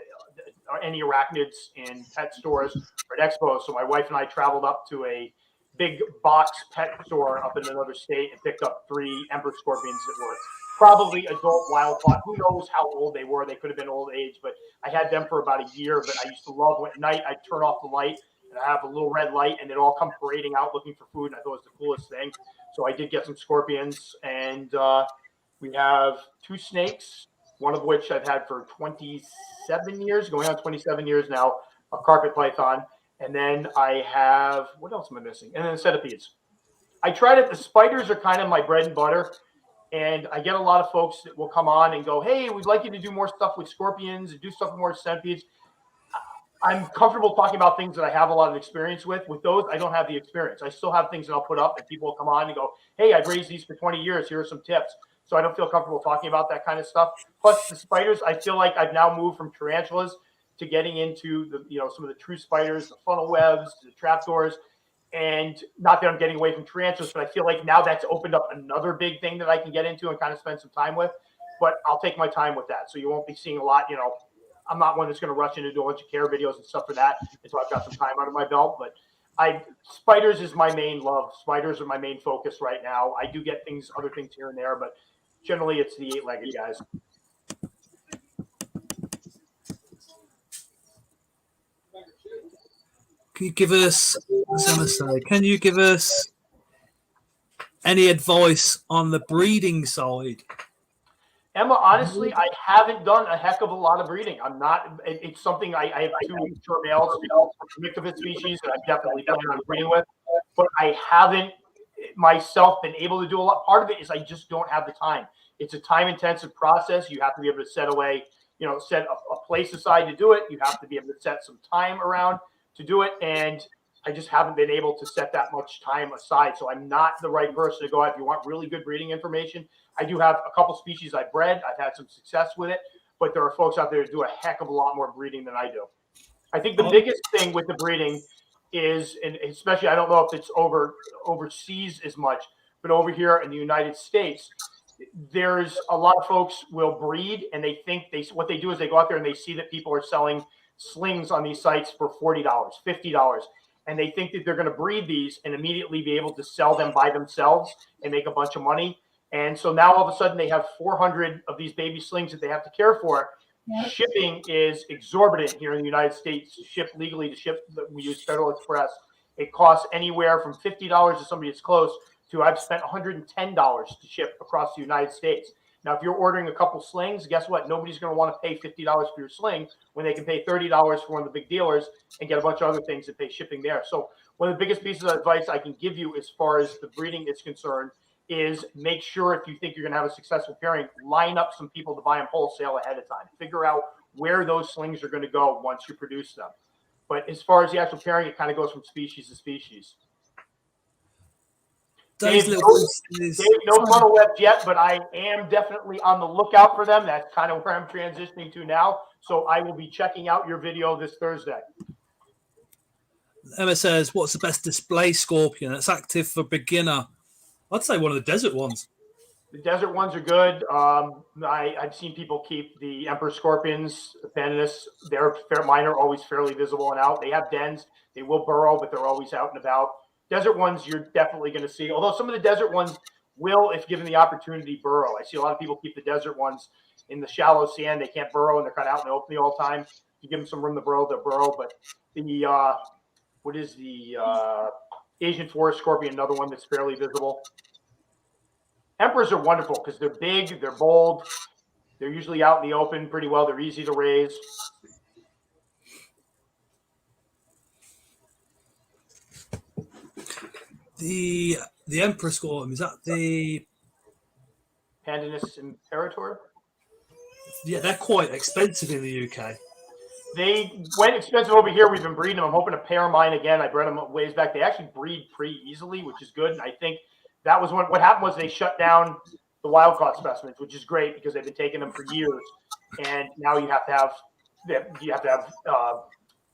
S4: any arachnids in pet stores or at expos. So my wife and I traveled up to a big box pet store up in another state and picked up 3 emperor scorpions that were probably adult wild caught. Who knows how old they were? They could have been old age, but I had them for about a year. But I used to love when at night I'd turn off the light and I have a little red light and they'd all come parading out looking for food. And I thought it was the coolest thing. So I did get some scorpions, and we have 2 snakes, one of which I've had for 27 years, going on 27 years now, a carpet python. And then I have, what else am I missing? And then the centipedes. I tried it. The spiders are kind of my bread and butter. And I get a lot of folks that will come on and go, hey, we'd like you to do more stuff with scorpions and do stuff with more centipedes. I'm comfortable talking about things that I have a lot of experience with. With those, I don't have the experience. I still have things that I'll put up and people will come on and go, hey, I've raised these for 20 years. Here are some tips. So I don't feel comfortable talking about that kind of stuff. Plus the spiders, I feel like I've now moved from tarantulas to getting into the, some of the true spiders, the funnel webs, the trapdoors. And not that I'm getting away from tarantulas, but I feel like now that's opened up another big thing that I can get into and kind of spend some time with. But I'll take my time with that. So you won't be seeing a lot, I'm not one that's going to rush into a bunch of care videos and stuff for that until I've got some time under my belt. But spiders is my main love. Spiders are my main focus right now. I do get other things here and there, but generally it's the 8-legged guys.
S2: Can you give us, can you give us any advice on the breeding side?
S4: Emma, honestly, I haven't done a heck of a lot of breeding. I'm not. It's something I have 2 mature males from Mictavit species that I'm definitely planning on breeding with, but I haven't myself been able to do a lot. Part of it is I just don't have the time. It's a time-intensive process. You have to be able to set away, set a place aside to do it. You have to be able to set some time around to do it, and I just haven't been able to set that much time aside. So I'm not the right person to go out. If you want really good breeding information, I do have a couple species I've bred. I've had some success with it, but there are folks out there that do a heck of a lot more breeding than I do. I think the biggest thing with the breeding is, and especially I don't know if it's overseas as much, but over here in the United States, there's a lot of folks will breed and they think what they do is they go out there and they see that people are selling slings on these sites for $40, $50. And they think that they're going to breed these and immediately be able to sell them by themselves and make a bunch of money. And so now all of a sudden they have 400 of these baby slings that they have to care for. Yep. Shipping is exorbitant here in the United States. To ship legally, we use Federal Express. It costs anywhere from $50 to somebody that's close to I've spent $110 to ship across the United States. Now, if you're ordering a couple slings, guess what? Nobody's going to want to pay $50 for your sling when they can pay $30 for one of the big dealers and get a bunch of other things and pay shipping there. So one of the biggest pieces of advice I can give you as far as the breeding is concerned is make sure if you think you're going to have a successful pairing, line up some people to buy them wholesale ahead of time. Figure out where those slings are going to go once you produce them. But as far as the actual pairing, it kind of goes from species to species. Dave, no funnel webs yet, but I am definitely on the lookout for them. That's kind of where I'm transitioning to now. So I will be checking out your video this Thursday.
S2: Emma says, what's the best display scorpion that's active for beginner? I'd say one of the desert ones.
S4: The desert ones are good. I've seen people keep the emperor scorpions, the Pandanus. Mine are always fairly visible and out. They have dens. They will burrow, but they're always out and about. Desert ones, you're definitely going to see. Although some of the desert ones will, if given the opportunity, burrow. I see a lot of people keep the desert ones in the shallow sand. They can't burrow, and they're kind of out in the open all the time. If you give them some room to burrow, they'll burrow. But the Asian forest scorpion, another one that's fairly visible. Emperors are wonderful because they're big, they're bold, they're usually out in the open pretty well. They're easy to raise.
S2: The Emperor scorpion, is that the
S4: Pandanus imperator?
S2: Yeah, they're quite expensive in the UK.
S4: They went expensive over here. We've been breeding them. I'm hoping to pair mine again. I bred them ways back. They actually breed pretty easily, which is good. And I think that was what happened was they shut down the wild caught specimens, which is great because they've been taking them for years. And now you have to have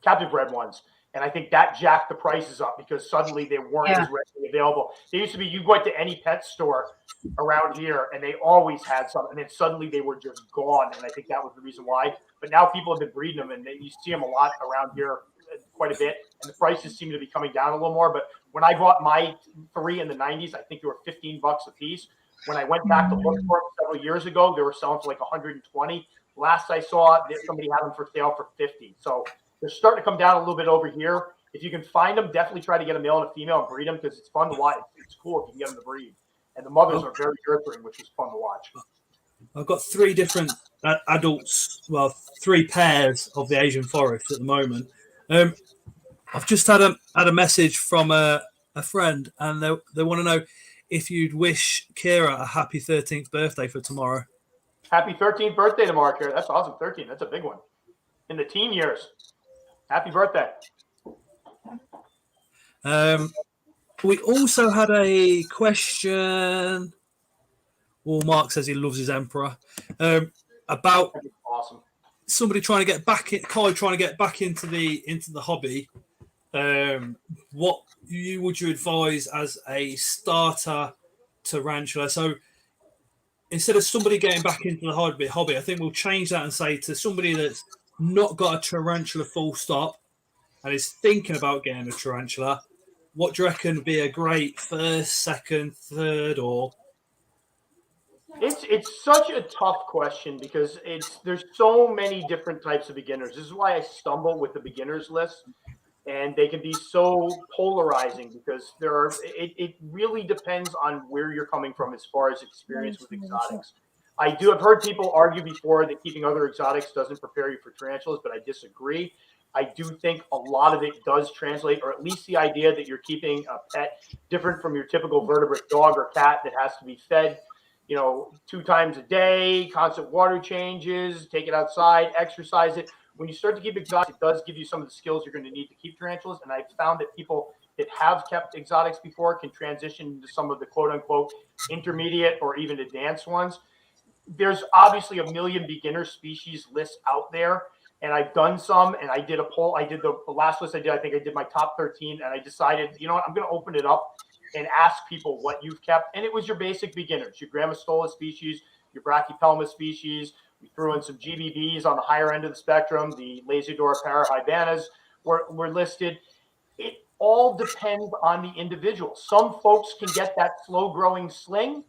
S4: captive bred ones. And I think that jacked the prices up because suddenly they weren't as readily available. They used to be, you went to any pet store around here and they always had some, and then suddenly they were just gone. And I think that was the reason why. But now people have been breeding them, and you see them a lot around here, quite a bit. And the prices seem to be coming down a little more. But when I bought my 3 in the 90s, I think they were $15 a piece. When I went back to look for them several years ago, they were selling for like 120. Last I saw, somebody had them for sale for 50. So they're starting to come down a little bit over here. If you can find them, definitely try to get a male and a female and breed them because it's fun to watch. It's cool if you can get them to breed. And the mothers are very nurturing, which is fun to watch.
S2: I've got 3 different adults, well, 3 pairs of the Asian forest at the moment. I've just had a message from a friend, and they want to know if you'd wish Kira a happy 13th birthday for tomorrow.
S4: Happy 13th birthday tomorrow, Kira. That's awesome. 13. That's a big one. In the teen years. Happy birthday.
S2: We also had a question. Well, Mark says he loves his emperor. About
S4: awesome.
S2: Somebody trying to get back in, Kai trying to get back into the hobby. What would you advise as a starter tarantula? So instead of somebody getting back into the hobby, I think we'll change that and say to somebody that's not got a tarantula full stop and is thinking about getting a tarantula, what do you reckon would be a great first, second, third, or?
S4: It's such a tough question because there's so many different types of beginners. This is why I stumble with the beginners list, and they can be so polarizing because it really depends on where you're coming from as far as experience with exotics. I've heard people argue before that keeping other exotics doesn't prepare you for tarantulas, but I disagree. I do think a lot of it does translate, or at least the idea that you're keeping a pet different from your typical vertebrate dog or cat that has to be fed, 2 times a day, constant water changes, take it outside, exercise it. When you start to keep exotics, it does give you some of the skills you're going to need to keep tarantulas. And I've found that people that have kept exotics before can transition into some of the quote unquote intermediate or even advanced ones. There's obviously a million beginner species lists out there. And I've done some, and I did a poll. I did the last list I did. I think I did my top 13, and I decided, I'm going to open it up and ask people what you've kept. And it was your basic beginners, your Grammostola species, your Brachypelma species. We threw in some GBBs on the higher end of the spectrum. The Lasiodora parahybanas were listed. It all depends on the individual. Some folks can get that slow-growing sling,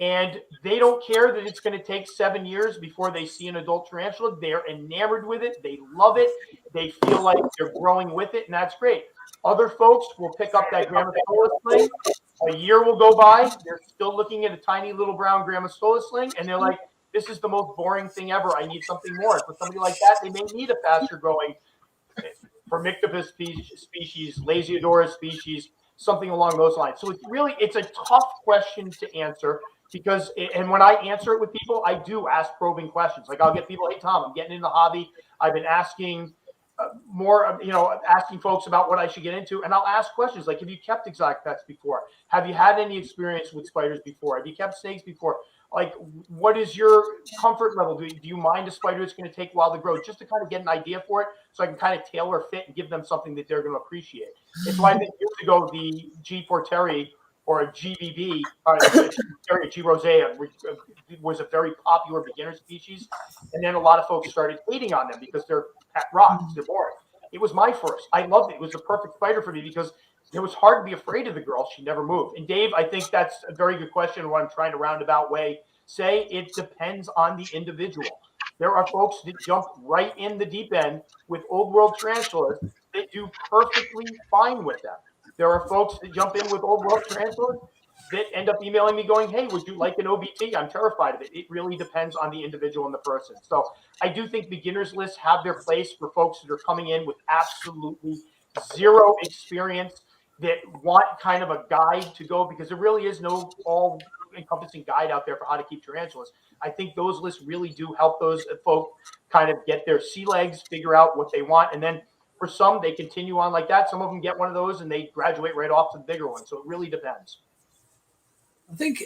S4: and they don't care that it's going to take 7 years before they see an adult tarantula. They're enamored with it. They love it. They feel like they're growing with it, and that's great. Other folks will pick up that Grammostola sling. A year will go by. They're still looking at a tiny little brown Grammostola sling, and they're like, this is the most boring thing ever. I need something more. For somebody like that, they may need a faster-growing Formictopus species, Lasiodora species, something along those lines. So it's a tough question to answer. Because, and when I answer it with people, I do ask probing questions. Like I'll get people, hey, Tom, I'm getting in the hobby. I've been asking asking folks about what I should get into. And I'll ask questions like, have you kept exotic pets before? Have you had any experience with spiders before? Have you kept snakes before? Like, what is your comfort level? Do you mind a spider that's going to take a while to grow? Just to kind of get an idea for it so I can kind of tailor fit and give them something that they're going to appreciate. It's why I think years ago, the G. forteri or a GBB, G. rosea, was a very popular beginner species. And then a lot of folks started hating on them because they're pet rocks, they're boring. It was my first. I loved it. It was the perfect spider for me because it was hard to be afraid of the girl. She never moved. And Dave, I think that's a very good question. What I'm trying to roundabout way say, it depends on the individual. There are folks that jump right in the deep end with old world tarantulas that do perfectly fine with them. There are folks that jump in with old world tarantulas that end up emailing me going, hey, would you like an OBT? I'm terrified of it. It really depends on the individual and the person. So I do think beginners lists have their place for folks that are coming in with absolutely zero experience that want kind of a guide to go, because there really is no all-encompassing guide out there for how to keep tarantulas. I think those lists really do help those folk kind of get their sea legs, figure out what they want, and then for some, they continue on like that. Some of them get one of those and they graduate right off to the bigger one. So it really depends.
S2: I think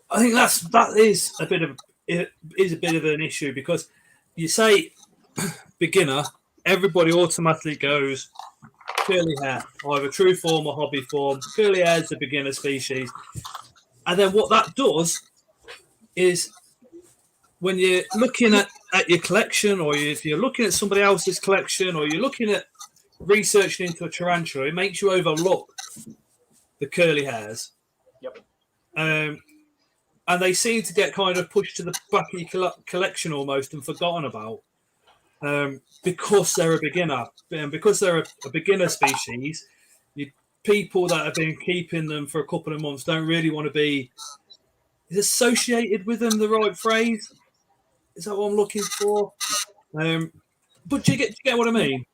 S2: that is a bit of an issue because you say beginner, everybody automatically goes curly hair, either true form or hobby form. Curly hair is the beginner species. And then what that does is when you're looking at your collection, or if you're looking at somebody else's collection, or you're looking at researching into a tarantula, it makes you overlook the curly hairs.
S4: Yep.
S2: And they seem to get kind of pushed to the back of your collection almost and forgotten about because they're a beginner. And because they're a beginner species, people that have been keeping them for a couple of months don't really want to be... Is associated with them the right phrase? Is that what I'm looking for? But do you get what I mean?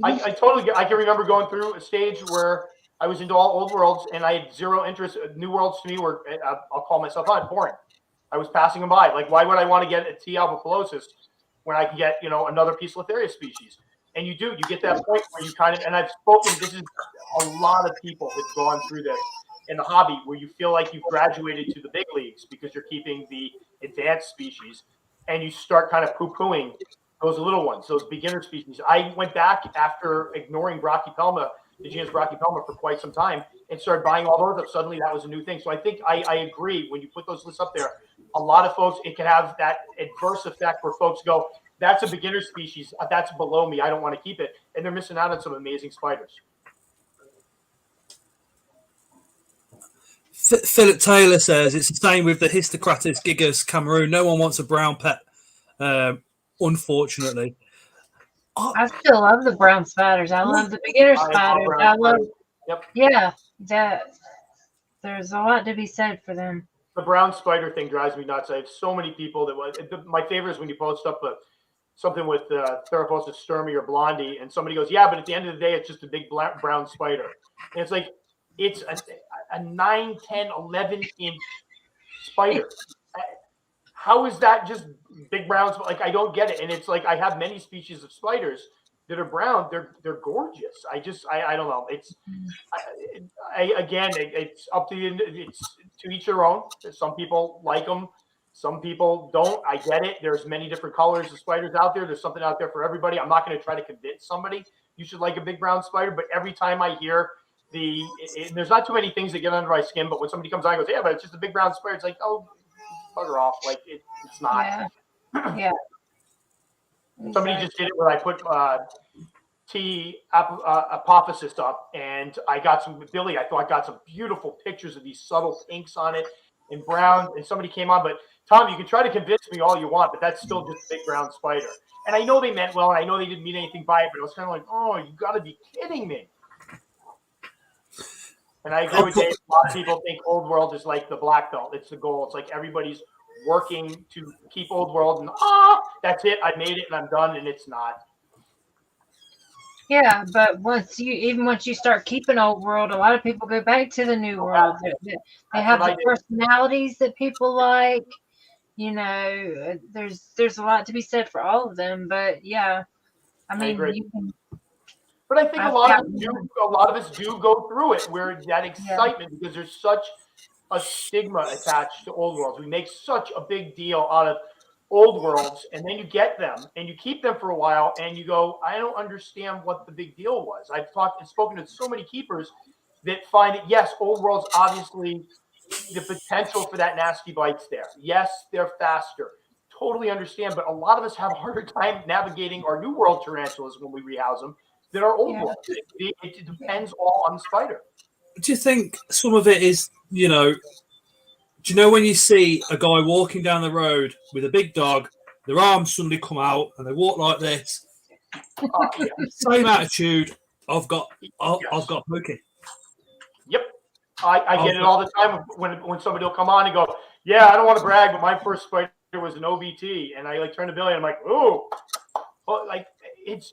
S4: I totally get. I can remember going through a stage where I was into all old worlds and I had zero interest. New worlds to me were, I'll call myself out, boring. I was passing them by. Like, why would I want to get a T. albophilosis when I can get, another Poecilotheria species? And you get that point where you kind of, and I've spoken, this is a lot of people have gone through this in the hobby, where you feel like you've graduated to the big leagues because you're keeping the advanced species, and you start kind of poo-pooing those little ones, those beginner species. I went back after ignoring Brachypelma, the genus Brachypelma, for quite some time, and started buying all those up. Suddenly that was a new thing. So I think I agree, when you put those lists up there, a lot of folks, it can have that adverse effect where folks go, that's a beginner species, that's below me, I don't want to keep it. And they're missing out on some amazing spiders.
S2: Philip Taylor says it's the same with the Histocratis gigas Cameroon. No one wants a brown pet, unfortunately.
S5: I still love the brown spiders. I love the beginner spiders. I love, yeah, there's a lot to be said for them.
S4: The brown spider thing drives me nuts. I have so many people that my favorite is when you post up something with Theroposis sturmey or blondie, and somebody goes, yeah, but at the end of the day, it's just a big brown spider. And it's like, it's a 9, 10, 11-inch spider. How is that just big brown? Like, I don't get it. And it's like, I have many species of spiders that are brown. They're gorgeous. I don't know. It's again, it's up to you. It's to each their own. Some people like them. Some people don't. I get it. There's many different colors of spiders out there. There's something out there for everybody. I'm not going to try to convince somebody you should like a big brown spider. But every time I hear there's not too many things that get under my skin, but when somebody comes on and goes, yeah, but it's just a big brown spider, it's like, oh, bugger off. Like, it's not.
S5: Yeah.
S4: Somebody just did it where I put T. apophysis up, and I got some Billy. I thought I got some beautiful pictures of these subtle pinks on it and brown. And somebody came on, but Tom, you can try to convince me all you want, but that's still just a big brown spider. And I know they meant well, and I know they didn't mean anything by it, but it was kind of like, oh, you got to be kidding me. And I agree with Dave. A lot of people think old world is like the black belt. It's the goal. It's like everybody's working to keep old world, and that's it. I made it and I'm done, and it's not.
S5: Yeah, but once you start keeping old world, a lot of people go back to the new world. They have the personalities that people like. There's a lot to be said for all of them. But yeah, I mean,
S4: but I think a lot of us do go through it, where that excitement, because there's such a stigma attached to old worlds. We make such a big deal out of old worlds, and then you get them and you keep them for a while, and you go, I don't understand what the big deal was. I've talked and spoken to so many keepers that find that, yes, old worlds, obviously the potential for that nasty bite's there. Yes, they're faster. Totally understand, but a lot of us have a harder time navigating our new world tarantulas when we rehouse them than our old world. It depends all on the spider.
S2: Do you think some of it is, do you know when you see a guy walking down the road with a big dog, their arms suddenly come out and they walk like this? Same attitude. I've got Pokey.
S4: Yep. I get it all the time when somebody will come on and go, yeah, I don't want to brag, but my first spider was an OBT. And I turn to Billy and I'm like, ooh. Well, like, it's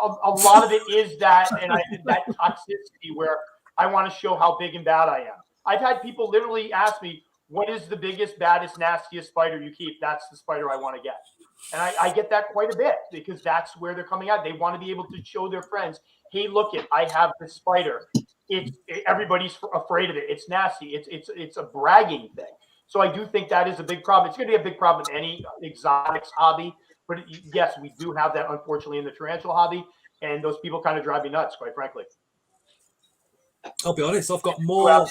S4: a lot of it is that, and that toxicity where I want to show how big and bad I am. I've had people literally ask me, what is the biggest, baddest, nastiest spider you keep? That's the spider I want to get. And I get that quite a bit, because that's where they're coming out. They want to be able to show their friends, hey, look it, I have this spider. Everybody's afraid of it. It's nasty. It's a bragging thing. So I do think that is a big problem. It's going to be a big problem in any exotics hobby, But yes, we do have that, unfortunately, in the tarantula hobby, and those people kind of drive me nuts, quite frankly.
S2: I'll be honest, I've got more.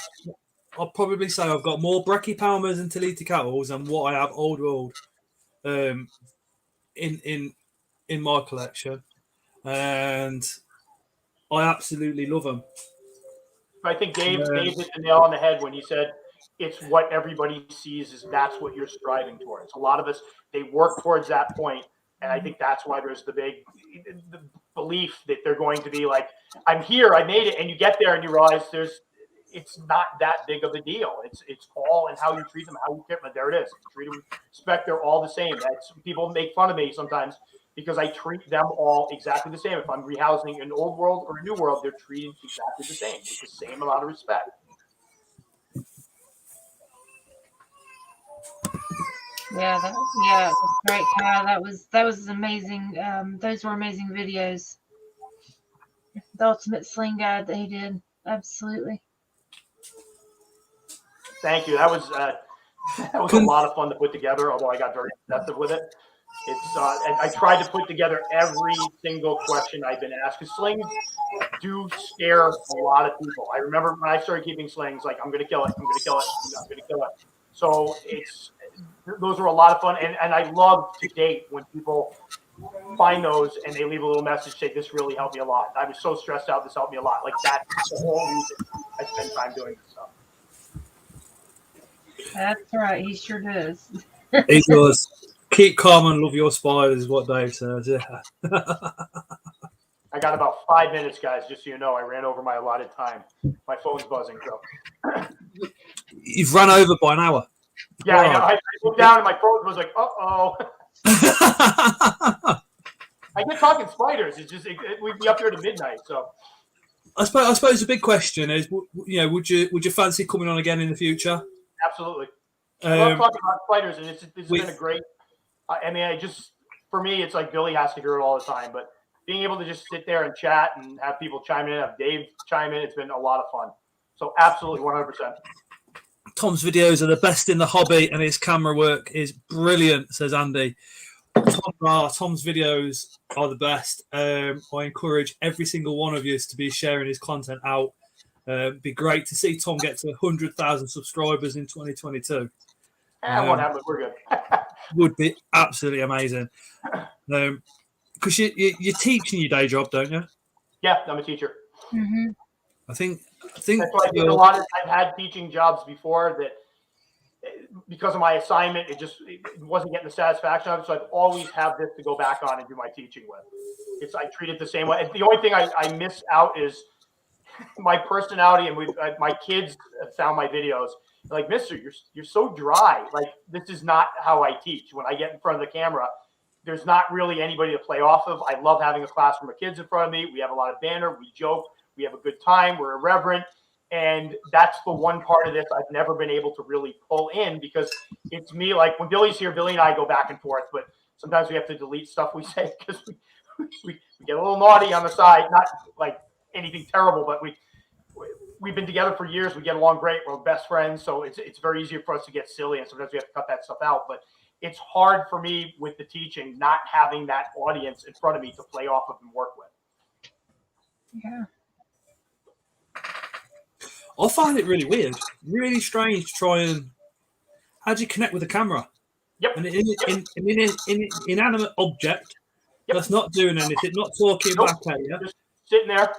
S2: I'll probably say I've got more brachypalmas and Teleticals than what I have old world in my collection, and I absolutely love them.
S4: I think Dave hit the nail on the head when he said it's what everybody sees is that's what you're striving towards. A lot of us, they work towards that point, and I think that's why there's the belief that they're going to be like, I'm here, I made it, and you get there and you realize it's not that big of a deal. It's all in how you treat them, how you care. But there it is. Treat them with respect. They're all the same. That's people make fun of me sometimes because I treat them all exactly the same. If I'm rehousing an old world or a new world, they're treated exactly the same with the same amount of respect.
S5: Yeah, it was great, Kyle. That was amazing. Those were amazing videos. The ultimate sling guide that he did, absolutely.
S4: Thank you. That was a lot of fun to put together. Although I got very obsessive with it. It's I tried to put together every single question I've been asked because slings do scare a lot of people. I remember when I started keeping slings, like I'm going to kill it, I'm going to kill it, I'm going to kill it. So those are a lot of fun, and I love to date when people find those and they leave a little message say this really helped me a lot. I was so stressed out, this helped me a lot. Like that's the whole reason I spend time doing this stuff.
S5: That's right, he sure does.
S2: He does. Keep calm and love your spiders is what Dave says. Yeah.
S4: I got about 5 minutes, guys, just so you know. I ran over my allotted time. My phone's buzzing, so.
S2: You've run over by an hour.
S4: Yeah, I know. I looked down and my phone was like, uh-oh. I get talking spiders. It's just we'd be up here to midnight, so.
S2: I suppose the big question is, would you fancy coming on again in the future?
S4: Absolutely. I love talking about spiders, and it's been a great. I mean, for me, it's like Billy has to hear it all the time, but being able to just sit there and chat and have people chime in, have Dave chime in, it's been a lot of fun. So absolutely, 100%.
S2: Tom's videos are the best in the hobby, and his camera work is brilliant, says Andy. Tom's videos are the best. I encourage every single one of you to be sharing his content out. Be great to see Tom get to 100,000 subscribers in 2022.
S4: Won't happen. We're good.
S2: Would be absolutely amazing. Because you're teaching your day job, don't you?
S4: Yeah, I'm a teacher.
S5: Mm-hmm.
S2: I think
S4: that's why I think I've had teaching jobs before that because of my assignment, it wasn't getting the satisfaction of it. So I've always had this to go back on and do my teaching with. I treat it the same way. The only thing I miss out is my personality, and my kids have found my videos. They're like, Mister, you're so dry. Like this is not how I teach. When I get in front of the camera, there's not really anybody to play off of. I love having a classroom of kids in front of me. We have a lot of banter. We joke. We have a good time. We're irreverent. And that's the one part of this I've never been able to really pull in because it's me. Like when Billy's here, Billy and I go back and forth, but sometimes we have to delete stuff we say because we get a little naughty on the side. Not like anything terrible, but we've been together for years. We get along great. We're best friends. So it's very easy for us to get silly. And sometimes we have to cut that stuff out. But it's hard for me with the teaching, not having that audience in front of me to play off of and work with.
S5: Yeah.
S2: I find it really weird, really strange to try and. How do you connect with the camera?
S4: Yep.
S2: And in inanimate object that's not doing anything, not talking back at you.
S4: Just sitting there.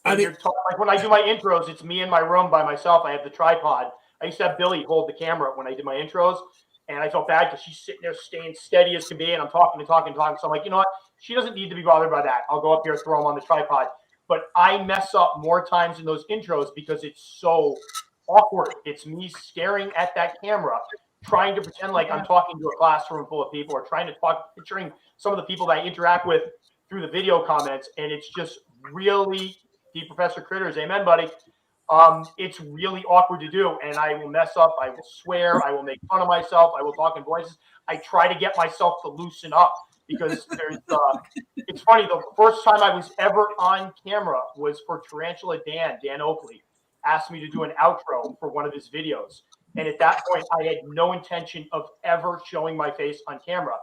S4: And like when I do my intros, it's me in my room by myself. I have the tripod. I used to have Billy hold the camera when I did my intros. And I felt bad because she's sitting there staying steady as can be. And I'm talking. So I'm like, you know what? She doesn't need to be bothered by that. I'll go up here, throw him on the tripod. But I mess up more times in those intros because it's so awkward. It's me staring at that camera, trying to pretend like I'm talking to a classroom full of people or trying to picturing some of the people that I interact with through the video comments. And it's just really, Professor Critters, amen, buddy. It's really awkward to do. And I will mess up. I will swear. I will make fun of myself. I will talk in voices. I try to get myself to loosen up. Because it's funny, the first time I was ever on camera was for Tarantula Dan Oakley, asked me to do an outro for one of his videos. And at that point, I had no intention of ever showing my face on camera.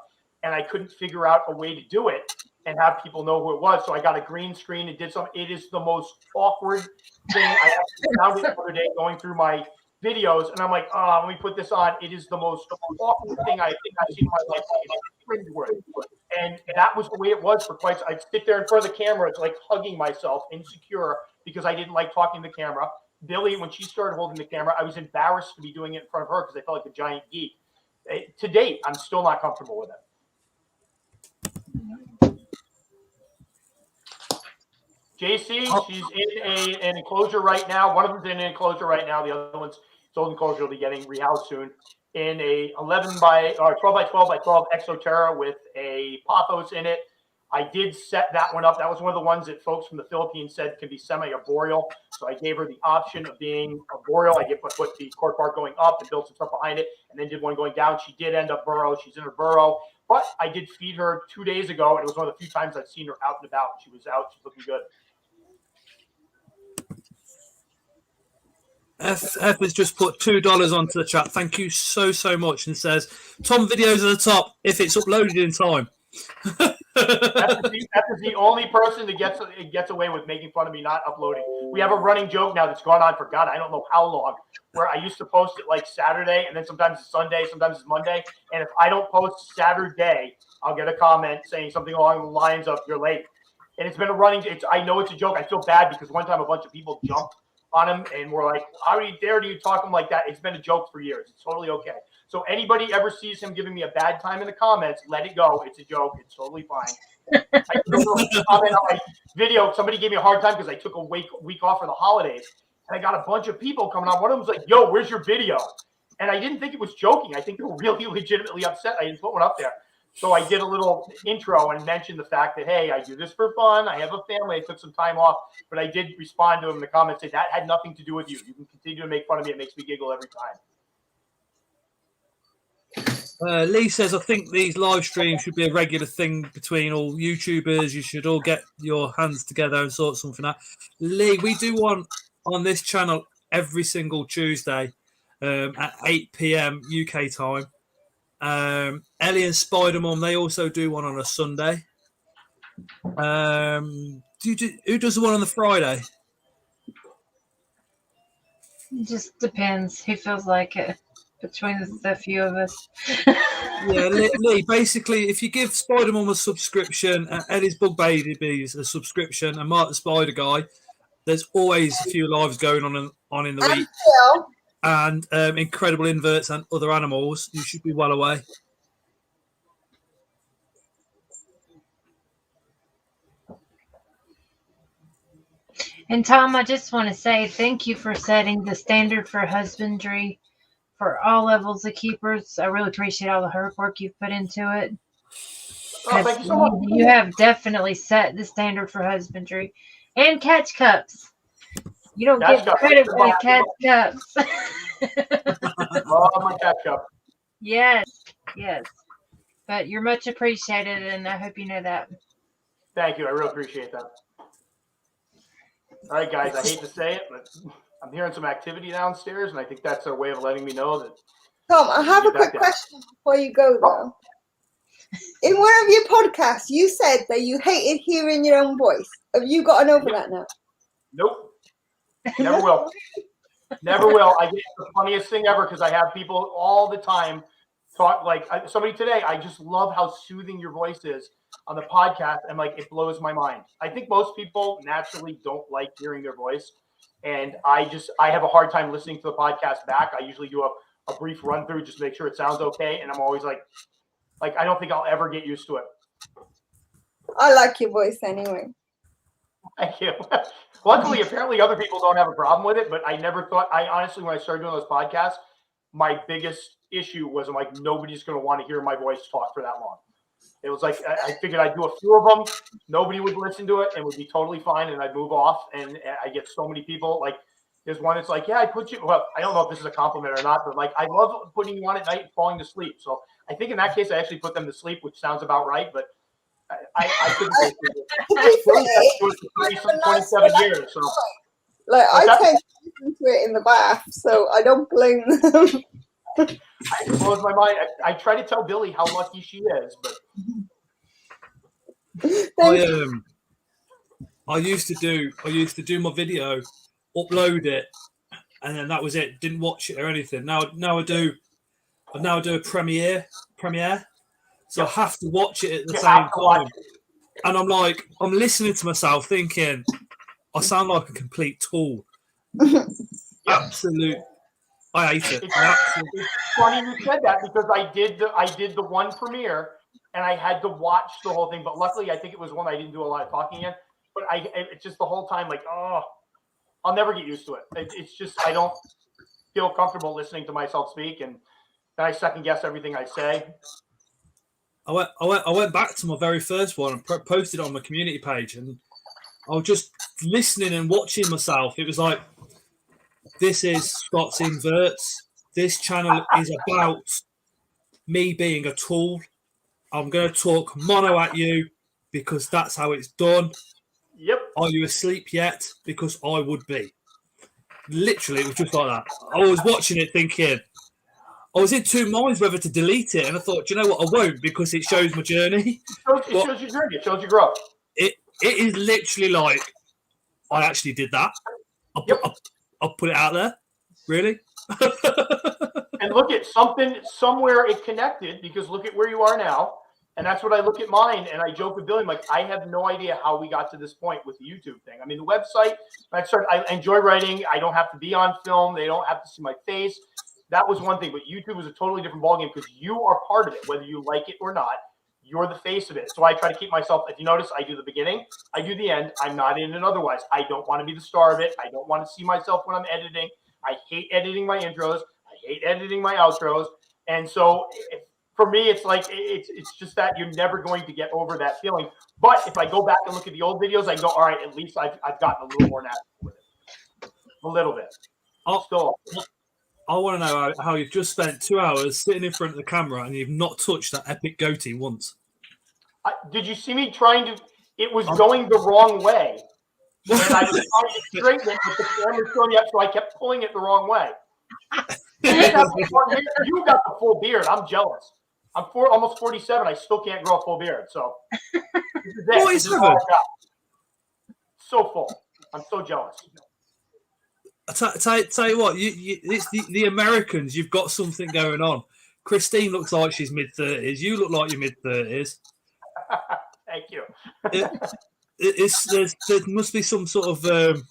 S4: and I couldn't figure out a way to do it and have people know who it was. So I got a green screen and did some. It is the most awkward thing. I actually found it the other day going through my videos, and I'm like, oh, let me put this on. It is the most awkward thing I think I've seen in my life. It's cringeworthy. And that was the way it was for quite. I'd sit there in front of the camera, it's like hugging myself, insecure, because I didn't like talking to the camera. Billy, when she started holding the camera, I was embarrassed to be doing it in front of her because I felt like a giant geek. To date, I'm still not comfortable with it. JC, she's in an enclosure right now. One of them's in an enclosure right now. The other one's sold enclosure, will be getting rehoused soon. In a 12 by 12 by 12 Exoterra with a pothos in it. I did set that one up. That was one of the ones that folks from the Philippines said can be semi-arboreal. So I gave her the option of being arboreal. I put the cork bark going up and built some stuff behind it, and then did one going down. She did end up burrow. She's in her burrow. But I did feed her 2 days ago, and it was one of the few times I've seen her out and about. She was out. She's looking good.
S2: F has just put $2 onto the chat. Thank you so much, and says Tom videos at the top if it's uploaded in time.
S4: That's the only person that gets away with making fun of me not uploading. We have a running joke now that's gone on for God, I don't know how long, where I used to post it like Saturday, and then sometimes it's Sunday, sometimes it's Monday, and if I don't post Saturday, I'll get a comment saying something along the lines of "you're late." And it's been a running. I know it's a joke. I feel bad because one time a bunch of people jumped on him and were like, "How dare you talk him like that?" It's been a joke for years. It's totally okay. So anybody ever sees him giving me a bad time in the comments, let it go. It's a joke. It's totally fine. I comment on my video. Somebody gave me a hard time because I took a week off for the holidays, and I got a bunch of people coming on. One of them was like, "Yo, where's your video?" And I didn't think it was joking. I think they were really legitimately upset. I didn't put one up there. So I did a little intro and mentioned the fact that, hey, I do this for fun. I have a family. I took some time off, but I did respond to him in the comments saying that had nothing to do with you. You can continue to make fun of me. It makes me giggle every time.
S2: Lee says, I think these live streams should be a regular thing between all YouTubers. You should all get your hands together and sort something out. Lee, we do one on this channel every single Tuesday at 8 p.m. UK time. Ellie and Spider-Mom, they also do one on a Sunday. Who does the one on the Friday?
S5: It just depends who feels like it between the few of us.
S2: Yeah, Lee, basically, if you give Spider-Mom a subscription, Ellie's Bug Babies a subscription, and Mark the Spider Guy, there's always a few lives going on in the week. And incredible inverts and other animals. You should be well away.
S5: And Tom, I just want to say thank you for setting the standard for husbandry for all levels of keepers. I really appreciate all the hard work you've put into it.
S4: Oh, thank you so much.
S5: You have definitely set the standard for husbandry. And catch cups. You don't get credit for the catch cups.
S4: Love my catch cup.
S5: Yes. But you're much appreciated, and I hope you know that.
S4: Thank you. I really appreciate that. All right, guys. I hate to say it, but I'm hearing some activity downstairs, and I think that's a way of letting me know that.
S1: Tom, I have a quick question before you go, though. In one of your podcasts, you said that you hated hearing your own voice. Have you gotten over that now?
S4: Nope. Never will. Never will. I get the funniest thing ever because I have people all the time talk like somebody today. I just love how soothing your voice is on the podcast, and like it blows my mind. I think most people naturally don't like hearing their voice, and I have a hard time listening to the podcast back. I usually do a brief run through just to make sure it sounds okay, and I'm always like I don't think I'll ever get used to it.
S1: I like your voice anyway.
S4: Thank you. Luckily, apparently other people don't have a problem with it, but I never thought, honestly, when I started doing those podcasts, my biggest issue was I'm like, nobody's going to want to hear my voice talk for that long. It was like, I figured I'd do a few of them. Nobody would listen to it and would be totally fine. And I'd move off. And I get so many people like, there's one that's like, yeah, I put you, well, I don't know if this is a compliment or not, but like, I love putting you on at night and falling to sleep. So I think in that case, I actually put them to sleep, which sounds about right. But I couldn't say it was 27 years. So.
S1: Like I tend to listen to it in the bath, so I don't blame them.
S4: It blows my mind. I try to tell Billy how lucky she is, but
S2: I used to do my video, upload it, and then that was it. Didn't watch it or anything. Now I do a premiere, so I have to watch it at the same time. And I'm listening to myself thinking, I sound like a complete tool. Absolute. I hate it.
S4: It's funny you said that because I did the one premiere and I had to watch the whole thing. But luckily, I think it was one I didn't do a lot of talking in. But it's just the whole time like, oh, I'll never get used to it. It's just I don't feel comfortable listening to myself speak, and then I second guess everything I say.
S2: I went back to my very first one and posted it on my community page, and I was just listening and watching myself. It was like, this is Scott's Inverts. This channel is about me being a tool. I'm going to talk mono at you because that's how it's done.
S4: Yep.
S2: Are you asleep yet? Because I would be. Literally, it was just like that. I was watching it thinking, I was in two minds whether to delete it, and I thought, do you know what? I won't because it shows my journey.
S4: It shows your journey. It shows your growth.
S2: It is literally like, I actually did that. I'll put it out there. Really?
S4: And look at somewhere it connected, because look at where you are now. And that's what I look at mine. And I joke with Billy, I'm like, I have no idea how we got to this point with the YouTube thing. I mean, the website, I enjoy writing. I don't have to be on film. They don't have to see my face. That was one thing. But YouTube was a totally different ballgame because you are part of it, whether you like it or not. You're the face of it. So I try to keep myself, if you notice, I do the beginning, I do the end. I'm not in it otherwise. I don't want to be the star of it. I don't want to see myself when I'm editing. I hate editing my intros. I hate editing my outros. And so for me, it's like, it's just that you're never going to get over that feeling. But if I go back and look at the old videos, I go, all right, at least I've gotten a little more natural with it. A little bit.
S2: I want to know how you've just spent 2 hours sitting in front of the camera and you've not touched that epic goatee once.
S4: Did you see me trying to? It was going the wrong way. And I was trying to straighten it, but the camera's showing up, so I kept pulling it the wrong way. You got the full beard. I'm jealous. I'm almost 47. I still can't grow a full beard. So, this is it.
S2: 47?
S4: So full. I'm so jealous.
S2: Tell you what, it's the Americans. You've got something going on. Christine looks like she's mid-30s. You look like you're mid-30s.
S4: Thank you.
S2: There must be some sort of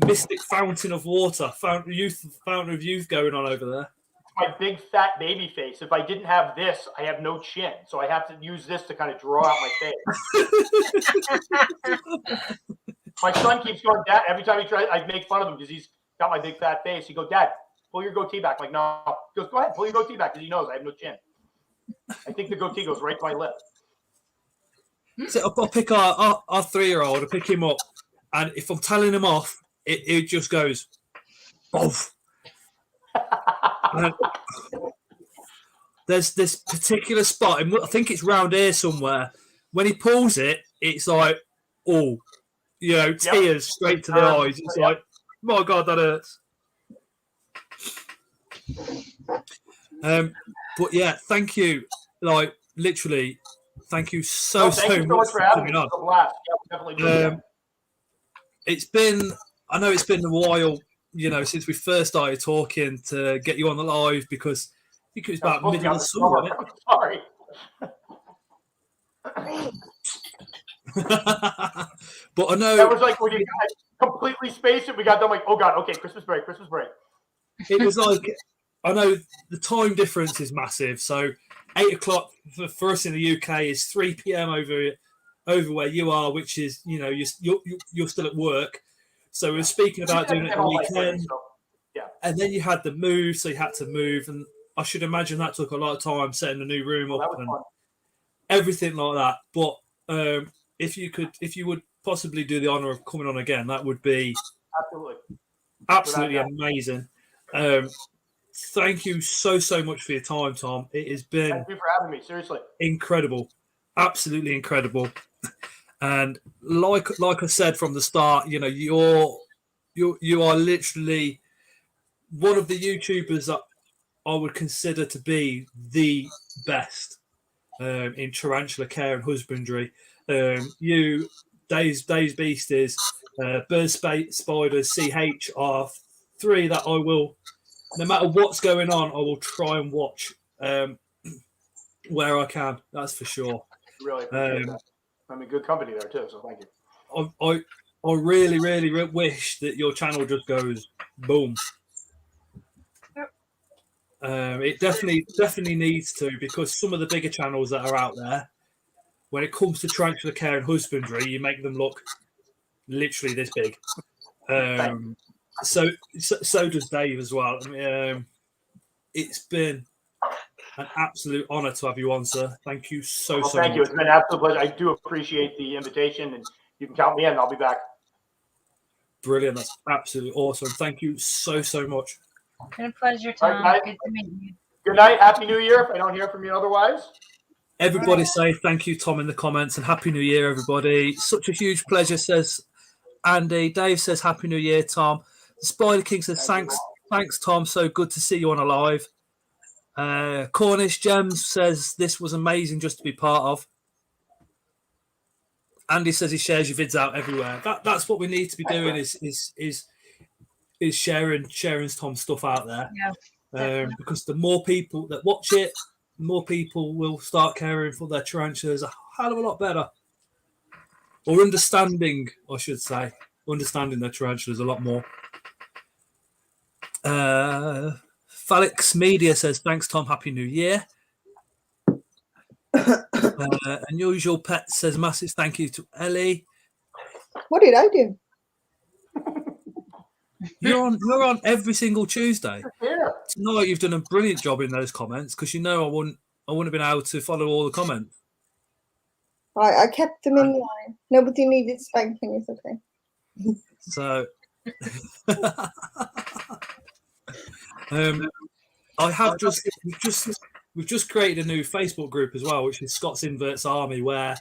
S2: mystic fountain of water, fountain of youth going on over there.
S4: My big fat baby face. If I didn't have this, I have no chin, so I have to use this to kind of draw out my face. My son keeps going, Dad. Every time he tries, I make fun of him because he's got my big fat face. He goes, Dad, pull your goatee back. I'm like, no. He goes, go ahead, pull your goatee back because he knows I have no chin. I think the goatee goes right to my lip.
S2: So I'll pick our 3-year-old. I'll pick him up, and if I'm telling him off, it just goes, off. There's this particular spot, and I think it's round here somewhere. When he pulls it, it's like, oh, tears straight to the eyes. It's like, my God, that hurts. But yeah, thank you. Like, literally, thank you so much for coming on. I know it's been a while, since we first started talking to get you on the live, because I think it was about middle of summer, wasn't it?
S4: Sorry.
S2: But I know
S4: that was like when you completely spaced it. We got done like, oh God, okay, Christmas break.
S2: It was like, I know the time difference is massive. So 8 o'clock for us in the UK is 3 p.m. over where you are, which is you're still at work. So we're speaking about doing it the weekend, and then you had the move, so you had to move, and I should imagine that took a lot of time setting the new room up and everything like that. But if you would possibly do the honor of coming on again, that would be absolutely amazing. Thank you so much for your time, Tom. It has been
S4: thank you for having me. Seriously,
S2: incredible, absolutely incredible. And like I said from the start, you are literally one of the YouTubers that I would consider to be the best. in tarantula care and husbandry. You, Dave's Beasties, bird spiders, CH are 3 that I will, no matter what's going on, I will try and watch where I can. That's for sure.
S4: Really appreciate that. I'm in good company there too, so thank you.
S2: I really, really wish that your channel just goes boom. It definitely needs to, because some of the bigger channels that are out there, when it comes to tarantula care and husbandry, you make them look literally this big. So does Dave as well. I mean, it's been an absolute honour to have you on, sir. Thank you so much.
S4: Thank you. It's been an absolute pleasure. I do appreciate the invitation, and you can count me in. I'll be back.
S2: Brilliant. That's absolutely awesome. Thank you so much.
S5: It's been a pleasure, Tom.
S4: Right,
S5: good to meet you.
S4: Good night. Happy New Year if I don't hear from you otherwise.
S2: Everybody say thank you, Tom, in the comments, and Happy New Year, everybody. Such a huge pleasure, says Andy. Dave says Happy New Year, Tom. The Spider King says thanks, Tom. So good to see you on Alive. Cornish Gems says this was amazing just to be part of. Andy says he shares your vids out everywhere. That's what we need to be doing is sharing Tom's stuff out there.
S5: Yeah.
S2: Because the more people that watch it, the more people will start caring for their tarantulas a hell of a lot better. Or understanding, I should say. Understanding their tarantulas a lot more. Felix Media says, thanks, Tom. Happy New Year. Unusual Pet says, massive thank you to Ellie.
S1: What did I do?
S2: You're on every single Tuesday.
S4: Yeah.
S2: Tonight you've done a brilliant job in those comments, because you know I wouldn't have been able to follow all the comments.
S1: I kept them in line. Nobody needed spanking. It's okay.
S2: So I have we've just created a new Facebook group as well, which is Scott's Inverts Army, where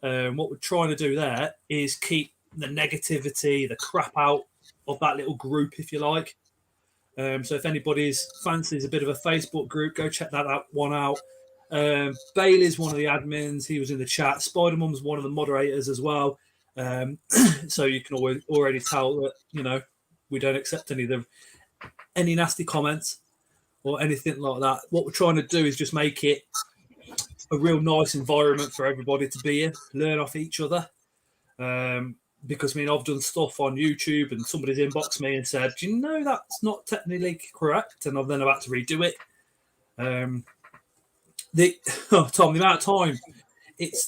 S2: what we're trying to do there is keep the negativity, the crap out of that little group, if you like. So if anybody's fancies a bit of a Facebook group, go check that one out. Bailey's one of the admins. He was in the chat. Spider Mum's one of the moderators as well. So you can already tell that, we don't accept any nasty comments or anything like that. What we're trying to do is just make it a real nice environment for everybody to be in, learn off each other. Because I've done stuff on YouTube and somebody's inboxed me and said, do you know that's not technically correct? And I've had to redo it. Tom, the amount of time, it's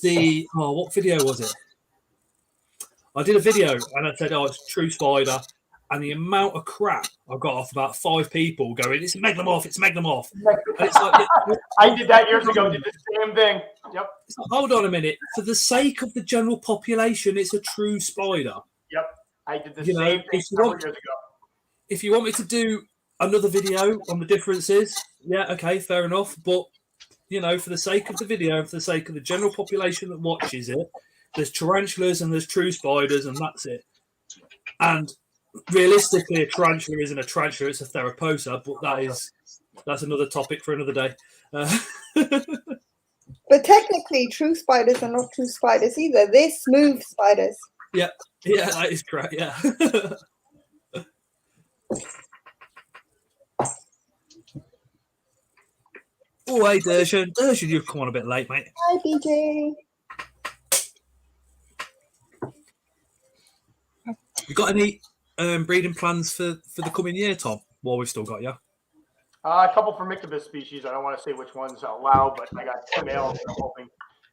S2: what video was it? I did a video and I said, it's true spider. And the amount of crap I got off about 5 people going, it's meg them off. And it's like,
S4: I did that years ago, did the same thing. Yep.
S2: Hold on a minute. For the sake of the general population, it's a true spider.
S4: Yep. I did the same thing several years ago.
S2: If you want me to do another video on the differences, yeah, okay, fair enough. But, for the sake of the video, for the sake of the general population that watches it, there's tarantulas and there's true spiders, and that's it. And realistically, a tarantula isn't a tarantula, it's a theroposa, but that's another topic for another day.
S1: But technically, true spiders are not true spiders either. They're smooth spiders.
S2: Yeah, that is correct, yeah. Oh, hey, Dershan. Dershan, you've come on a bit late, mate.
S1: Hi, BJ.
S2: You got any breeding plans for the coming year, Tom? Well, we've still got you.
S4: A couple for Mictobus species. I don't want to say which ones out loud, but I got 2 males. I'm hoping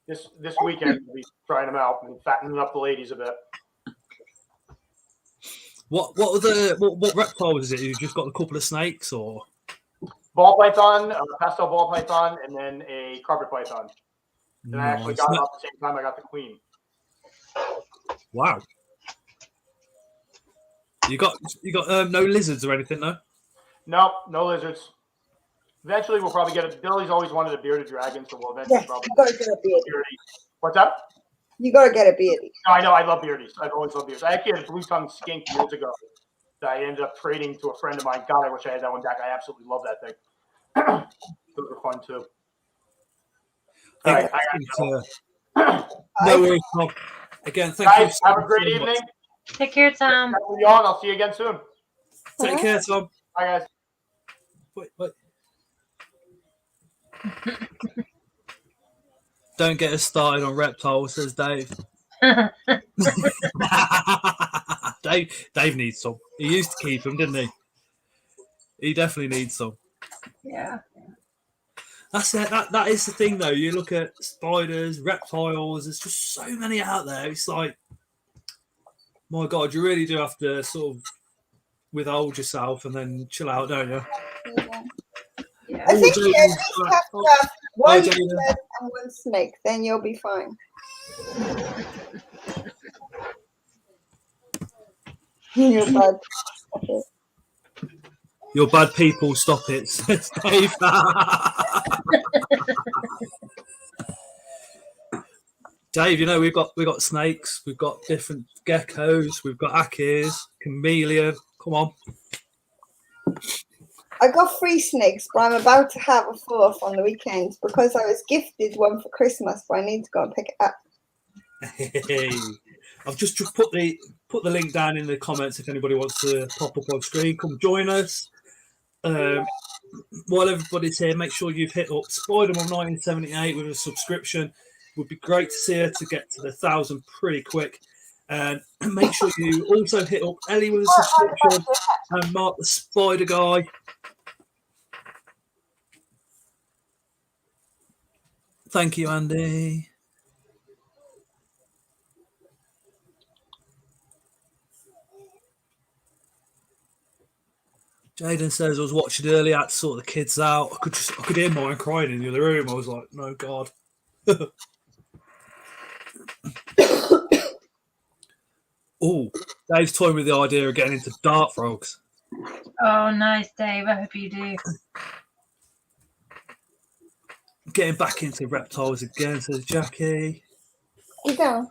S4: this weekend we'll be trying them out and fattening up the ladies a bit.
S2: What reptiles is it? You've just got a couple of snakes, or
S4: Ball python, pastel ball python, and then a carpet python. And I actually got them up at the same time I got the queen.
S2: Wow. You got no lizards or anything, no?
S4: Nope, no lizards. Eventually, we'll probably get it. Billy's always wanted a bearded dragon, so we'll eventually probably
S1: you gotta get a beardy.
S4: What's up?
S1: You gotta get a beardy.
S4: No, I know. I love beardies. I've always loved beardies. I actually had a blue-tongued skink years ago that I ended up trading to a friend of mine. God, I wish I had that one back. I absolutely love that thing. Those are fun too. All right,
S2: no worries, Tom. Again, thank
S4: guys,
S2: you.
S4: have a great evening.
S5: Take care, Tom.
S4: Y'all, and I'll see you again soon.
S2: Take care, Tom.
S4: Bye, guys.
S2: Wait. Don't get us started on reptiles, says Dave. Dave needs some. He used to keep them, didn't he? He definitely needs some.
S5: Yeah.
S2: That's it. That is the thing, though. You look at spiders, reptiles. There's just so many out there. It's like, my God, you really do have to sort of withhold yourself and then chill out, don't you?
S5: Yeah.
S1: I think you at least have to have one
S2: Jaden.
S1: lizard and one snake, then you'll be fine. You're bad. Okay.
S2: You're bad people. Stop it, says Dave. Dave, you know we've got snakes, we've got different geckos, we've got akis, chameleon. Come on.
S1: I got 3 snakes, but I'm about to have a 4th on the weekend because I was gifted one for Christmas, but I need to go and pick it up.
S2: Hey, I've just put the link down in the comments if anybody wants to pop up on screen. Come join us. While everybody's here, make sure you've hit up Spider-Man 1978 with a subscription. It would be great to see her to get to the 1,000 pretty quick. And make sure you also hit up Ellie with a subscription and Mark the Spider Guy. Thank you, Andy. Jaden says I was watching earlier, I had to sort the kids out. I could hear mine crying in the other room. I was like, no God. Oh, Dave's toying with the idea of getting into dart frogs.
S5: Oh, nice, Dave. I hope you do.
S2: Getting back into reptiles again, says Jackie.
S1: You go.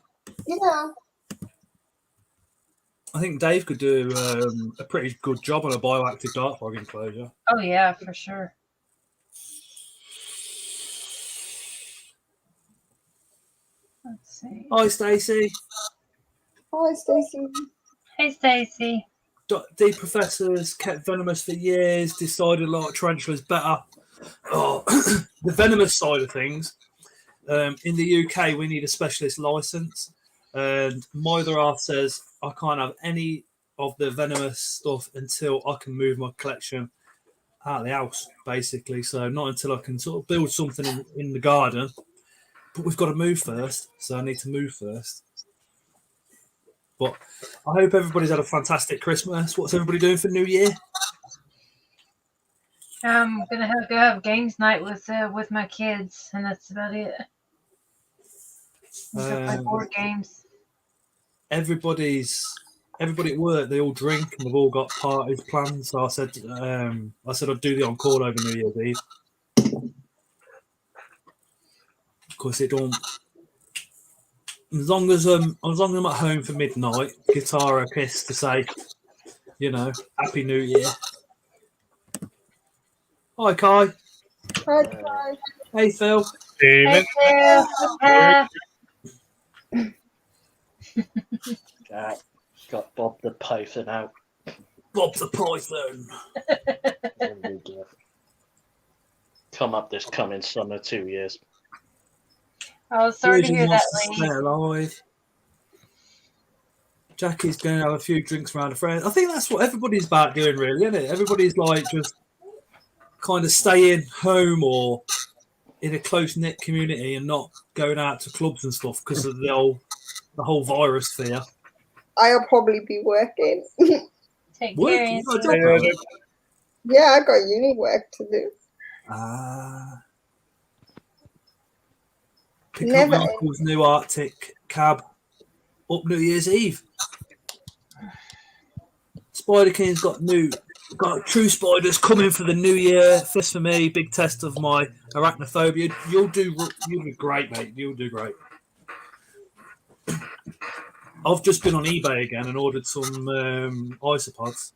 S2: I think Dave could do a pretty good job on a bioactive dart frog enclosure.
S5: Oh, yeah, for sure. Let's see.
S2: Hi, Stacey.
S1: Hi, Stacey.
S5: Hey, Stacey.
S2: D professors kept venomous for years, decided like tarantulas better. Oh, the venomous side of things. In the UK, we need a specialist license. And my other half says I can't have any of the venomous stuff until I can move my collection out of the house, basically. So not until I can sort of build something in the garden. But we've got to move first, so I need to move first. But I hope everybody's had a fantastic Christmas. What's everybody doing for New Year?
S5: I'm gonna go have games night with my kids, and that's about it. My board games.
S2: Everybody at work, they all drink and they've all got parties planned. So I said I'd do the on-call over New Year's Eve. Of course, it don't. As long as I'm at home for midnight, guitar a kiss to say, Happy New Year. Hi, Kai.
S1: Hi, Kai.
S2: Hey, Phil.
S5: Hey, Phil.
S6: Got Bob the Python out.
S2: Bob the Python.
S6: Come up this coming summer, 2 years.
S5: Oh, sorry to hear that,
S2: Stay alive. Jackie's going to have a few drinks around a friend. I think that's what everybody's about doing, really, isn't it? Everybody's like just kind of staying home or in a close-knit community and not going out to clubs and stuff because of the whole virus fear.
S1: I'll probably be working.
S5: Take
S2: Working?
S5: care.
S1: Yeah, I got uni work to do.
S2: Pick up my uncle's new Arctic cab up New Year's Eve. Spider King's got true spiders coming for the new year. First for me, big test of my arachnophobia. You'll do great, mate. You'll do great. I've just been on eBay again and ordered some isopods,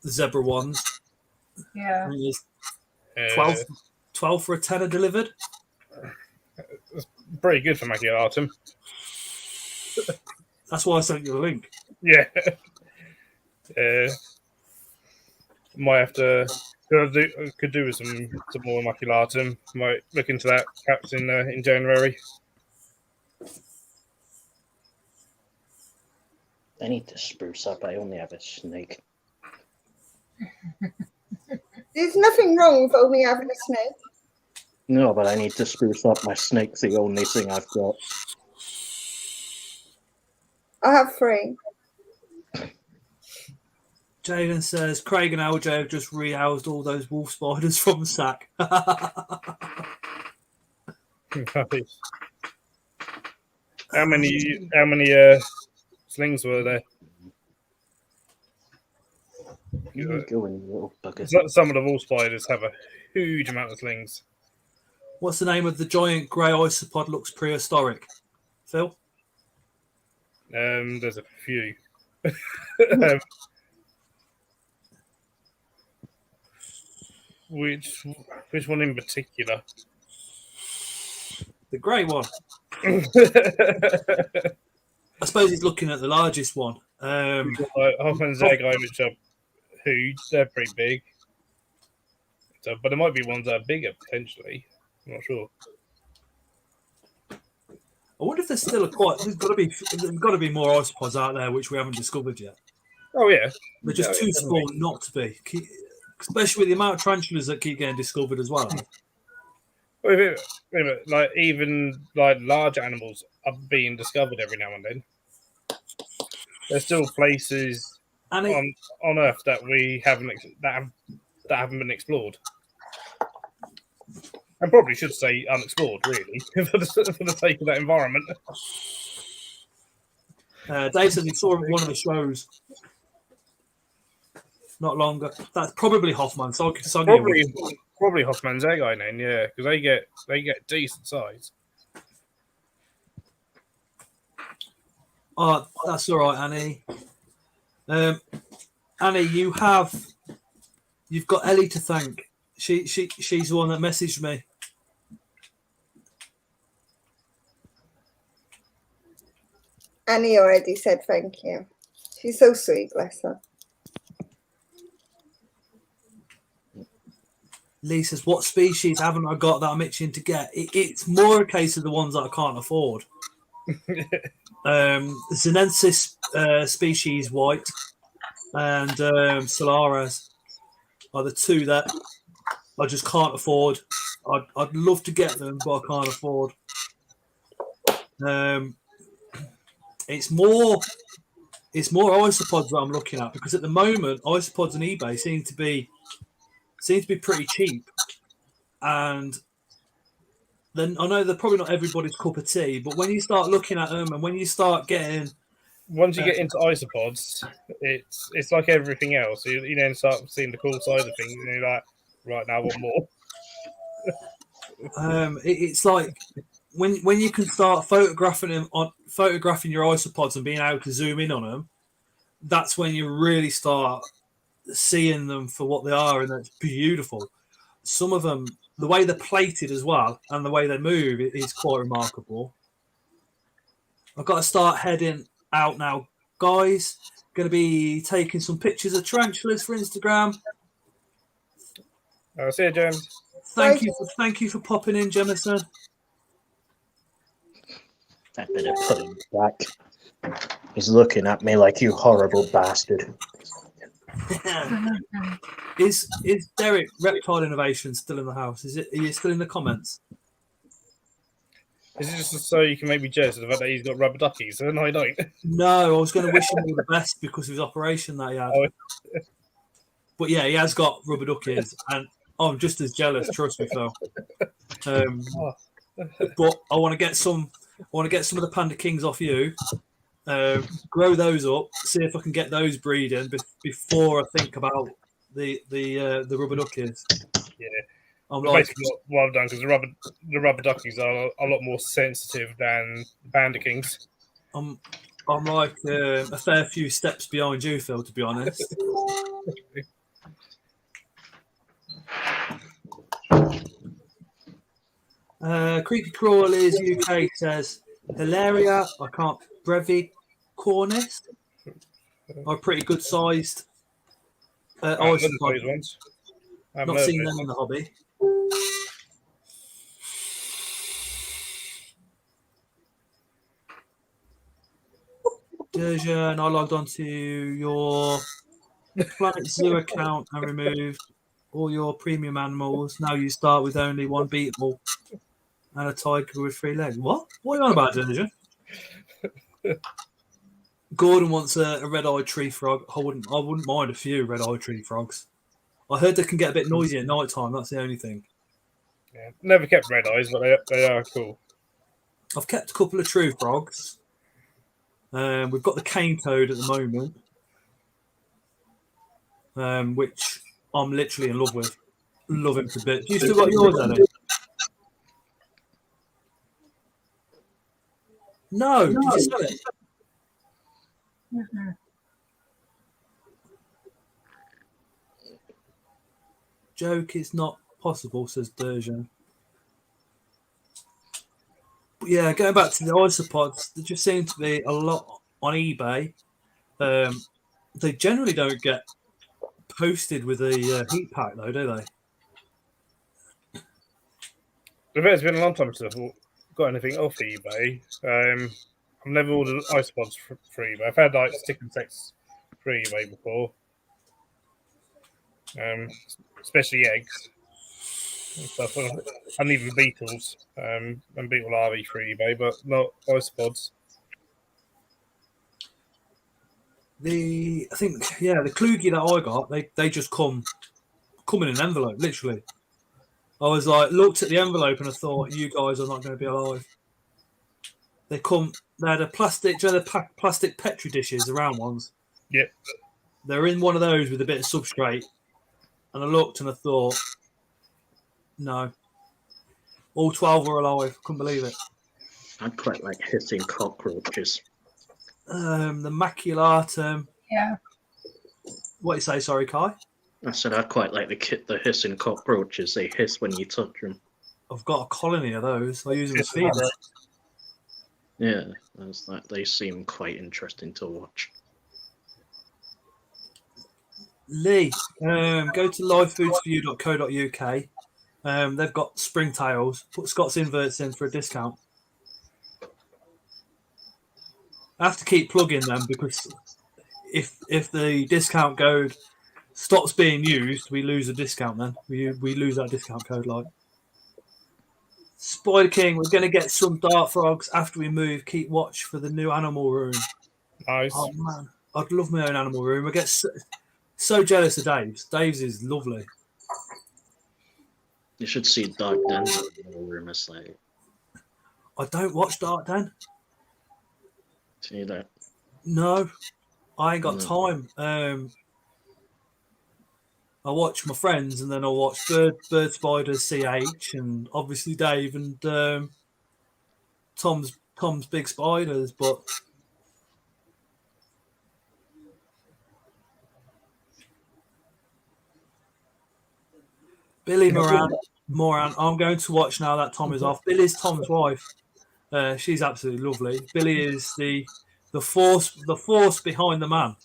S2: the zebra ones.
S5: Yeah.
S2: 12 for a tenner delivered.
S7: pretty good for maculatum.
S2: That's why I sent you the link.
S7: Yeah. Might have to could do with some more maculatum. Might look into that perhaps in January.
S6: I need to spruce up. I only have a snake.
S1: There's nothing wrong with only having a snake.
S6: No, but I need to spruce up. My snake's the only thing I've got.
S1: I have 3.
S2: Jaden says Craig and LJ have just rehoused all those wolf spiders from the sack.
S7: How many slings were there?
S6: You go in, little bugger.
S7: Some of the wolf spiders have a huge amount of slings.
S2: What's the name of the giant grey isopod? Looks prehistoric. Phil?
S7: There's a few. Which one in particular?
S2: The grey one. I suppose he's looking at the largest one.
S7: Hoffman Zaghi, which are huge. They're pretty big. So, but there might be ones that are bigger potentially. I'm not sure.
S2: I wonder if there's still there's got to be more isopods out there which we haven't discovered yet.
S7: Oh yeah,
S2: they're just too small not to be, especially with the amount of tarantulas that keep getting discovered as well.
S7: Like even like large animals are being discovered every now and then. There's still places on Earth that we haven't that haven't been explored. I probably should say unexplored, really, for the sake of that environment.
S2: Dave said he saw one of the shows not longer. That's probably Hoffman.
S7: Probably Hoffman Zaghi then, yeah, because they get decent size.
S2: Oh, that's all right, Annie. Annie, you've got Ellie to thank. She's the one that messaged me.
S1: Annie already said thank you. She's so sweet, bless her.
S2: Lee says, what species haven't I got that I'm itching to get? It's more a case of the ones that I can't afford. Zenensis species white and Solaris are the two that I just can't afford. I'd love to get them, but I can't afford. It's more isopods that I'm looking at, because at the moment isopods on eBay seem to be pretty cheap, and then I know they're probably not everybody's cup of tea, but when you start looking at them and when you start getting
S7: once you get into isopods, it's like everything else. You then start seeing the cool side of things, and you're like, right now, one more.
S2: It's like when you can start photographing your isopods and being able to zoom in on them, that's when you really start seeing them for what they are, and that's beautiful. Some of them, the way they're plated as well and the way they move, it is quite remarkable. I've got to start heading out now, guys. Going to be taking some pictures of tarantulas for Instagram.
S7: I'll see you, James.
S2: Thank you for popping in, Jemison.
S6: I better put him back. He's looking at me like, you horrible bastard.
S2: Is Derek Reptile Innovation still in the house? Are you still in the comments?
S7: Is it just so you can make me jealous of the fact that he's got rubber duckies? No, I don't.
S2: No, I was going to wish him all the best because of his operation that he had. But yeah, he has got rubber duckies, and I'm just as jealous. Trust me, Phil. But I want to get some. I want to get some of the Panda Kings off you. Grow those up. See if I can get those breeding before I think about the rubber duckies.
S7: Yeah.
S2: I'm
S7: basically what I've done, because the rubber duckies are a lot more sensitive than Panda Kings.
S2: I'm like a fair few steps behind you, Phil, to be honest. Creepy Crawlies UK says Hilaria. I can't. Brevicornis are pretty good sized isopod.
S7: Those ones. I've
S2: Not
S7: never
S2: seen
S7: been.
S2: them in the hobby. Derjan, I logged onto your Planet Zoo account and removed all your premium animals. Now you start with only one beetle and a tiger with 3 legs. What? What are you on about, Derjan? Gordon wants a red-eyed tree frog. I wouldn't mind a few red-eyed tree frogs. I heard they can get a bit noisy at night time. That's the only thing.
S7: Yeah. Never kept red eyes, but they are cool.
S2: I've kept a couple of true frogs. We've got the cane toad at the moment, which I'm literally in love with. Love him to bits. You still got yours, Ellie? No. Did you sell it?
S5: Mm-hmm.
S2: Joke is not possible, says Derjan. But yeah, going back to the isopods, there just seem to be a lot on eBay. They generally don't get posted with a heat pack, though, do they?
S7: It's been a long time since I've got anything off eBay. I've never ordered isopods for eBay. I've had like stick and sex for eBay before. Especially eggs and stuff, and even beetles, and beetle larvae for eBay, but not isopods.
S2: The Kluge that I got, they just come in an envelope, literally. I was like, looked at the envelope and I thought, you guys are not going to be alive. They had a plastic, the plastic Petri dishes, the round ones.
S7: Yep.
S2: They're in one of those with a bit of substrate. And I looked and I thought, no. All 12 were alive. Couldn't believe it.
S6: I'd quite like hissing cockroaches.
S2: The maculatum.
S5: Yeah.
S2: What do you say, sorry, Kai?
S6: I said I'd quite like the hissing cockroaches. They hiss when you touch them.
S2: I've got a colony of those. I use them as feeders.
S6: Yeah, they seem quite interesting to watch.
S2: Lee, go to livefoodsforyou.co.uk. They've got springtails. Put Scott's Inverts in for a discount. I have to keep plugging them because if the discount code stops being used, we lose a discount. Then we lose that discount code. Like Spider King, we're going to get some dart frogs after we move. Keep watch for the new animal room.
S7: Nice.
S2: Oh man, I'd love my own animal room. I get so jealous of Dave's. Dave's is lovely.
S6: You should see Dark Den's room. It's like,
S2: I don't watch Dark Den.
S6: see that?
S2: No, I ain't got time. I watch my friends, and then I watch Bird Spiders, CH, and obviously Dave and Tom's Big Spiders. But Billy Moran, I'm going to watch now that Tom is off. Billy's Tom's wife. She's absolutely lovely. Billy is the force behind the man.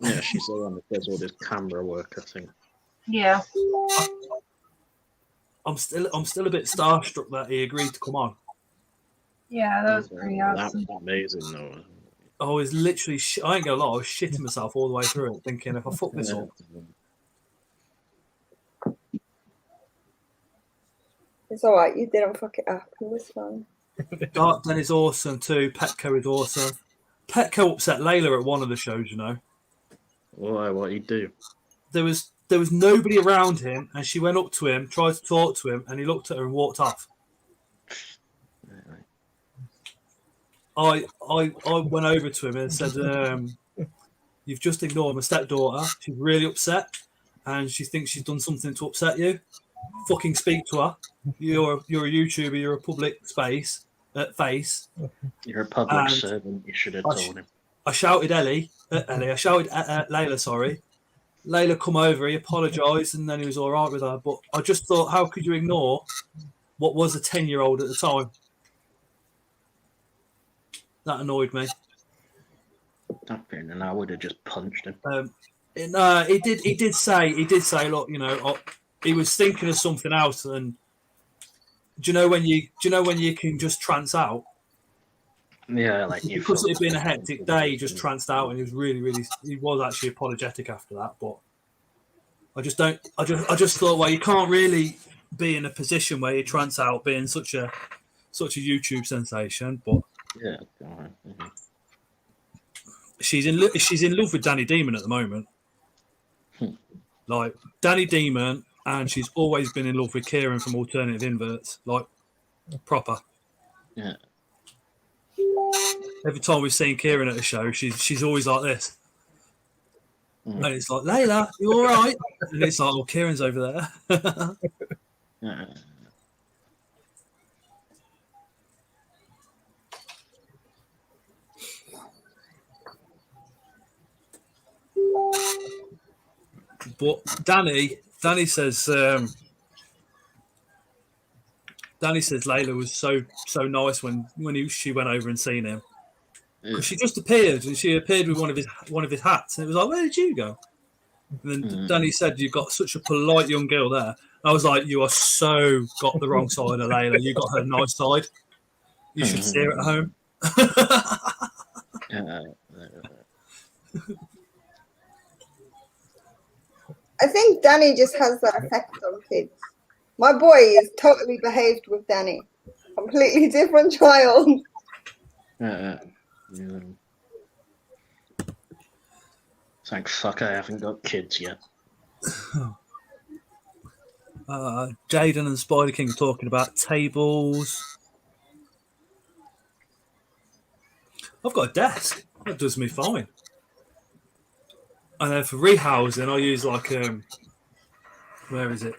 S6: Yeah, she's the one that does all this camera work, I think.
S5: Yeah.
S2: I'm still a bit starstruck that he agreed to come on.
S5: Yeah, that was pretty awesome.
S6: That's amazing, though.
S2: I was literally, I ain't gonna lie, I was shitting myself all the way through it, thinking if I fuck this up.
S1: It's all right. You didn't fuck it up. It was fine.
S2: Dark Den is awesome too. Petco is awesome. Petco upset Layla at one of the shows, you know.
S6: Why? What did he do?
S2: There was nobody around him, and she went up to him, tried to talk to him, and he looked at her and walked off. I went over to him and said, "You've just ignored my stepdaughter. She's really upset, and she thinks she's done something to upset you. Fucking speak to her. You're a YouTuber. You're a public face.
S6: You're a public servant. You should have told him."
S2: I shouted I shouted at Layla, sorry, Layla come over, he apologised, and then he was all right with her. But I just thought, how could you ignore what was a 10-year-old at the time? That annoyed me.
S6: And I would have just punched him.
S2: He did say, look, you know, he was thinking of something else. And do you know when you can just trance out?
S6: Yeah, like you.
S2: Because it had been a hectic day, he just tranced out, and he was he was actually apologetic after that. But I just thought, well, you can't really be in a position where you trance out being such a YouTube sensation. But
S6: yeah, mm-hmm.
S2: She's in love with Danny Demon at the moment. Like Danny Demon, and she's always been in love with Kieran from Alternative Inverts, like proper.
S6: Yeah.
S2: Every time we've seen Kieran at a show, she's always like this. And it's like, Layla, you all right? And it's like, oh, Kieran's over there.
S6: Yeah.
S2: But Danny says Layla was so nice when she went over and seen him. Because she just appeared, and she appeared with one of his hats, and it was like, where did you go? And then Danny said, you've got such a polite young girl there. I was like, you are so got the wrong side of Layla. You got her nice side. You should see her at home.
S1: I think Danny just has that effect on kids. My boy is totally behaved with Danny. Completely different child.
S6: Thank fuck I haven't got kids yet.
S2: Jaden and Spider King talking about tables. I've got a desk. That does me fine. And then for rehousing, I use like where is it?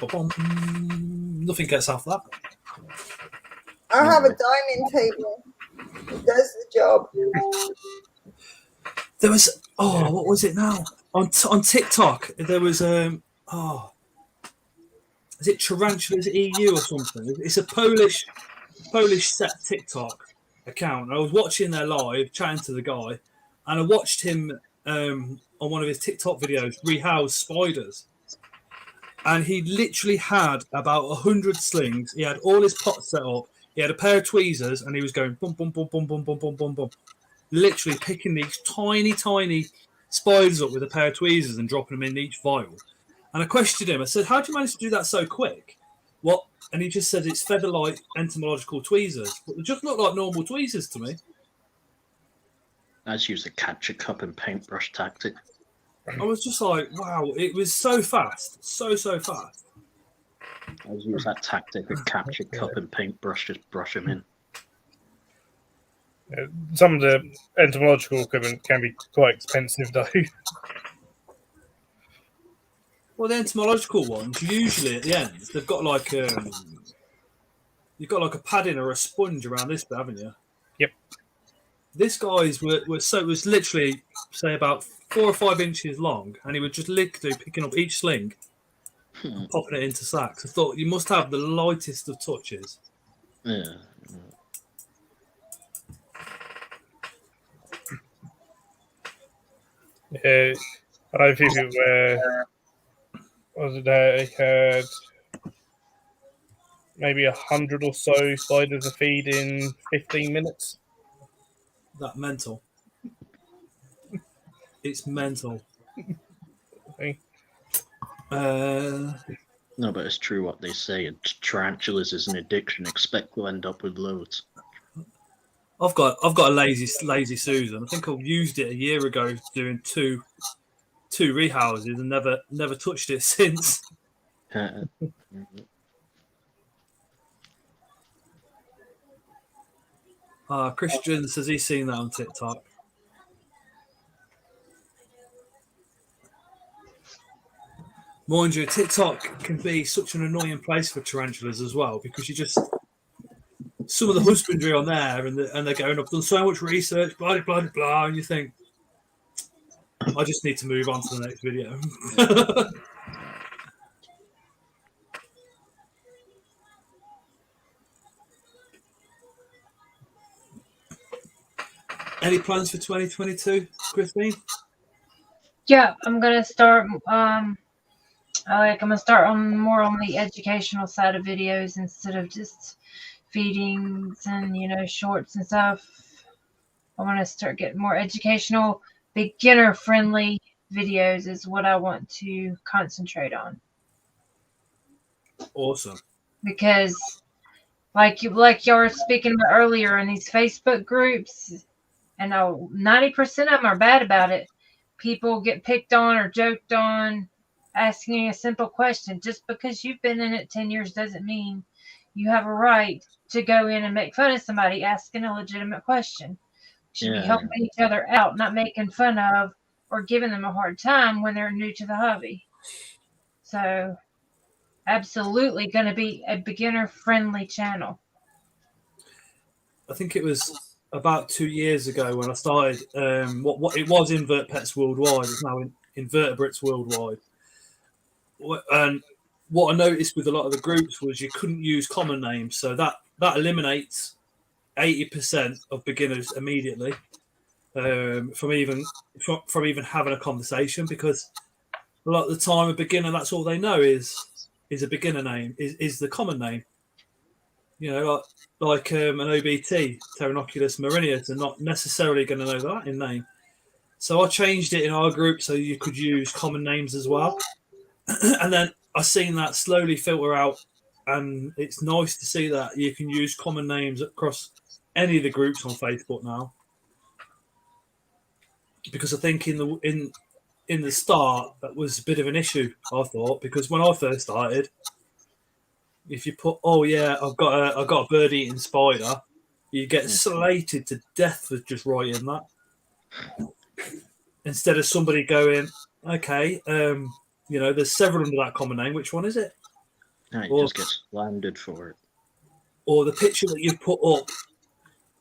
S2: Nothing gets off that.
S1: I have a dining table. It does the job.
S2: There was what was it now on TikTok? There was is it Tarantulas EU or something? It's a Polish set TikTok account. I was watching their live, chatting to the guy, and I watched him on one of his TikTok videos rehouse spiders. And he literally had about 100 slings. He had all his pots set up. He had a pair of tweezers, and he was going boom, boom, boom, boom, boom, boom, boom, boom, boom. Literally picking these tiny, tiny spiders up with a pair of tweezers and dropping them in each vial. And I questioned him. I said, how do you manage to do that so quick? What? And he just said it's feather-like entomological tweezers. But they just look like normal tweezers to me.
S6: I just use the capture cup and paintbrush tactic.
S2: I was just like, wow, it was so fast. So fast.
S6: I just use that tactic with capture cup and paintbrush, just brush them in.
S7: Some of the entomological equipment can be quite expensive, though.
S2: Well, the entomological ones, usually at the end, they've got like you've got like a padding or a sponge around this bit, haven't you?
S7: Yep.
S2: This guy's was literally say about 4 or 5 inches long, and he would just literally picking up each sling and popping it into sacks. I thought you must have the lightest of touches.
S6: Yeah.
S7: I don't think it was it they had maybe 100 or so spiders a feed in 15 minutes.
S2: That mental. It's mental.
S7: Okay.
S6: No, but it's true what they say. Tarantulas is an addiction. Expect to end up with loads.
S2: I've got a lazy Susan. I think I used it a year ago doing two rehouses and never touched it since. Christian says he's seen that on TikTok. Mind you, TikTok can be such an annoying place for tarantulas as well, because you just some of the husbandry on there, and they're going, I've done so much research, blah blah blah blah, and you think, I just need to move on to the next video. Any plans for 2022, Christine?
S5: Yeah, I'm gonna start. I'm gonna start on more on the educational side of videos instead of just feedings and shorts and stuff. I want to start getting more educational, beginner friendly videos is what I want to concentrate on.
S2: Awesome.
S5: Because like y'all were speaking about earlier in these Facebook groups, and 90% of them are bad about it. People get picked on or joked on asking a simple question. Just because you've been in it 10 years doesn't mean you have a right to go in and make fun of somebody asking a legitimate question. Should be helping each other out, not making fun of or giving them a hard time when they're new to the hobby. So, absolutely going to be a beginner-friendly channel.
S2: I think it was about 2 years ago when I started. What it was Invert Pets Worldwide. It's now Invertebrates Worldwide. And what I noticed with a lot of the groups was you couldn't use common names, so that eliminates 80% of beginners immediately from even having a conversation, because a lot of the time a beginner, that's all they know is a beginner name, is the common name. Like an OBT, Tarantula Marinius, are not necessarily going to know that in name. So I changed it in our group so you could use common names as well. And then I've seen that slowly filter out, and it's nice to see that you can use common names across any of the groups on Facebook now. Because I think in the start that was a bit of an issue, I thought, because when I first started, if you put, I've got a bird eating spider, you get slated to death for just writing that. Instead of somebody going, okay, there's several under that common name. Which one is it?
S6: No, you just get slandered for it.
S2: Or the picture that you've put up,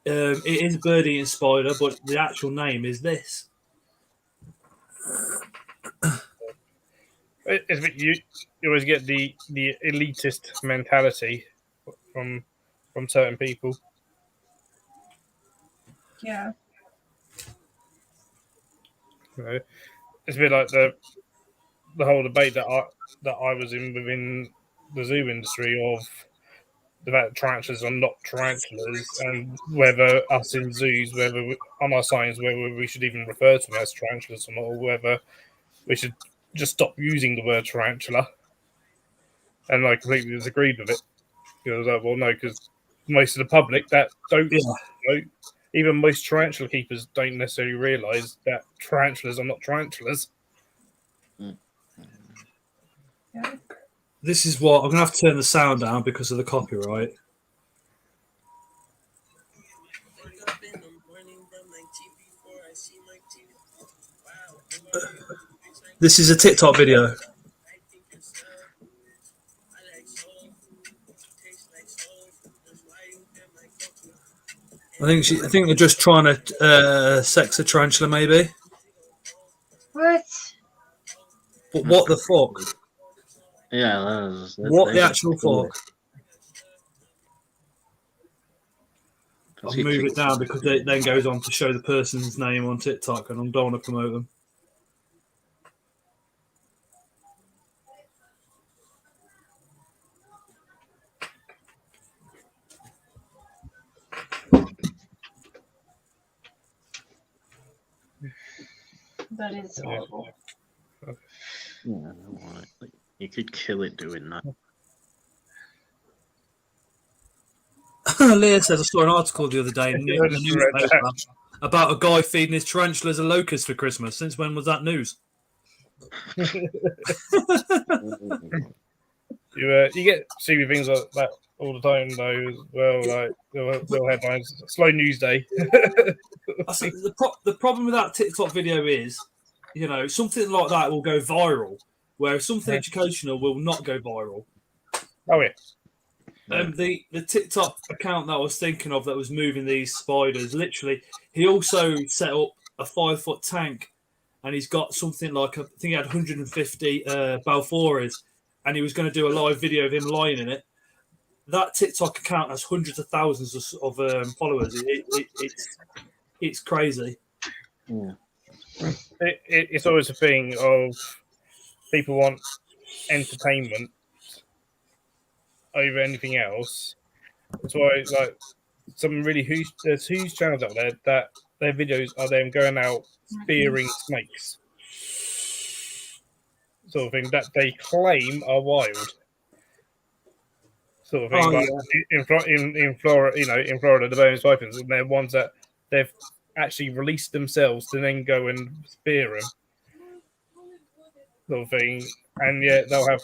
S2: it is bird eating spider, but the actual name is this.
S7: You always get the elitist mentality from certain people.
S5: Yeah.
S7: It's a bit like the whole debate that I was in within the zoo industry of the fact that tarantulas are not tarantulas, and whether us in zoos, on our signs, whether we should even refer to them as tarantulas or not, or whether we should just stop using the word tarantula. And I completely disagreed with it. Because I was like, well, no, because most of the public that don't, even most tarantula keepers don't necessarily realise that tarantulas are not tarantulas.
S5: Yeah.
S2: This is what I'm going to have to turn the sound down because of the copyright. This is a TikTok video. I think they're just trying to sex a tarantula, maybe.
S5: What?
S2: But what the fuck?
S6: Yeah,
S2: what the actual fuck? I'll move it down because it then goes on to show the person's name on TikTok, and I don't want to promote them.
S5: That is horrible.
S6: Yeah, you could kill it doing that.
S2: Leah says, I saw an article the other day in the newspaper about a guy feeding his tarantulas a locust for Christmas. Since when was that news?
S7: You get see things like that all the time, though, as well. Like little headlines, slow news day.
S2: I think the problem with that TikTok video is, something like that will go viral, whereas something educational will not go viral.
S7: Oh yeah.
S2: The TikTok account that I was thinking of that was moving these spiders, literally, he also set up a 5-foot tank and he's got something like I think he had 150 Balfours, and he was going to do a live video of him lying in it. That TikTok account has hundreds of thousands of followers. It's crazy.
S6: Yeah.
S7: It's always a thing of people want entertainment over anything else. That's why, like, there's huge channels out there that their videos are them going out spearing snakes, sort of thing, that they claim are wild, sort of thing. In Florida, in Florida, the Burmese pythons, and they're ones that they've actually released themselves to then go and spear them, sort of thing, and yet they'll have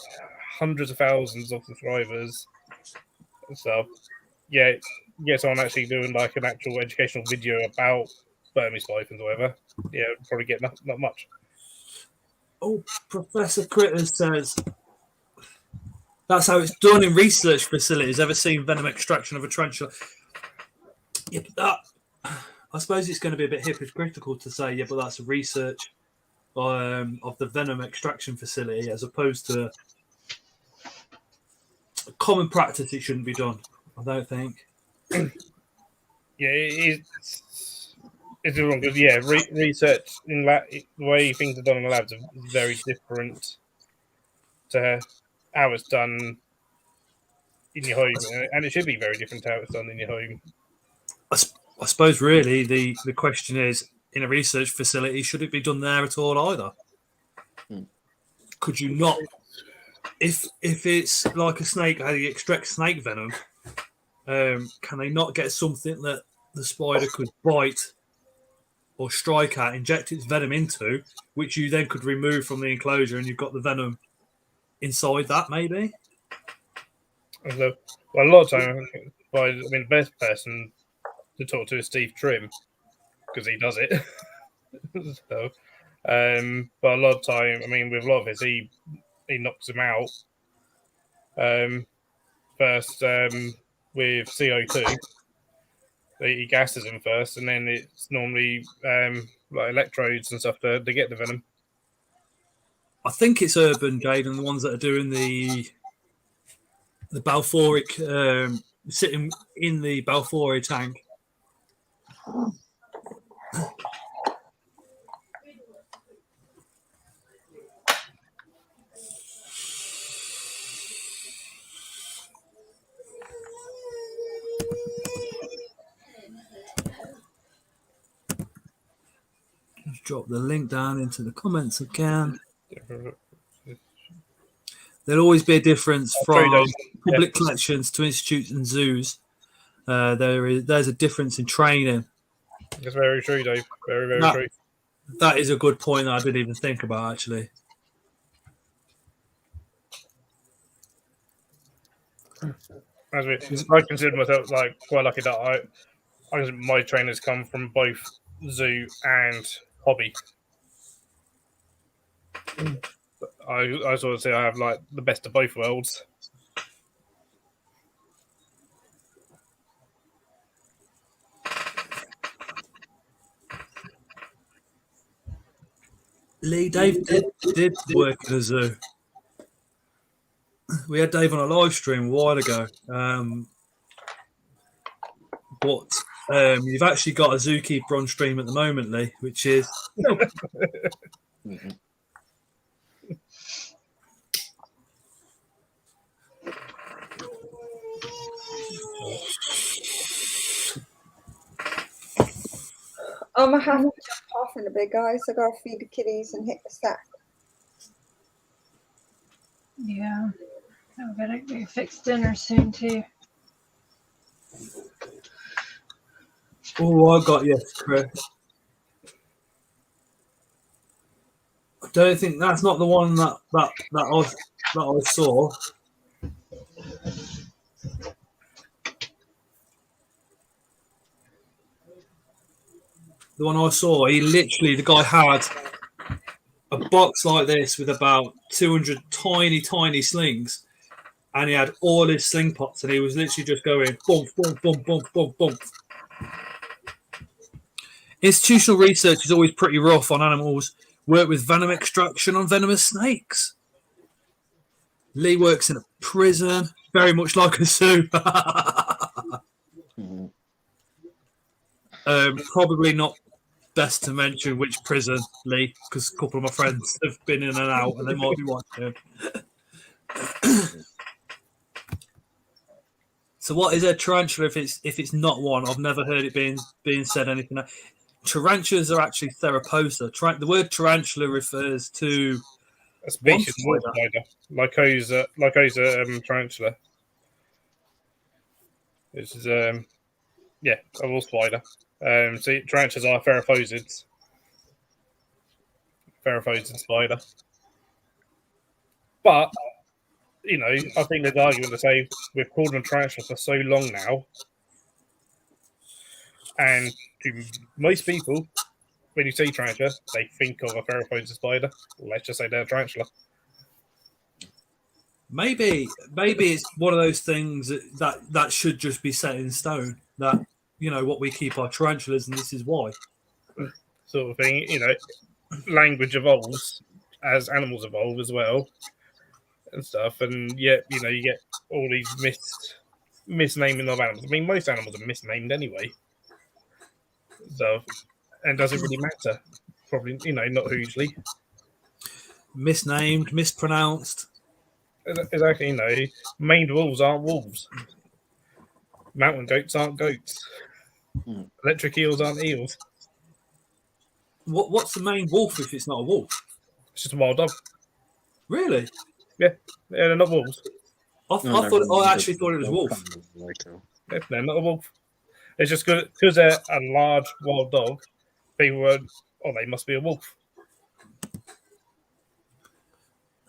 S7: hundreds of thousands of subscribers and stuff. Yeah, someone actually doing like an actual educational video about Burmese pythons or whatever. Yeah, probably get not much.
S2: Oh, Professor Critters says that's how it's done in research facilities. Ever seen venom extraction of a tarantula? Yeah, but I suppose it's going to be a bit hypocritical to say, yeah, but that's research of the venom extraction facility as opposed to common practice. It shouldn't be done, I don't think.
S7: Yeah, it's wrong because research in the way things are done in the labs is very different to how it's done in your home, and it should be very different to how it's done in your home.
S2: I suppose really the question is, in a research facility, should it be done there at all either? Could you not, if it's like a snake, how you extract snake venom, can they not get something that the spider could bite or strike at, inject its venom into, which you then could remove from the enclosure, and you've got the venom inside that, maybe?
S7: So, well, a lot of time, the best person to talk to is Steve Trim because he does it. So, but a lot of time, with a lot of his, he knocks them out first with CO2. He gasses them first, and then it's normally like electrodes and stuff to get the venom.
S2: I think it's Urban, Jade, and the ones that are doing the Balfouric, sitting in the Balfour tank. Just drop the link down into the comments again. There'll always be a difference from public collections to institutes and zoos. There's a difference in training.
S7: That's very true, Dave. Very, very true.
S2: That is a good point that I didn't even think about, actually.
S7: I consider myself quite lucky that my trainers come from both zoo and hobby. I sort of say I have the best of both worlds.
S2: Lee, Dave did work at a zoo. We had Dave on a live stream a while ago. But you've actually got a zookeeper on stream at the moment, Lee, which is...
S1: I'm going to have to jump off in a bit, guys. I got to feed the kitties and hit the sack.
S5: Yeah. I'm going to fix dinner soon, too.
S2: Oh, I got you, Chris. I don't think that's not the one that I saw. The one I saw, the guy had a box like this with about 200 tiny, tiny slings, and he had all his sling pots, and he was literally just going bump, bump, bump, bump, bump, bump. Institutional research is always pretty rough on animals work with venom extraction on venomous snakes. Lee works in a prison, very much like a zoo. Probably not best to mention which prison, Lee, because a couple of my friends have been in and out, and they might be watching. So, what is a tarantula if it's not one? I've never heard it being said anything. Tarantulas are actually Theropoda. The word tarantula refers to
S7: a species of wolf spider, Lycosa tarantula. This is a wolf spider. So tarantulas are Theropods. Theropodid spider. But I think there's argument to say we've called them tarantula for so long now, and to most people, when you say tarantula, they think of a Theropodid spider. Let's just say they're a tarantula.
S2: Maybe it's one of those things that should just be set in stone. That what we keep our tarantulas, and this is why.
S7: Sort of thing. Language evolves as animals evolve as well, and stuff. And yet, you get all these misnaming of animals. I mean, most animals are misnamed anyway. So, and does it really matter? Probably, not hugely.
S2: Misnamed, mispronounced.
S7: Exactly, maned wolves aren't wolves. Mountain goats aren't goats. Electric eels aren't eels.
S2: What's the main wolf if it's not a wolf?
S7: It's just a wild dog.
S2: Really?
S7: Yeah, they're not wolves.
S2: I actually thought it was wolf.
S7: Yeah, they're not a wolf. It's just because they're a large wild dog. People were, they must be a wolf.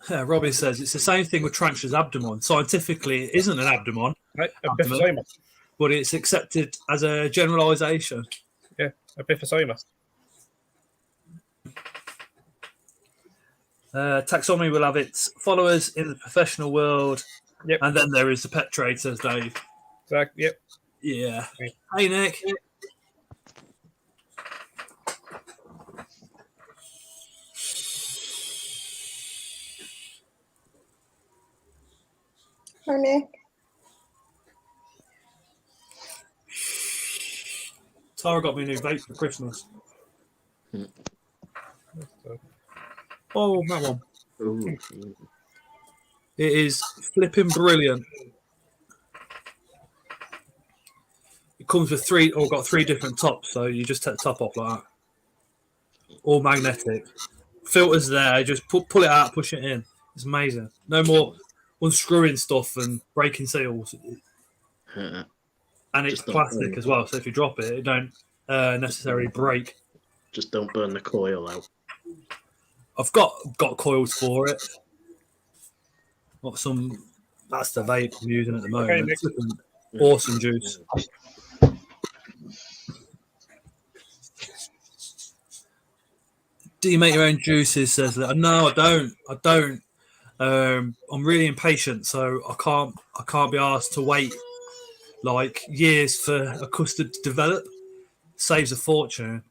S2: Yeah, Robbie says it's the same thing with tarantula's abdomen. Scientifically, it isn't an abdomen,
S7: Epiphyseoma.
S2: But it's accepted as a generalisation.
S7: Yeah, epiphyseoma.
S2: Taxonomy will have its followers in the professional world, and then there is the pet trade, says Dave.
S7: Exactly. Yep.
S2: Yeah. Hey, Nick.
S1: Hi, Nick.
S2: Tara got me a new vape for Christmas. Oh, that one.
S6: Ooh.
S2: It is flipping brilliant. It comes with got three different tops, so you just take the top off like that. All magnetic. Filters there, just pull it out, push it in. It's amazing. No more unscrewing stuff and breaking seals. And it's plastic as well, so if you drop it, it don't necessarily break.
S6: Just don't burn the coil out.
S2: I've got coils for it. That's the vape I'm using at the moment. Okay, awesome juice. Do you make your own juices? Says that. No, I don't. I'm really impatient, so I can't be asked to wait like years for a custard to develop. Saves a fortune.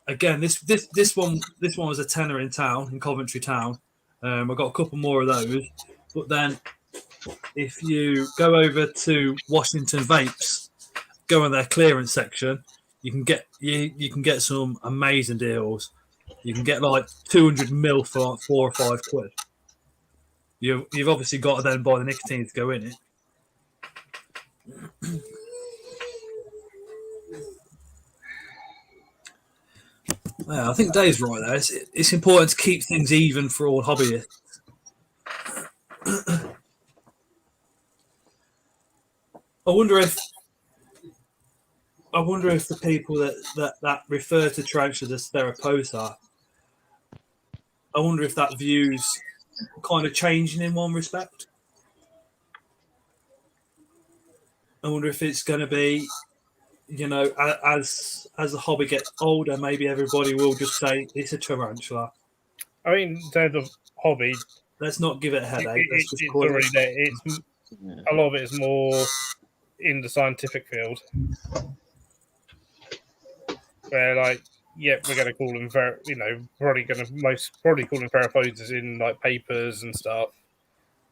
S2: Again, this one was a tenner in town, in Coventry town. I got a couple more of those, but then if you go over to Washington Vapes, go in their clearance section, you can get some amazing deals. You can get like 200 mil for like £4 or £5. You've obviously got to then buy the nicotine to go in it. Yeah, I think Dave's right there. It's important to keep things even for all hobbyists. I wonder if the people that refer to tarantulas as Theropoda, I wonder if that view's kind of changing in one respect. I wonder if it's going to be, as the hobby gets older, maybe everybody will just say it's a tarantula.
S7: I mean, in terms of hobby,
S2: let's not give it a headache.
S7: It's already there. A lot of it is more in the scientific field, where like we're going to call them, probably call them theraposes in like papers and stuff.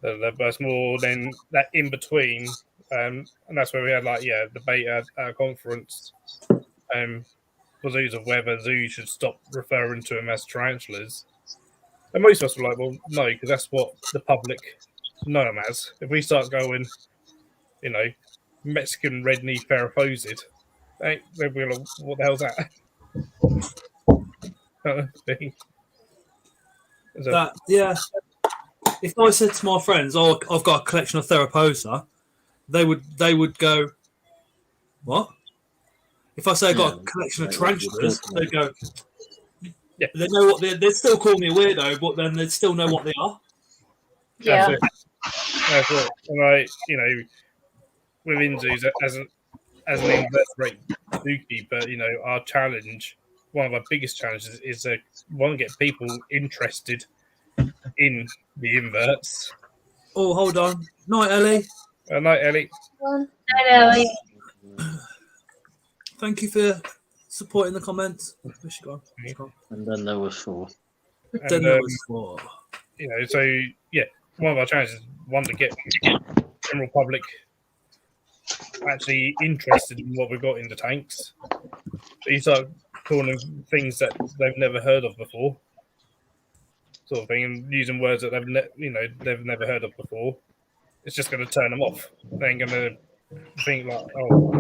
S7: But it's more than that in between, and that's where we had debate at our conference. For zoos of whether zoos should stop referring to them as tarantulas. And most of us were like, well, no, because that's what the public know them as. If we start going, Mexican red knee theraphosid, they'll be like, what the hell's that?
S2: If I said to my friends, "Oh, I've got a collection of Theraposa," they would go, "What?" If I say I've got a collection of tarantulas, they go,
S7: "Yeah."
S2: They know what they'd still call me a weirdo, but then they'd still know what they are.
S5: Yeah.
S7: That's it. And within zoos as an invertebrate zookeeper, our challenge, one of our biggest challenges, is to get people interested in the inverts.
S2: Oh, hold on. Night, Ellie.
S7: Night, Ellie.
S5: Night, Ellie.
S2: Thank you for supporting the comments. Where's she gone?
S6: And then there was 4.
S2: Then there was 4.
S7: One of our challenges is to get general public actually interested in what we've got in the tanks. So you start calling them things that they've never heard of before, sort of thing, and using words that they've never heard of before. It's just going to turn them off. They're going to think like, oh.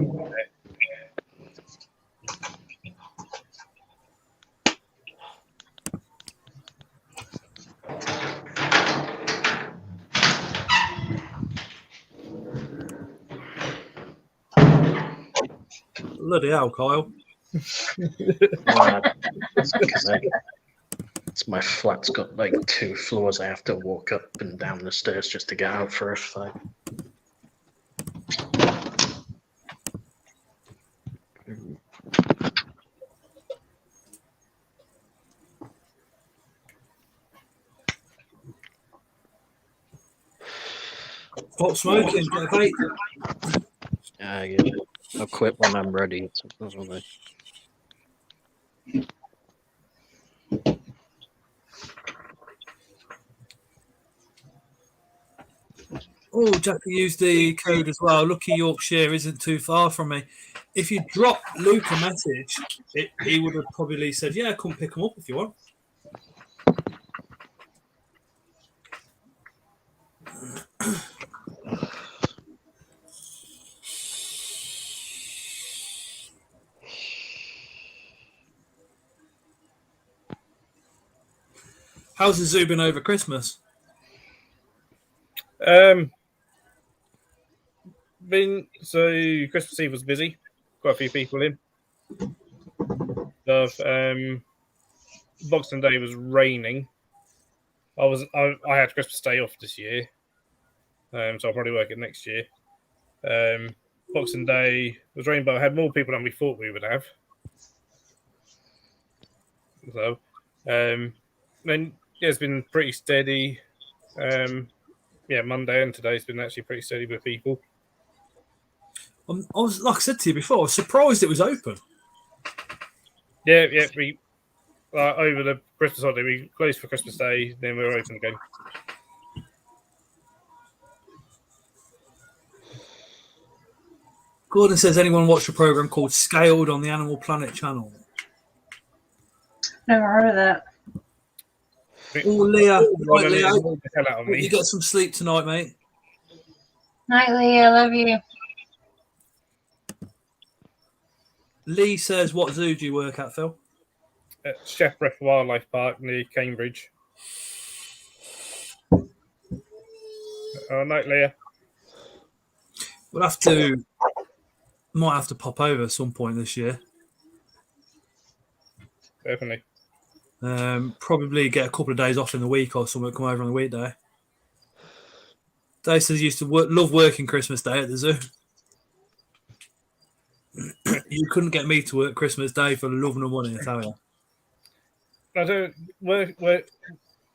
S2: Bloody hell, Kyle.
S6: It's my flat's got like 2 floors. I have to walk up and down the stairs just to get out for a fight.
S2: Stop smoking, get a vape.
S6: Yeah. I'll quit when I'm ready.
S2: Oh, Jackie used the code as well. Lucky Yorkshire isn't too far from me. If you drop Luke a message, he would have probably said, "Yeah, come pick him up if you want." How's the zoo been over Christmas?
S7: Christmas Eve was busy. Quite a few people in. Boxing Day was raining. I had Christmas Day off this year, so I'll probably work it next year. Boxing Day was raining, but I had more people than we thought we would have. So, then it's been pretty steady. Monday and today's been actually pretty steady with people.
S2: I was, like I said to you before, I was surprised it was open.
S7: Yeah. We over the Christmas holiday, we closed for Christmas Day, then we were open again.
S2: Gordon says, anyone watched a program called Scaled on the Animal Planet channel?
S5: Never heard of that.
S2: Oh, Leah. Right, Leah.
S7: You
S2: get some sleep tonight, mate.
S5: Night, Leah. Love you.
S2: Lee says, what zoo do you work at, Phil?
S7: At Shefbreth Wildlife Park near Cambridge. Night, Leah.
S2: Might have to pop over at some point this year.
S7: Definitely.
S2: Probably get a couple of days off in the week or something, come over on the weekday. Dave says he used to love working Christmas Day at the zoo. You couldn't get me to work Christmas Day for love nor money, I tell you.
S7: I don't work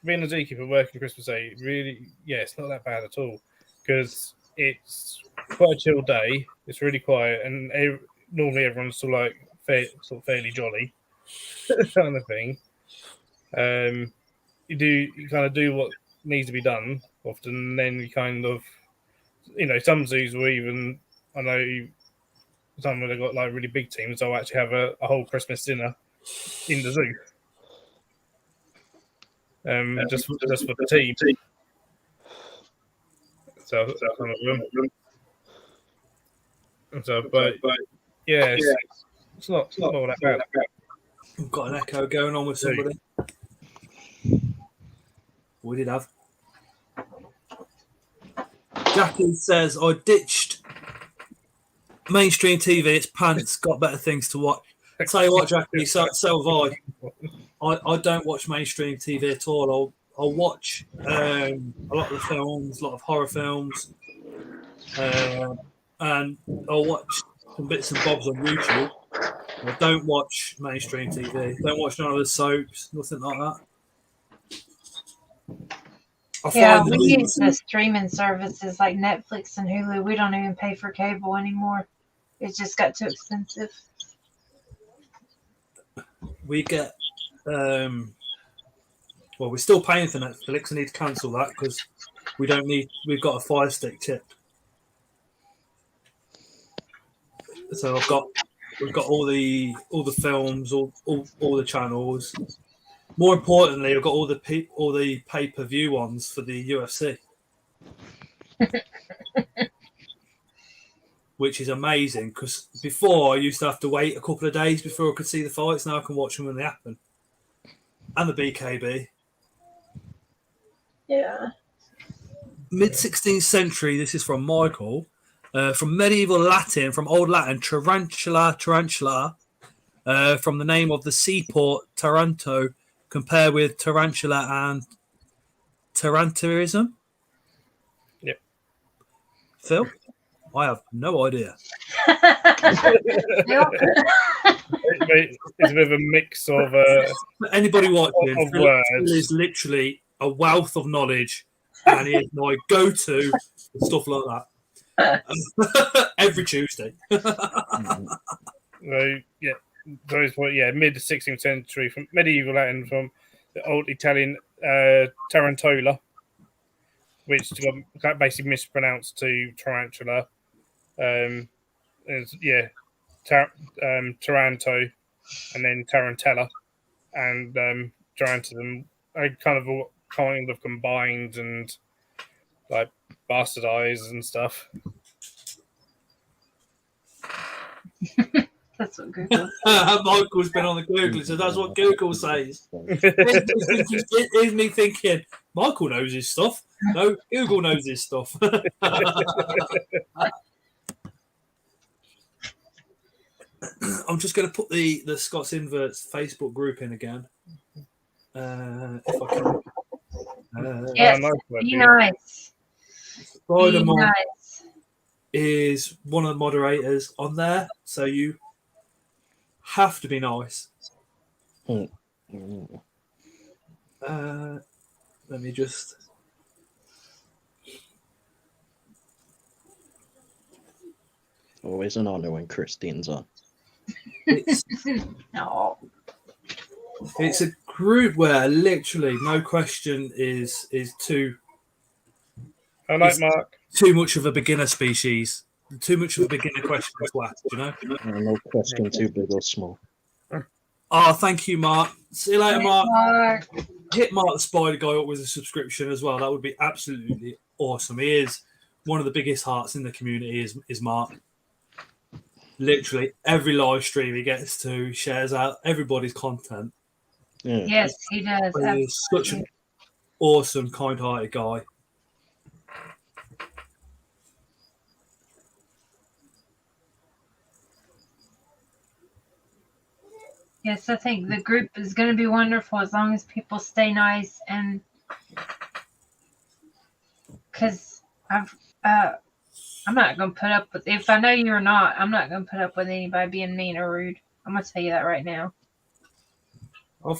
S7: being a zookeeper working Christmas Day, really, it's not that bad at all. Because it's quite a chill day, it's really quiet, and normally everyone's still fairly jolly. kind of thing. You kind of do what needs to be done often, and then you kind of, some zoos will even, I know some of them got like really big teams, they'll actually have a whole Christmas dinner in the zoo. Just for the team. So kind of them. But yeah, it's not all that bad.
S2: We've got an echo going on with somebody. We did have. Jackie says, I ditched mainstream TV. It's pants. Got better things to watch. Tell you what, Jackie, so have I. I don't watch mainstream TV at all. I'll watch a lot of the films, a lot of horror films, and I'll watch some bits and bobs on YouTube. I don't watch mainstream TV. Don't watch none of the soaps, nothing like that.
S5: We use the streaming services like Netflix and Hulu. We don't even pay for cable anymore. It just got too expensive.
S2: We get, we're still paying for Netflix. I need to cancel that because we've got a Fire Stick chip. So we've got all the films, all the channels. More importantly, I've got all the pay-per-view ones for the UFC, which is amazing. Because before I used to have to wait a couple of days before I could see the fights. Now I can watch them when they happen, and the BKB.
S1: Yeah.
S2: Mid-16th century. This is from Michael. From medieval Latin, from Old Latin, tarantula, from the name of the seaport Taranto, compared with tarantula and tarantulism.
S7: Yep.
S2: Phil, I have no idea.
S7: It's a bit of a mix of
S2: anybody watching.
S7: Of words.
S2: Phil is literally a wealth of knowledge, and he is my go-to for stuff like that. Every Tuesday.
S7: Mid-16th century, from medieval Latin, from the Old Italian Tarantula, which got basically mispronounced to tarantula. Taranto, and then tarantella, and tarantulism. Kind of combined and like bastardized and stuff.
S5: That's what Google says.
S2: Michael's been on the Google, so that's what Google says. Here's me thinking, Michael knows his stuff. No, Google knows his stuff. I'm just going to put the Scott's Inverts Facebook group in again. If I can.
S5: Yes, be nice.
S2: Spider-Man is one of the moderators on there, so you have to be nice. Let me just.
S6: Always an honor when Christine's on.
S5: No.
S2: It's a group where literally no question is too.
S7: I like Mark.
S2: Too much of a beginner species. Too much of a beginner question to ask, you know?
S6: No question too big or small.
S2: Oh, thank you, Mark. See you later,
S5: Mark.
S2: Hit Mark the Spider guy up with a subscription as well. That would be absolutely awesome. He is one of the biggest hearts in the community, is Mark. Literally every live stream he gets to, shares out everybody's content.
S6: Yeah.
S5: Yes, he does.
S2: He's such an awesome, kind-hearted guy.
S5: Yes, I think the group is going to be wonderful as long as people stay nice, and because I'm not going to put up with, if I know you're not, I'm not going to put up with anybody being mean or rude. I'm going to tell you that right now.
S2: I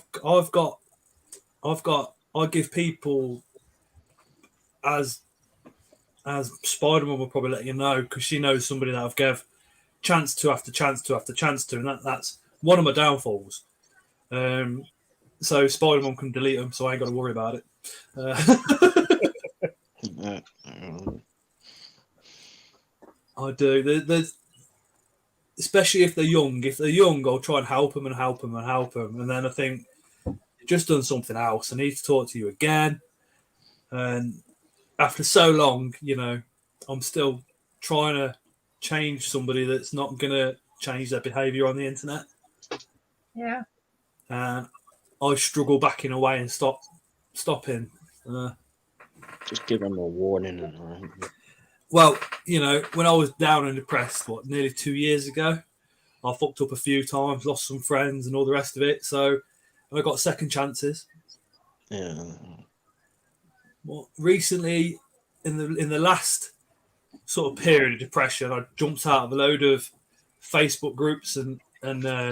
S2: give people, as Spider-Man will probably let you know, because she knows somebody that I've gave chance to after chance to after chance to, and that's one of my downfalls. So Spider-Man can delete them, so I ain't got to worry about it. I do. There's, especially if they're young. If they're young, I'll try and help them. And then I think, you've just done something else. I need to talk to you again. And after so long, I'm still trying to change somebody that's not going to change their behaviour on the internet.
S5: Yeah.
S2: And I struggle backing away and stopping.
S6: Just give them a warning. And
S2: well, when I was down and depressed, nearly 2 years ago, I fucked up a few times, lost some friends and all the rest of it. So I got second chances.
S6: Yeah.
S2: Well, recently, in the last sort of period of depression, I jumped out of a load of Facebook groups and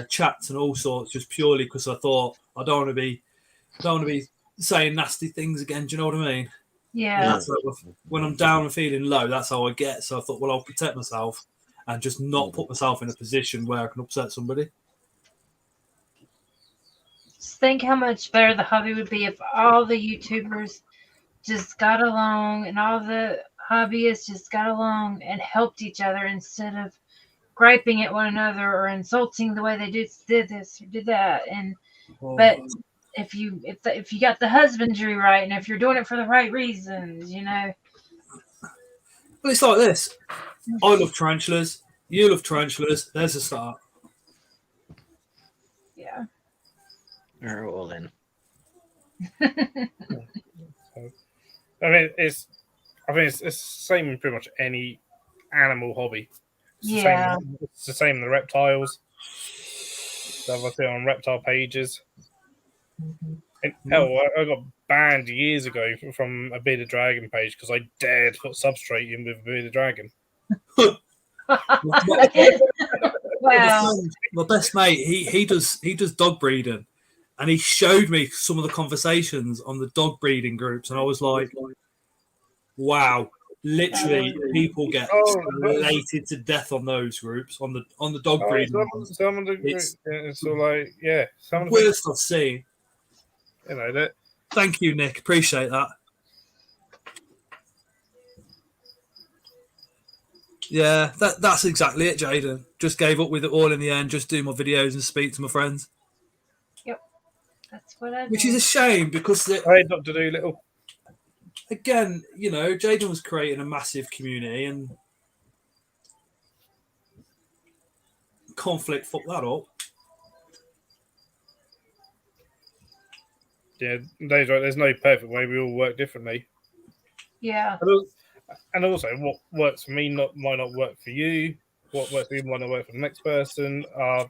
S2: chats and all sorts, just purely because I thought I don't want to be saying nasty things again. Do you know what I mean?
S5: Yeah.
S2: When I'm down and feeling low, that's how I get. So I thought, well, I'll protect myself and just not put myself in a position where I can upset somebody.
S5: Just think how much better the hobby would be if all the YouTubers just got along and all the hobbyists just got along and helped each other instead of griping at one another or insulting the way they did this or did that. But if you got the husbandry right and if you're doing it for the right reasons,
S2: Well, it's like this. I love tarantulas. You love tarantulas. There's a start.
S5: Yeah.
S6: We're all in.
S7: It's the same in pretty much any animal hobby. It's the same in the reptiles. That I see on reptile pages. And, I got banned years ago from a bearded dragon page because I dared put Substrate in with a bearded dragon.
S5: Wow.
S2: My best mate, he does dog breeding, and he showed me some of the conversations on the dog breeding groups, and I was like, wow. Literally, people get related to death on those groups, on the dog breeding ones.
S7: Some of the groups, it's all like, some of the
S2: worst I've seen.
S7: That.
S2: Thank you, Nick. Appreciate that. Yeah, that's exactly it, Jaden. Just gave up with it all in the end. Just do my videos and speak to my friends.
S5: Yep, that's what I do.
S2: Which is a shame because
S7: hey, Dr. Doolittle.
S2: Again, Jaden was creating a massive community and conflict fucked that up.
S7: Yeah, Dave's right. There's no perfect way. We all work differently.
S5: Yeah.
S7: And also, what works for me might not work for you. What works for you might not work for the next person. Our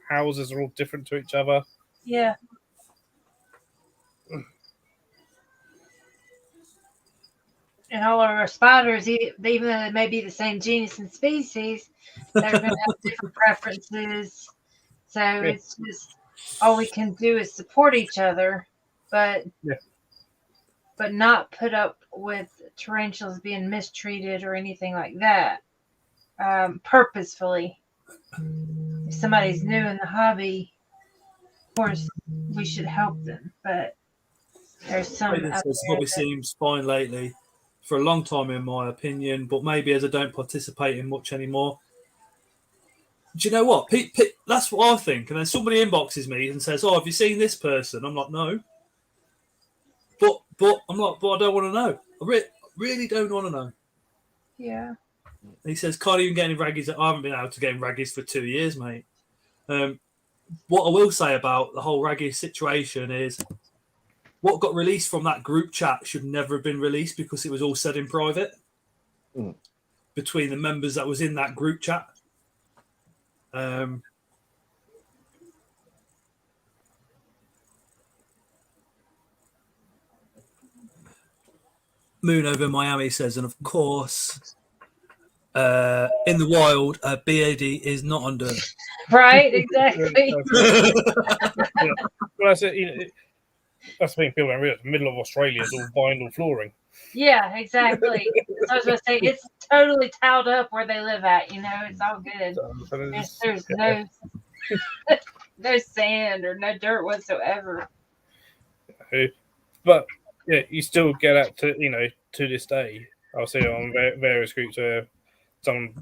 S7: houses are all different to each other.
S5: Yeah. And all of our spiders, even though they may be the same genus and species, they're going to have different preferences. So it's just all we can do is support each other, but not put up with tarantulas being mistreated or anything like that purposefully. If somebody's new in the hobby, of course, we should help them, but there's some.
S2: This hobby seems fine lately. For a long time, in my opinion, but maybe as I don't participate in much anymore. Do you know what? That's what I think. And then somebody inboxes me and says, "Oh, have you seen this person?" I'm like, "No." But I'm like, "But I don't want to know. I really don't want to know."
S5: Yeah.
S2: And he says, "Can't even get any raggies." I haven't been able to get in raggies for 2 years, mate. What I will say about the whole raggy situation is, what got released from that group chat should never have been released because it was all said in private between the members that was in that group chat. Moon over Miami says, and of course, in the wild, BAD is not under.
S5: Right, exactly.
S7: Well, that's it. That's the thing people don't realize. The middle of Australia is all vinyl flooring.
S5: Yeah, exactly. So I was going to say, it's totally tiled up where they live at. It's all good. There's no. no sand or no dirt whatsoever.
S7: But yeah, you still get out to to this day. I'll see it on various groups where someone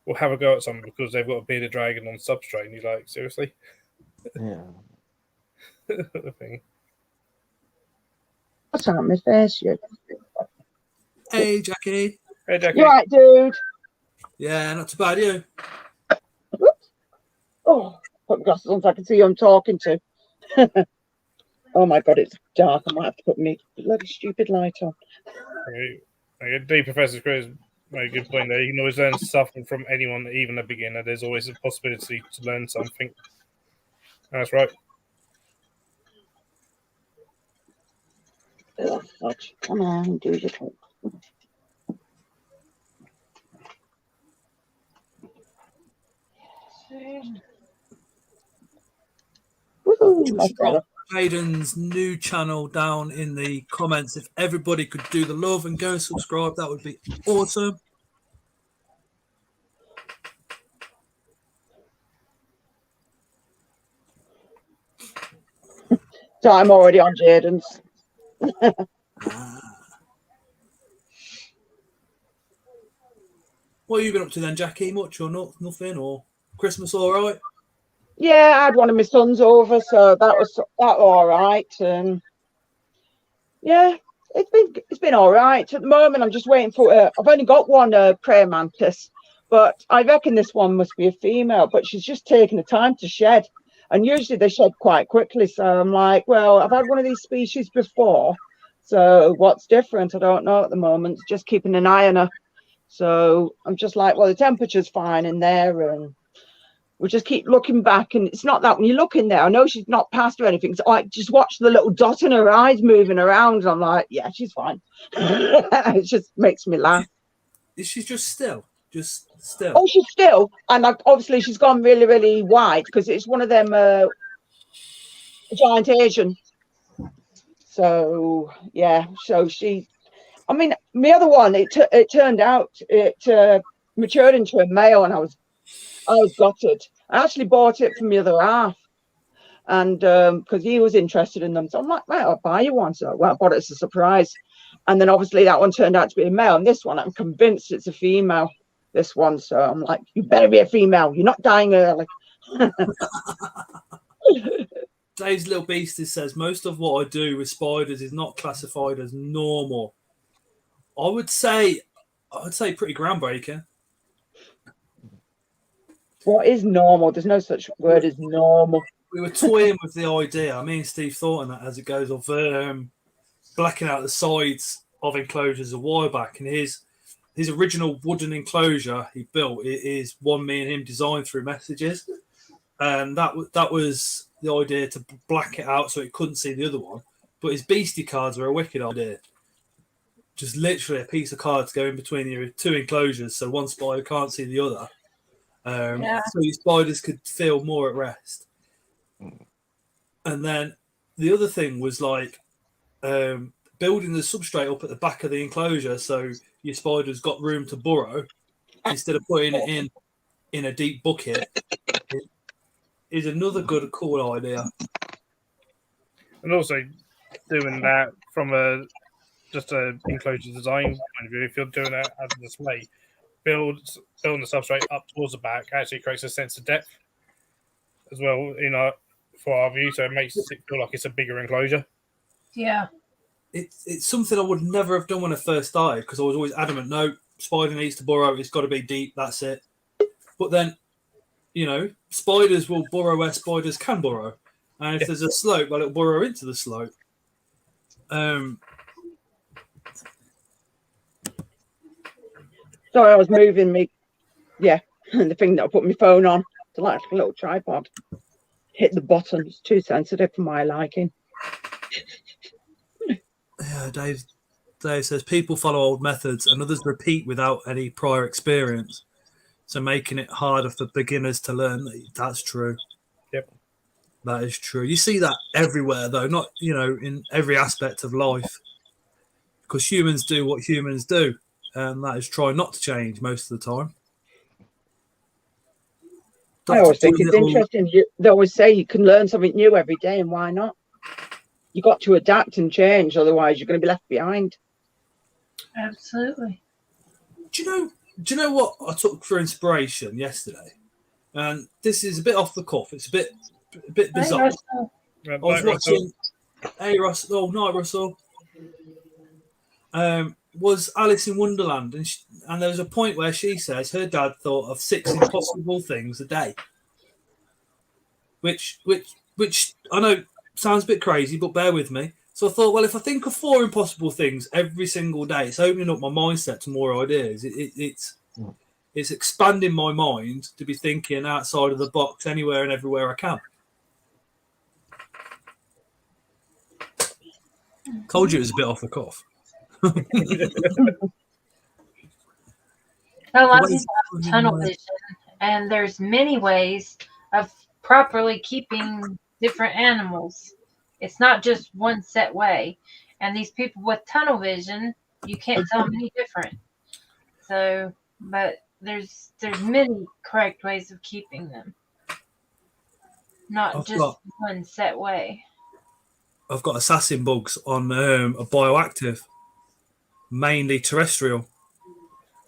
S7: will have a go at someone because they've got a bearded dragon on Substrate, and you're like, seriously?
S6: Yeah.
S7: The thing.
S8: What's on my face, you?
S2: Hey, Jackie.
S7: Hey, Jackie.
S8: You right, dude?
S2: Yeah, not too bad, you?
S8: Oh, put my glasses on so I can see who I'm talking to. Oh my God, it's dark. I might have to put my bloody stupid light on.
S7: D Professor Chris made a good point there. You can always learn something from anyone, even a beginner. There's always a possibility to learn something. That's right.
S8: Oh, fudge. Come on, do your thing.
S2: Just drop Aiden's new channel down in the comments. If everybody could do the love and go and subscribe, that would be awesome.
S8: So I'm already on Jaden's.
S2: What have you been up to then, Jackie? Much or not? Nothing? Or Christmas all right?
S8: Yeah, I had one of my sons over, so that was all right. Yeah, it's been all right. At the moment, I'm just waiting for. I've only got one prayer mantis, but I reckon this one must be a female. But she's just taking the time to shed, and usually they shed quite quickly. So I'm like, well, I've had one of these species before, so what's different? I don't know at the moment. Just keeping an eye on her. So I'm just like, well, the temperature's fine in there, and we just keep looking back. And it's not that when you look in there, I know she's not passed or anything. So I just watch the little dot in her eyes moving around. And I'm like, yeah, she's fine. It just makes me laugh.
S2: Is she just still? Just still?
S8: Oh, she's still. And obviously she's gone really, really white because it's one of them giant Asian. So, yeah. So I mean, my other one, it turned out it matured into a male, and I was gutted. I actually bought it from the other half, and because he was interested in them, so I'm like, right, I'll buy you one. So I bought it as a surprise, and then obviously that one turned out to be a male, and this one I'm convinced it's a female. This one, so I'm like, you better be a female. You're not dying early.
S2: Dave's Little Beastie says most of what I do with spiders is not classified as normal. I would say pretty groundbreaking.
S8: What is normal? There's no such word as normal.
S2: We were toying with the idea. Me and Steve thought on that as it goes of blacking out the sides of enclosures a while back, and his original wooden enclosure he built is one me and him designed through messages, and that was the idea, to black it out so it couldn't see the other one. But his beastie cards are a wicked idea. Just literally a piece of card to go in between your two enclosures, so one spider can't see the other. So your spiders could feel more at rest. And then the other thing was like building the substrate up at the back of the enclosure, so your spiders got room to burrow instead of putting it in a deep bucket. It is another good, cool idea.
S7: And also doing that from just a enclosure design point of view, if you're doing it as a display, building the substrate up towards the back actually creates a sense of depth as well, for our view, so it makes it feel like it's a bigger enclosure.
S5: Yeah.
S2: It's something I would never have done when I first started, because I was always adamant, no, spider needs to burrow, it's got to be deep, that's it. But then, spiders will burrow where spiders can burrow. And if there's a slope, well, it'll burrow into the slope.
S8: Sorry, I was moving me. Yeah, the thing that I put my phone on. It's like a little tripod. Hit the button. It's too sensitive for my liking.
S2: Yeah, Dave says people follow old methods and others repeat without any prior experience, so making it harder for beginners to learn. That's true.
S7: Yep,
S2: that is true. You see that everywhere, though, not in every aspect of life, because humans do what humans do, and that is try not to change most of the time.
S8: I always think it's interesting. They always say you can learn something new every day, and why not? You got to adapt and change, otherwise you're going to be left behind.
S5: Absolutely.
S2: Do you know what I took for inspiration yesterday? And this is a bit off the cuff. It's a bit bizarre. I was watching. Hey Russell, oh night Russell. Was Alice in Wonderland, and there was a point where she says her dad thought of 6 impossible things a day, which I know sounds a bit crazy, but bear with me. So I thought, well, if I think of 4 impossible things every single day, it's opening up my mindset to more ideas. It's expanding my mind to be thinking outside of the box anywhere and everywhere I can. Told you it was a bit off the cuff.
S5: A lot of people have tunnel vision, and there's many ways of properly keeping different animals. It's not just one set way. And these people with tunnel vision, you can't tell them any different. So, but there's many correct ways of keeping them. Not just one set way.
S2: I've got assassin bugs on a bioactive, mainly terrestrial.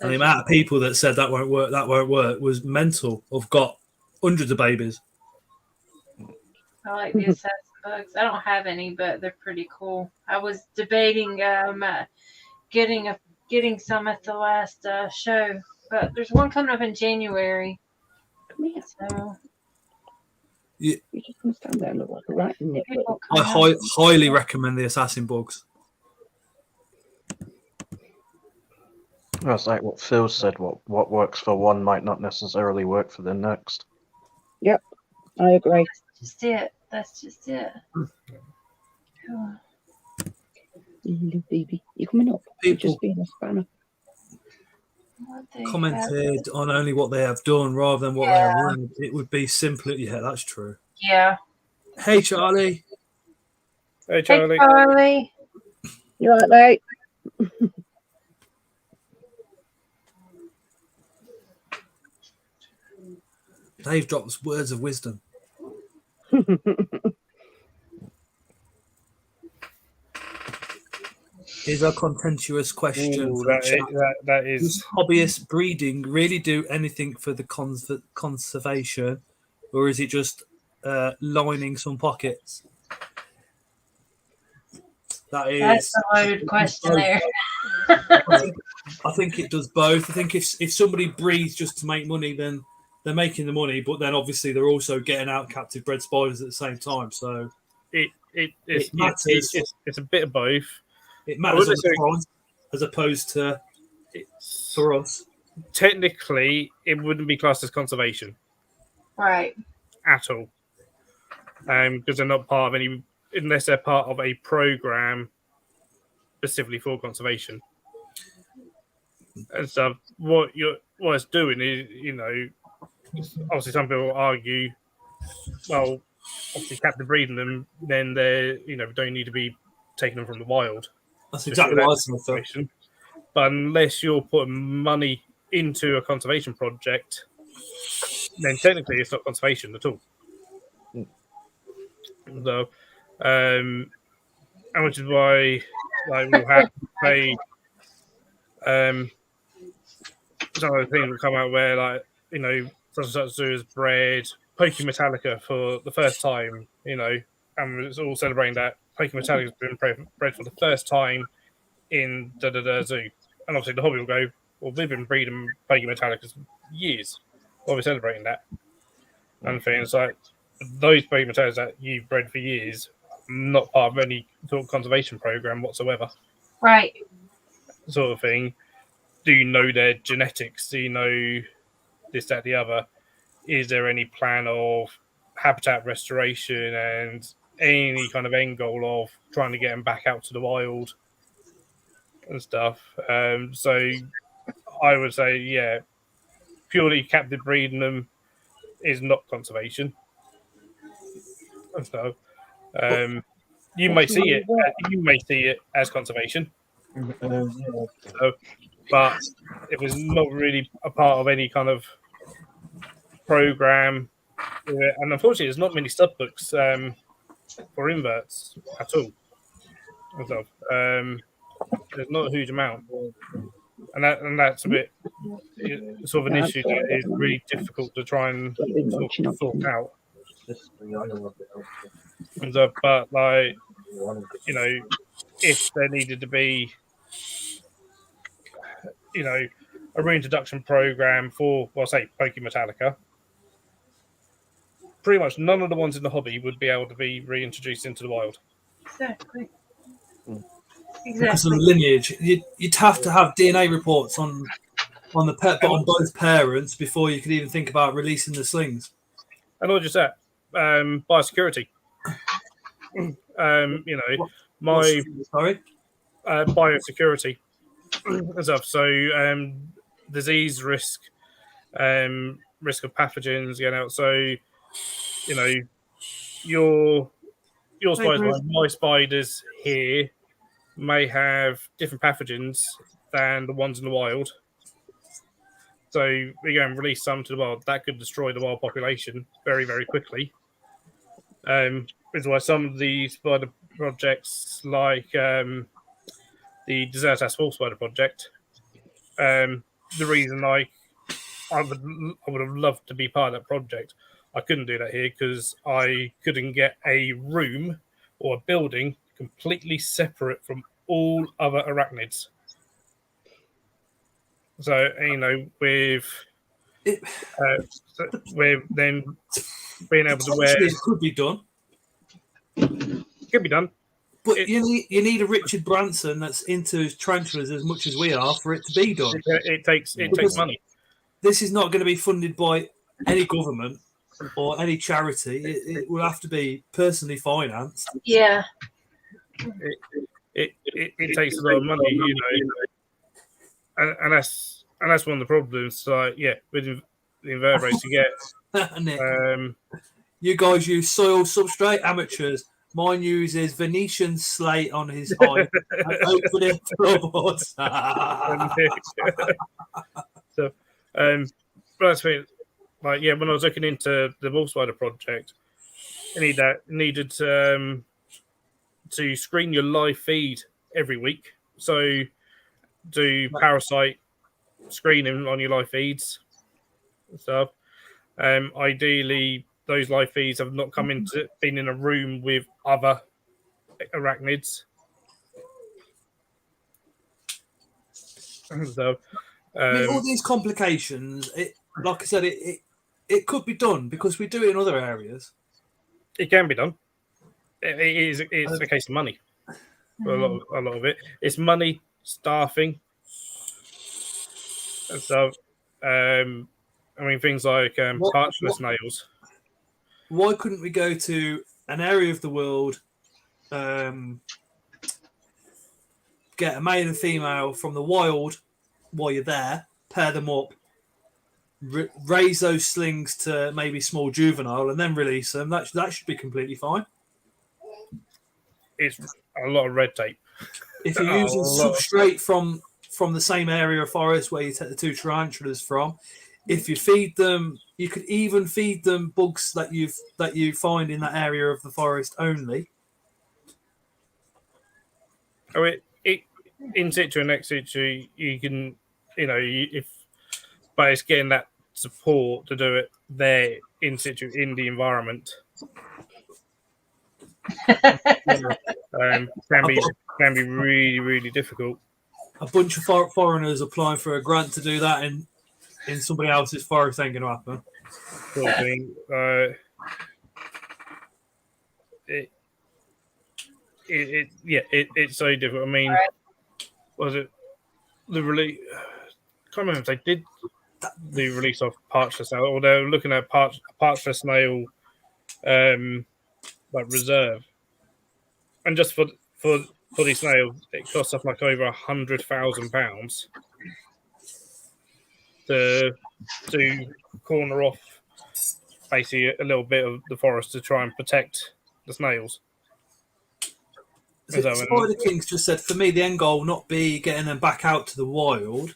S2: And the amount of people that said that won't work was mental. I've got hundreds of babies.
S5: I like the assassin bugs. I don't have any, but they're pretty cool. I was debating getting some at the last show, but there's one coming up in January. So
S8: you just gonna stand there and look like a rat in it.
S2: I highly recommend the assassin bugs.
S6: That's like what Phil said. What works for one might not necessarily work for the next.
S8: Yep, I agree.
S5: That's just it.
S8: Cool. Little baby, you coming up? You're just being a spanner.
S2: Commented on only what they have done rather than what they have run. It would be simply, that's true.
S5: Yeah.
S2: Hey, Charlie.
S7: Hey, Charlie.
S5: Hey, Charlie.
S8: You all right, mate?
S2: Dave drops words of wisdom. Here's a contentious question.
S7: Ooh, that is.
S2: Does hobbyist breeding really do anything for the conservation, or is it just lining some pockets?
S5: That's a loaded question there.
S2: I think it does both. I think if somebody breeds just to make money, then they're making the money, but then obviously they're also getting out captive bred spiders at the same time. So
S7: it
S2: matters.
S7: It's a bit of both.
S2: It matters on the price as opposed to for us.
S7: Technically, it wouldn't be classed as conservation,
S5: right?
S7: At all, because they're not part of any, unless they're part of a program specifically for conservation. And so, what it's doing is, obviously some people argue, well, obviously captive breeding them, then they don't need to be taking them from the wild.
S2: That's exactly what I thought.
S7: But unless you're putting money into a conservation project, then technically it's not conservation at all. So, and which is why we'll have to pay some of the things will come out where such and such zoo has bred Pokey Metallica for the first time, and it's all celebrating that Pokey Metallica has been bred for the first time in the zoo. And obviously the hobby will go, well, we've been breeding Pokey Metallicas for years. Why are we celebrating that? And things like those Pokey Metallicas that you've bred for years, not part of any sort of conservation program whatsoever.
S5: Right.
S7: Sort of thing. Do you know their genetics? Do you know this, that, the other? Is there any plan of habitat restoration and any kind of end goal of trying to get them back out to the wild and stuff? So I would say, purely captive breeding them is not conservation. And so you may see it as conservation. So, but it was not really a part of any kind of program, and unfortunately, there's not many subbooks for inverts at all. So, there's not a huge amount, and that's a bit sort of an issue that is really difficult to try and sort out. So, but like, you know, if there needed to be, you know, a reintroduction program for, well, say, Pokemetallica, pretty much none of the ones in the hobby would be able to be reintroduced into the wild.
S5: Exactly.
S2: Because of the lineage, you'd have to have DNA reports on the pet, but on both parents before you could even think about releasing the slings.
S7: And not just that, biosecurity. You know, my biosecurity and stuff. So, disease risk, risk of pathogens getting out. So, you know, your spiders, my spiders here, may have different pathogens than the ones in the wild. So we go and release some to the wild. That could destroy the wild population very, very quickly. Is why some of the spider projects, like the Desert Small Spider project, the reason I would have loved to be part of that project, I couldn't do that here because I couldn't get a room or a building completely separate from all other arachnids. So, you know, with then being able to wear,
S2: it could be done.
S7: Could be done,
S2: but you need a Richard Branson that's into tarantulas as much as we are for it to be done.
S7: It takes money.
S2: This is not going to be funded by any government or any charity. It will have to be personally financed.
S5: Yeah.
S7: It takes a lot of money, you know, and that's one of the problems. Like, yeah, with the invertebrates, you get.
S2: You guys use soil substrate, amateurs. Mine uses Venetian slate on his eye and open it floorboards.
S7: So, but that's me. Like, yeah, when I was looking into the Wolf Spider project, I needed to screen your live feed every week. So, do parasite screening on your live feeds and stuff. Ideally, those live feeds have not been in a room with other arachnids. So,
S2: all these complications, like I said, it could be done because we do it in other areas.
S7: It can be done. It's a case of money. A lot of it. It's money, staffing, and so. I mean, things like parchment snails.
S2: Why couldn't we go to an area of the world, get a male and female from the wild while you're there, pair them up, raise those slings to maybe small juvenile, and then release them? That should be completely fine.
S7: It's a lot of red tape.
S2: If you're using substrate from the same area of forest where you take the two tarantulas from, if you feed them, you could even feed them bugs that you find in that area of the forest only.
S7: Oh, it in situ and ex situ, you can, you know, but it's getting that support to do it there in situ in the environment. Can be really, really difficult.
S2: A bunch of foreigners applying for a grant to do that in somebody else's forest ain't going to happen.
S7: Sort of thing. It's so difficult. I mean, was it the release? Can't remember if they did the release of Parchment Snail, or they're looking at Parchment Snail, like reserve, and just for these snails, it costs up like over £100,000 to corner off basically a little bit of the forest to try and protect the snails.
S2: Spider King's just said, for me, the end goal will not be getting them back out to the wild.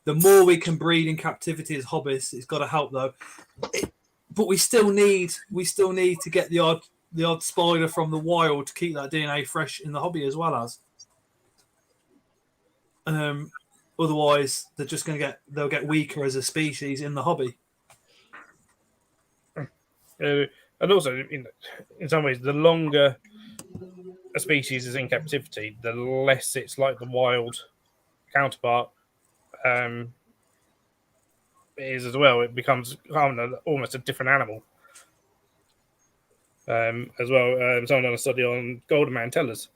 S2: The more we can breed in captivity as hobbyists, it's got to help though. But we still need to get the odd spider from the wild to keep that DNA fresh in the hobby as well as. Otherwise, they're just they'll get weaker as a species in the hobby.
S7: And also, in some ways, the longer a species is in captivity, the less it's like the wild counterpart is as well. It becomes almost a different animal as well. Someone done a study on golden mantellas.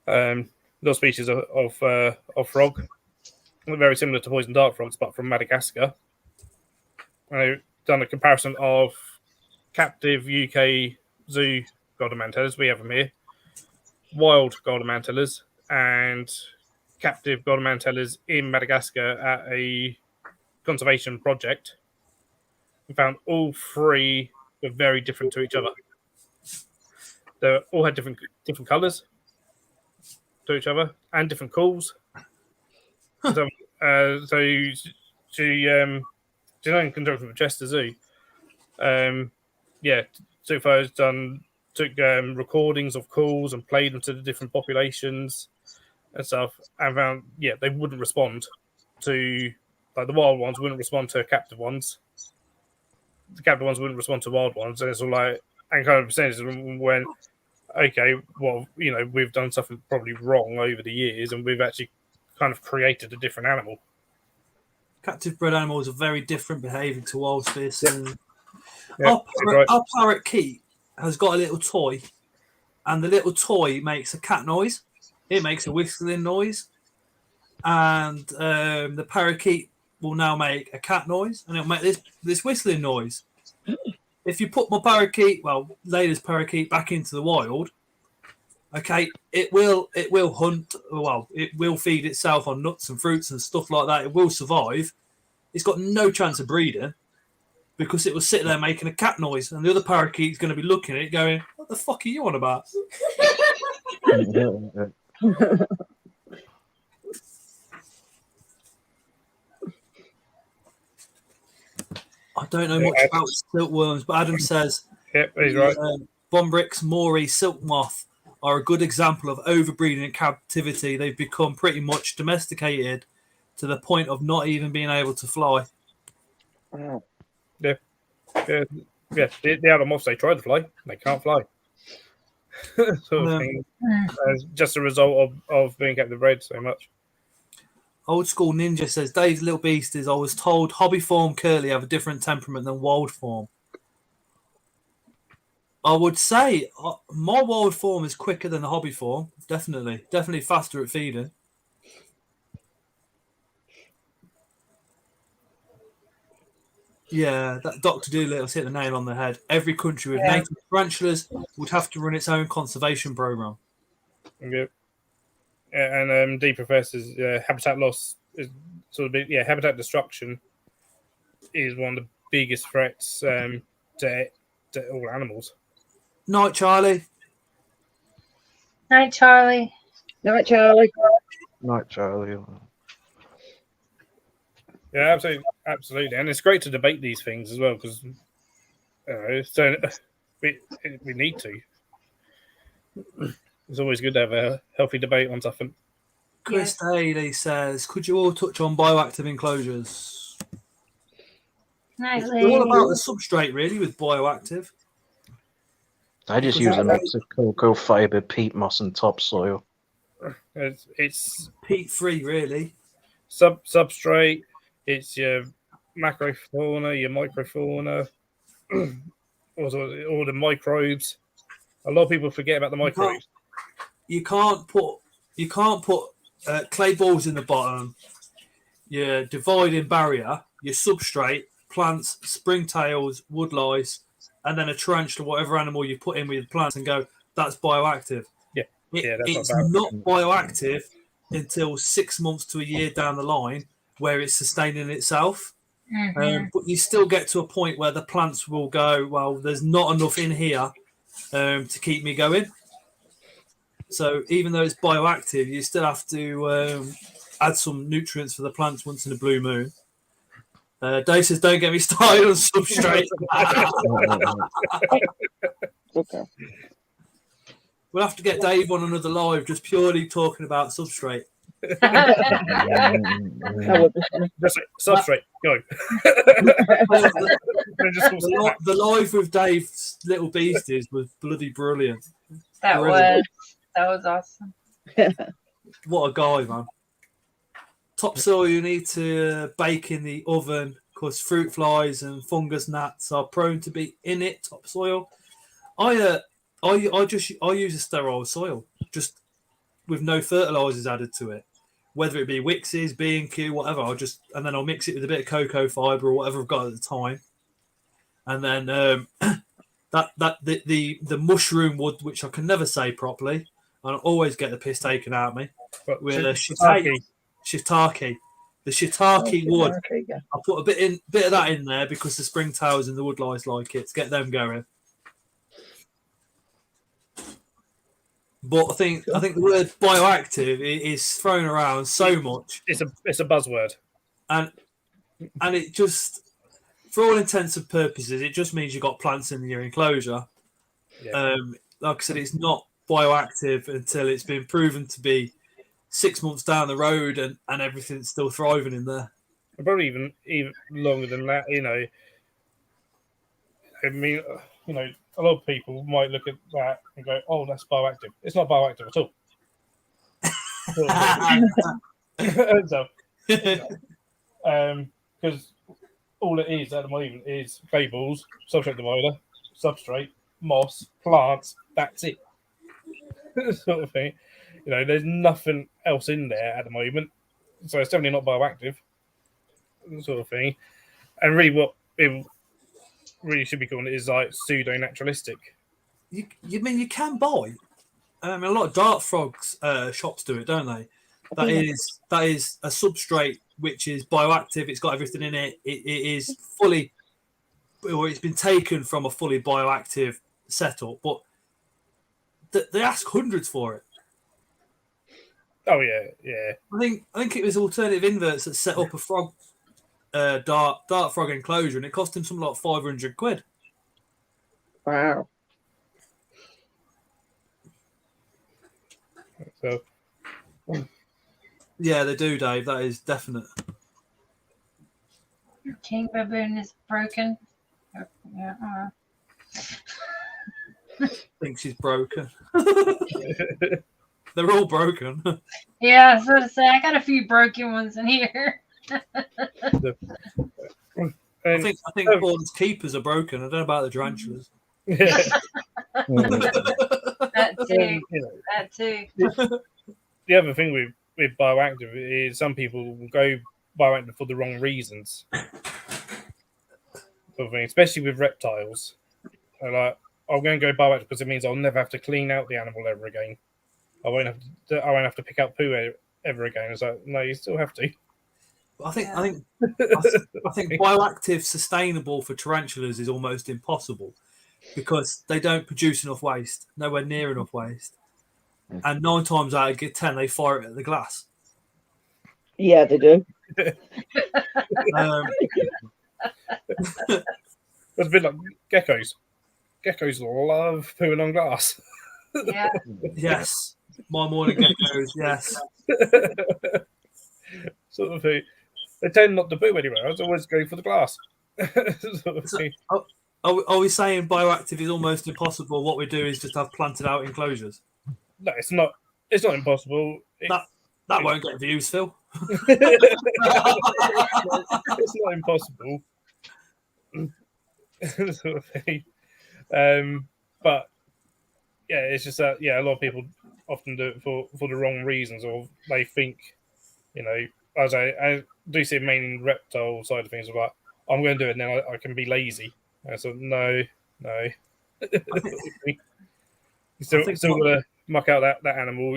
S7: Those species of frog, very similar to poison dart frogs, but from Madagascar. And they've done a comparison of captive UK zoo golden mantellas, we have them here, wild golden mantellas, and captive golden mantellas in Madagascar at a conservation project. We found all three were very different to each other. They all had different colours to each other and different calls. So she in conjunction with Chester Zoo, Sufo took recordings of calls and played them to the different populations and stuff, and found they wouldn't respond to, like, the wild ones wouldn't respond to captive ones. The captive ones wouldn't respond to wild ones, and it's all like, and kind of percentages went, okay, well, we've done something probably wrong over the years, and we've actually kind of created a different animal.
S2: Captive bred animals are very different behaving to wild species.
S7: Yep.
S2: Our parakeet has got a little toy, and the little toy makes a cat noise. It makes a whistling noise, and the parakeet will now make a cat noise, and it'll make this whistling noise. If you put my parakeet, Layla's parakeet, back into the wild, okay, it will hunt. Well, it will feed itself on nuts and fruits and stuff like that. It will survive. It's got no chance of breeding because it will sit there making a cat noise, and the other parakeet's going to be looking at it going, "What the fuck are you on about?" I don't know much about silkworms, but Adam says,
S7: "Yep, he's right."
S2: Bombrix, Maury, silk moth are a good example of overbreeding in captivity. They've become pretty much domesticated to the point of not even being able to fly.
S8: Wow.
S7: Yeah. The other moths, they try to fly, they can't fly. Sort of thing. As just a result of being captive bred so much.
S2: Old School Ninja says, Dave's little beasties, I was told hobby form curly have a different temperament than wild form. I would say my wild form is quicker than the hobby form. Definitely faster at feeding. Yeah, that Dr. Doolittle's hit the nail on the head. Every country with native tarantulas would have to run its own conservation program.
S7: Yeah. And D professors, habitat loss is sort of habitat destruction is one of the biggest threats to all animals.
S2: Night, Charlie.
S5: Night, Charlie.
S8: Night, Charlie.
S6: Night, Charlie.
S7: Yeah, absolutely, and it's great to debate these things as well because so we need to. It's always good to have a healthy debate on something.
S2: Chris Daly says, could you all touch on bioactive enclosures?
S5: Night,
S2: It's all about the substrate, really, with bioactive.
S6: I just use a mix of cocoa fiber, peat moss, and topsoil.
S7: It's
S2: peat-free, really.
S7: Substrate. It's your macrofauna, your microfauna, also all the microbes. A lot of people forget about the microbes.
S2: You can't put clay balls in the bottom, your dividing barrier, your substrate, plants, springtails, woodlice, and then a tarantula, whatever animal you put in with plants, and go, that's bioactive. It's not bioactive until 6 months to a year down the line, where it's sustaining itself.
S5: Mm-hmm.
S2: But you still get to a point where the plants will go, well, there's not enough in here to keep me going. So even though it's bioactive, you still have to add some nutrients for the plants once in a blue moon. Dave says, don't get me started on Substrate.
S8: Okay.
S2: We'll have to get Dave on another live just purely talking about Substrate.
S8: That would be funny.
S7: Just like, Substrate, go.
S2: The live with Dave's Little Beasties was bloody brilliant.
S5: That was awesome.
S2: What a guy, man. Topsoil you need to bake in the oven because fruit flies and fungus gnats are prone to be in it. Topsoil. I use a sterile soil, just with no fertilizers added to it, whether it be Wix's, B&Q, whatever. And then I'll mix it with a bit of cocoa fiber or whatever I've got at the time, and then the mushroom wood, which I can never say properly, and I always get the piss taken out of me.
S7: But
S2: with
S7: shiitake.
S2: The shiitake wood.
S8: Yeah.
S2: I put a bit of that in there because the springtails and the woodlice like it to get them going. But I think the word bioactive is thrown around so much.
S7: It's a buzzword,
S2: and it just, for all intents and purposes, it just means you've got plants in your enclosure.
S7: Yeah.
S2: Like I said, it's not bioactive until it's been proven to be 6 months down the road and everything's still thriving in there.
S7: Probably even longer than that. I mean, a lot of people might look at that and go, "Oh, that's bioactive." It's not bioactive at all. Because all it is at the moment is clay balls, substrate divider, substrate, moss, plants. That's it. Sort of thing. There's nothing else in there at the moment, so it's definitely not bioactive. Sort of thing. And really, what it really should be called is like pseudo-naturalistic.
S2: You mean you can buy? A lot of dart frogs shops do it, don't they? That is a substrate which is bioactive. It's got everything in it. It is fully, or it's been taken from a fully bioactive setup, but they ask hundreds for it.
S7: Oh yeah.
S2: I think it was Alternative Inverts that set up a frog, dart frog enclosure, and it cost him something like £500.
S8: Wow.
S7: So,
S2: yeah, they do, Dave. That is definite.
S5: Your king baboon is broken. Yeah.
S2: I think she's broken. They're all broken.
S5: Yeah, so to say, I got a few broken ones in here.
S2: I think Paul's keepers are broken. I don't know about the tarantulas.
S5: That too.
S7: The other thing with bioactive is some people will go bioactive for the wrong reasons. Especially with reptiles. They're like, I'm going to go bioactive because it means I'll never have to clean out the animal ever again. I won't have to pick up poo ever again. It's like, no, you still have to.
S2: I think bioactive sustainable for tarantulas is almost impossible because they don't produce enough waste, nowhere near enough waste, and 9 times out of 10 they fire it at the glass.
S8: Yeah, they do.
S7: It's a bit like geckos. Geckos love pooing on glass.
S5: Yeah.
S2: Yes, my morning geckos. Yes.
S7: Sort of thing. They tend not to poo anywhere. I always go for the glass. Sort of thing.
S2: Are we saying bioactive is almost impossible? What we do is just have planted out enclosures.
S7: No, it's not. It's not impossible.
S2: That won't get views, Phil.
S7: It's not impossible. Sort of thing. But yeah, it's just that a lot of people often do it for the wrong reasons, or they think, as I do see mainly in reptile side of things, like I'm going to do it and then I can be lazy. So no. You still got to muck out that animal,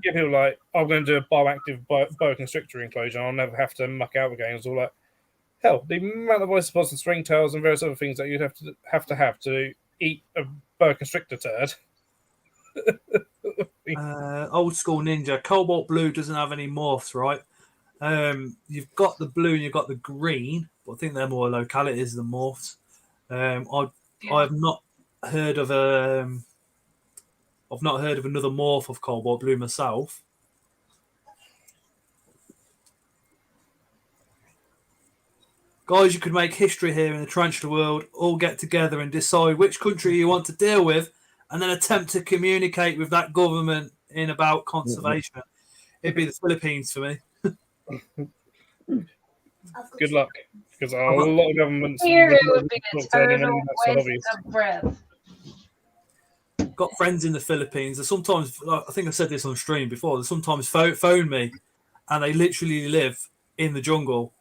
S7: Give people like, I'm going to do a bioactive boa constrictor enclosure. I'll never have to muck out again. It's all like, hell, the amount of isopods and string tails and various other things that you'd have to eat a boa constrictor turd.
S2: Old school ninja. Cobalt blue doesn't have any morphs, right? You've got the blue and you've got the green, but I think they're more localities than morphs. I've not heard of I've not heard of another morph of cobalt blue myself. Guys, you could make history here in the tarantula world. All get together and decide which country you want to deal with, and then attempt to communicate with that government in about conservation. It'd be the Philippines for me.
S7: Good luck, because a lot of governments
S5: Here it would be a total waste of breath.
S2: Got friends in the Philippines. They sometimes, I think I said this on stream before, they sometimes phone me, and they literally live in the jungle.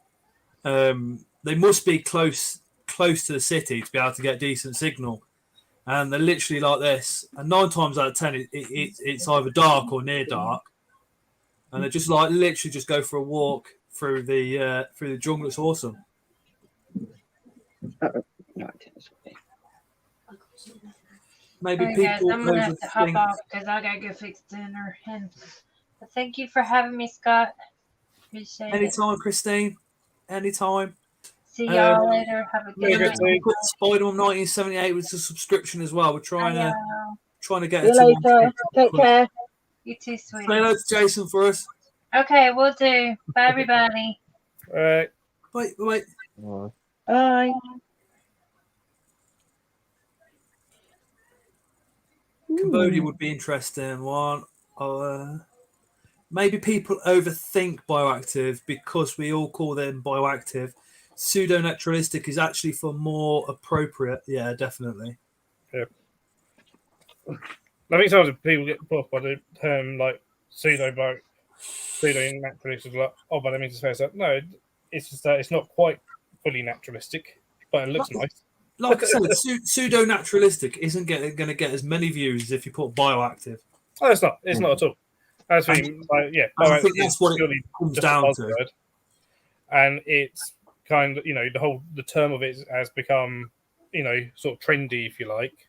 S2: They must be close to the city to be able to get decent signal, and they're literally like this. And 9 times out of 10, it's either dark or near dark, and they just like literally just go for a walk through the jungle. It's awesome. Maybe people.
S5: Guys, I'm gonna have to hop off because I gotta go fix dinner. And thank you for having me, Scott. Appreciate it.
S2: Anytime, Christine. Anytime.
S5: See y'all later. Have a good night.
S2: Spider-Man 1978 was a subscription as well. We're trying to get
S8: it. See you later. Take care.
S5: You too, sweetie.
S2: Say hello to Jason for us.
S5: Okay, we'll do. Bye, everybody.
S7: All right.
S2: Wait.
S8: Bye.
S2: Cambodia would be interesting. One. Maybe people overthink bioactive because we all call them bioactive. Pseudo-naturalistic is actually for more appropriate. Yeah, definitely.
S7: Yeah. I think sometimes people get put off by the term like pseudo-naturalistic. Like, oh, but that means it's fair. So, no, it's just that it's not quite fully naturalistic, but it looks nice.
S2: Like I said, pseudo-naturalistic isn't going to get as many views as if you put bioactive.
S7: Oh, it's not. It's not at all. I think
S2: that's what it comes down to.
S7: And it's kind of, the term of it has become, sort of trendy, if you like.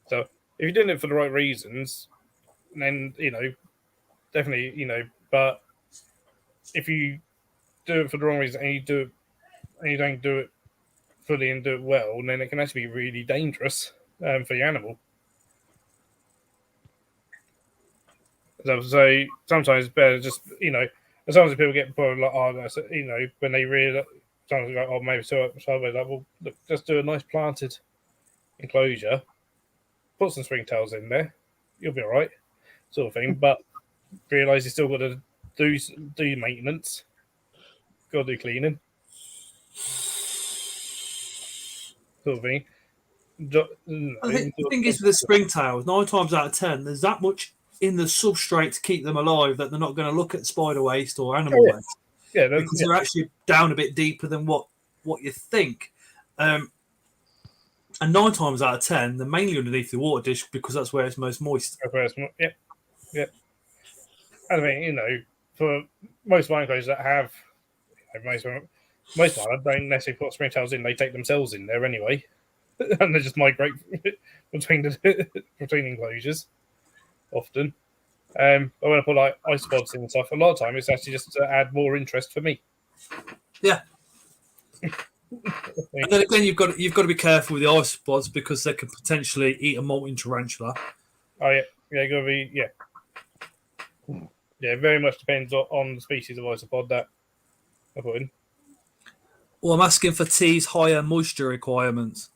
S7: So if you're doing it for the right reasons, then, definitely, but if you do it for the wrong reason and you don't do it fully and do it well, then it can actually be really dangerous for your animal. So sometimes it's better just, sometimes people get bored, like, when they realize, sometimes like, oh, maybe so like, well, look, just do a nice planted enclosure, put some springtails in there, you'll be all right, sort of thing. But realize you still got to do maintenance, got to do cleaning, sort of thing.
S2: I think the thing is with the springtails, 9 times out of 10, there's that much in the substrate to keep them alive that they're not going to look at spider waste or animal waste.
S7: Yeah,
S2: because they're actually down a bit deeper than what you think. And 9 times out of 10, they're mainly underneath the water dish because that's where it's most moist.
S7: Yeah. I mean, for most of my enclosures that have, most of mine don't necessarily put springtails in; they take themselves in there anyway, and they just migrate between enclosures. Often, but when I put like isopods and stuff, a lot of time it's actually just to add more interest for me.
S2: Yeah. And then again, you've got to be careful with the isopods because they can potentially eat a molting tarantula.
S7: Oh yeah, got to be yeah. Very much depends on the species of isopod that I put in.
S2: Well, I'm asking for T's higher moisture requirements.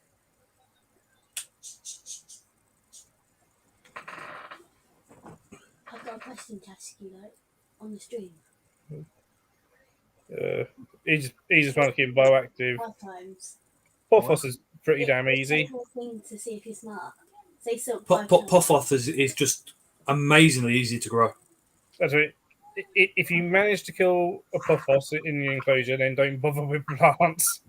S9: I've got a question to ask you, on the stream.
S7: Easiest one to keep bioactive. Pothos is pretty damn easy.
S9: Thing to see if you're smart. Say silk.
S2: Pothos is just amazingly easy to grow.
S7: That's it. If you manage to kill a pothos in the enclosure, then don't bother with plants.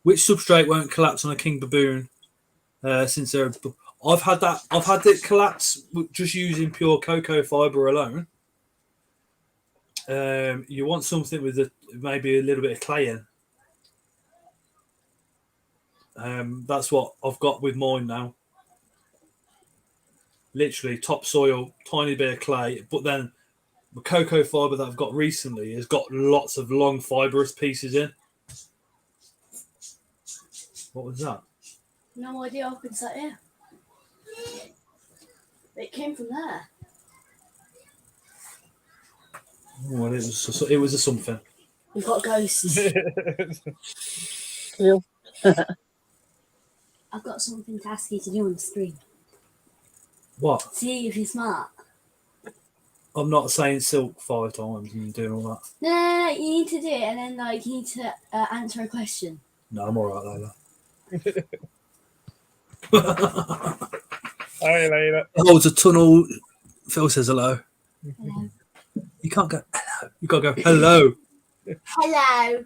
S2: Which substrate won't collapse on a king baboon? Since they're I've had it collapse just using pure cocoa fiber alone. You want something with maybe a little bit of clay in. That's what I've got with mine now. literally topsoil, tiny bit of clay, but then the cocoa fibre that I've got recently has got lots of long fibrous pieces in. What was that?
S9: No idea. I've been sat here. It came from there.
S2: Well, it was a something.
S9: We've got ghosts.
S8: Cool.
S9: I've got something to ask you to do on the screen.
S2: What?
S9: See if you're smart.
S2: I'm not saying silk 5 times and doing all that.
S9: No, you need to do it, and then like you need to answer a question.
S2: No, I'm all right, Lola.
S7: Hi, Layla.
S2: Oh, it's a tunnel. Phil says hello.
S9: Hello.
S2: You can't go hello. You got to go hello.
S9: Hello.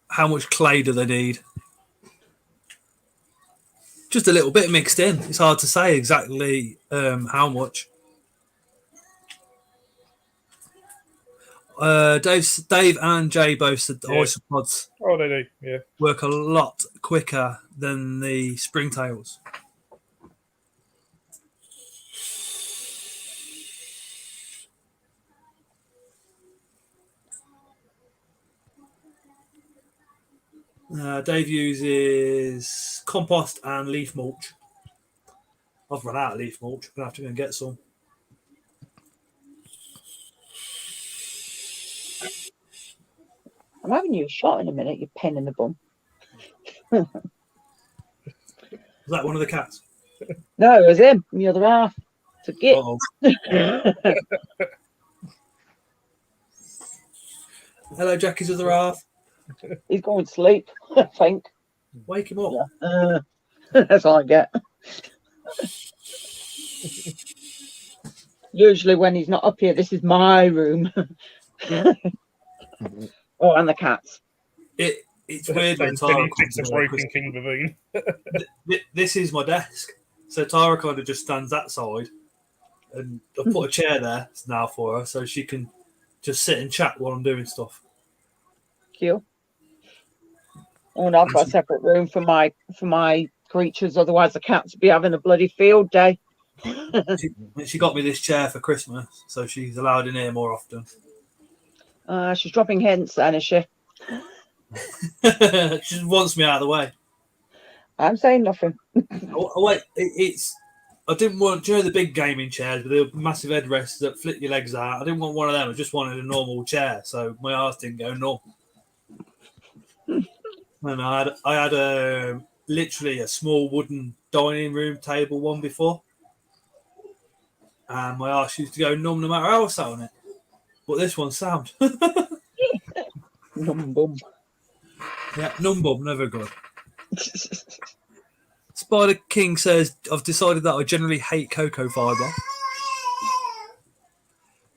S2: How much clay do they need? Just a little bit mixed in. It's hard to say exactly how much. Dave and Jay both said the isopods
S7: they do. Yeah.
S2: work a lot quicker than the springtails. Dave uses compost and leaf mulch. I've run out of leaf mulch. I'm going to have to go and get some.
S8: I'm having you shot in a minute, you pen in the bum.
S2: Was that one of the cats?
S8: No, it was him, the other half. To get.
S2: Hello, Jackie's other half.
S8: He's going to sleep, I think.
S2: Wake him up.
S8: Yeah. That's all I get. Usually when he's not up here, this is my room. Oh, and the cats.
S2: It's weird when
S7: Then
S2: Tara
S7: he fixed a broken king baboon.
S2: This is my desk. So Tara kind of just stands that side. And I've put a chair there now for her so she can just sit and chat while I'm doing stuff.
S8: Cute. Oh, and I've got a separate room for my creatures, otherwise the cats would be having a bloody field day.
S2: She got me this chair for Christmas, so she's allowed in here more often.
S8: She's dropping hints then, is she?
S2: She just wants me out of the way.
S8: I'm saying nothing.
S2: Oh wait, I didn't want, do you know the big gaming chairs with the massive headrests that flip your legs out? I didn't want one of them. I just wanted a normal chair, so my arse didn't go numb. And I had literally a small wooden dining room table one before, and my arse used to go numb no matter how I sat on it. But this one's sound.
S8: Numb bum.
S2: Yeah, numb bum, never good. Spider King says, I've decided that I generally hate cocoa fibre.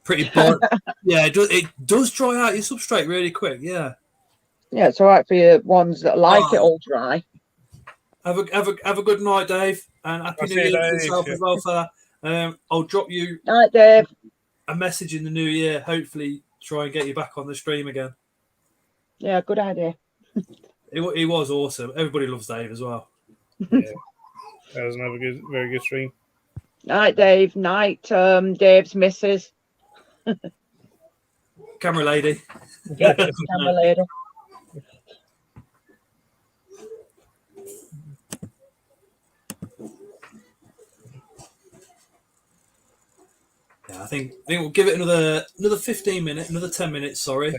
S2: Pretty boring. Yeah, it does dry out your substrate really quick, yeah.
S8: Yeah, it's all right for your ones that like it all dry.
S2: Have a good night, Dave, and happy New Year to yourself as well, fella. I'll drop you
S8: Night, Dave.
S2: a message in the new year. Hopefully, try and get you back on the stream again.
S8: Yeah, good idea.
S2: He was awesome. Everybody loves Dave as well.
S7: Yeah, that was another very good stream.
S8: Night, Dave. Night, Dave's missus.
S2: Camera lady.
S8: Yeah, camera lady.
S2: Yeah, I think we'll give it another 15 minutes, another 10 minutes, sorry,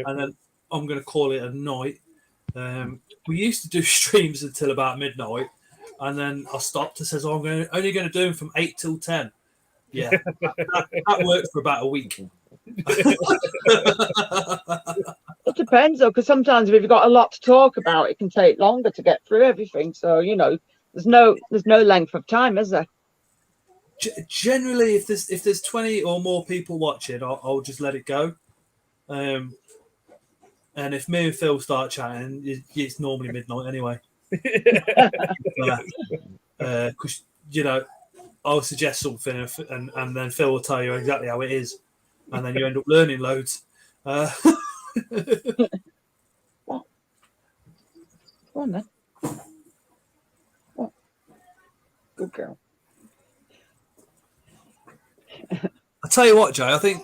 S2: and then I'm going to call it a night. We used to do streams until about midnight, and then I stopped and says, I'm only going to do them from 8 till 10. Yeah, that worked for about a week.
S8: It depends, though, because sometimes if you've got a lot to talk about, it can take longer to get through everything. So, there's no length of time, is there?
S2: Generally, if there's 20 or more people watching, I'll just let it go. And if me and Phil start chatting, it's normally midnight anyway. Because I'll suggest something, and then Phil will tell you exactly how it is, and then you end up learning loads.
S8: What? Go on then. Good girl.
S2: I tell you what, Jay, I think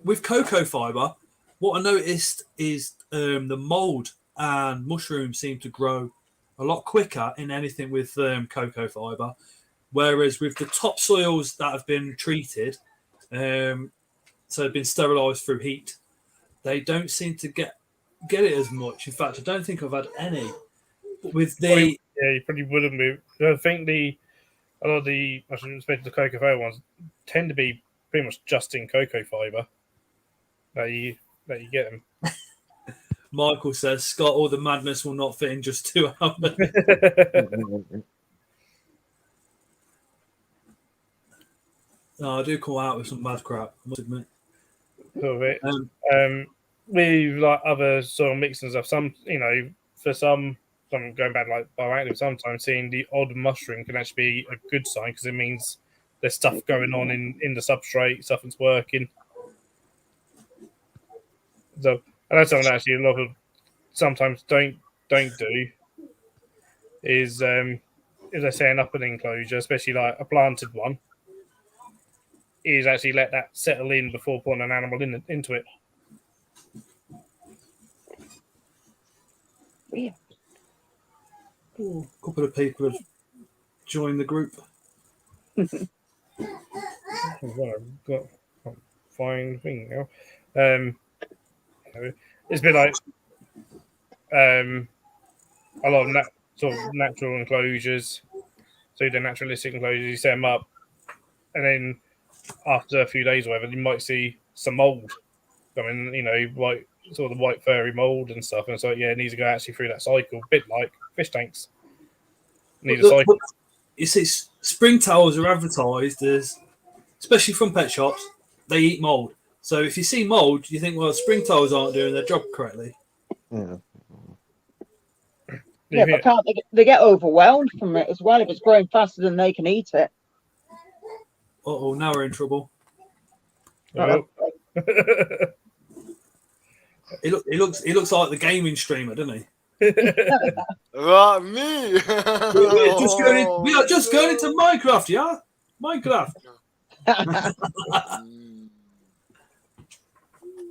S2: with cocoa fibre, what I noticed is the mould and mushrooms seem to grow a lot quicker in anything with cocoa fibre, whereas with the topsoils that have been treated, so have been sterilised through heat, they don't seem to get it as much. In fact, I don't think I've had any. But with the
S7: you probably wouldn't be. I think a lot of the, especially the cocoa fibre ones, tend to be pretty much just in cocoa fibre that you get them.
S2: Michael says, Scott, all the madness will not fit in just 2 hours. No, I do call out with some mad crap, I must admit.
S7: With like other sort of mixes and stuff, some, for some going back like bioactive, sometimes seeing the odd mushroom can actually be a good sign because it means there's stuff going on in the substrate, stuff that's working. So, and that's something that actually a lot of sometimes don't do is as I say, up an enclosure, especially like a planted one, is actually let that settle in before putting an animal into it.
S8: Yeah.
S2: A couple of people have joined the group.
S7: I've got a fine thing now. It's been like a lot of sort of natural enclosures, so the naturalistic enclosures, you set them up, and then after a few days or whatever, you might see some mold. I mean, white, sort of the white furry mold and stuff, and so it needs to go actually through that cycle, a bit like fish tanks. Need a cycle.
S2: You see, spring towels are advertised as, especially from pet shops, they eat mold. So if you see mold, you think, well, spring towels aren't doing their job correctly.
S8: Yeah, but can't they get overwhelmed from it as well if it's growing faster than they can eat it?
S2: Uh-oh, now we're in trouble. He looks like the gaming streamer, doesn't he?
S10: Me?
S2: We are just going into Minecraft, yeah? Minecraft.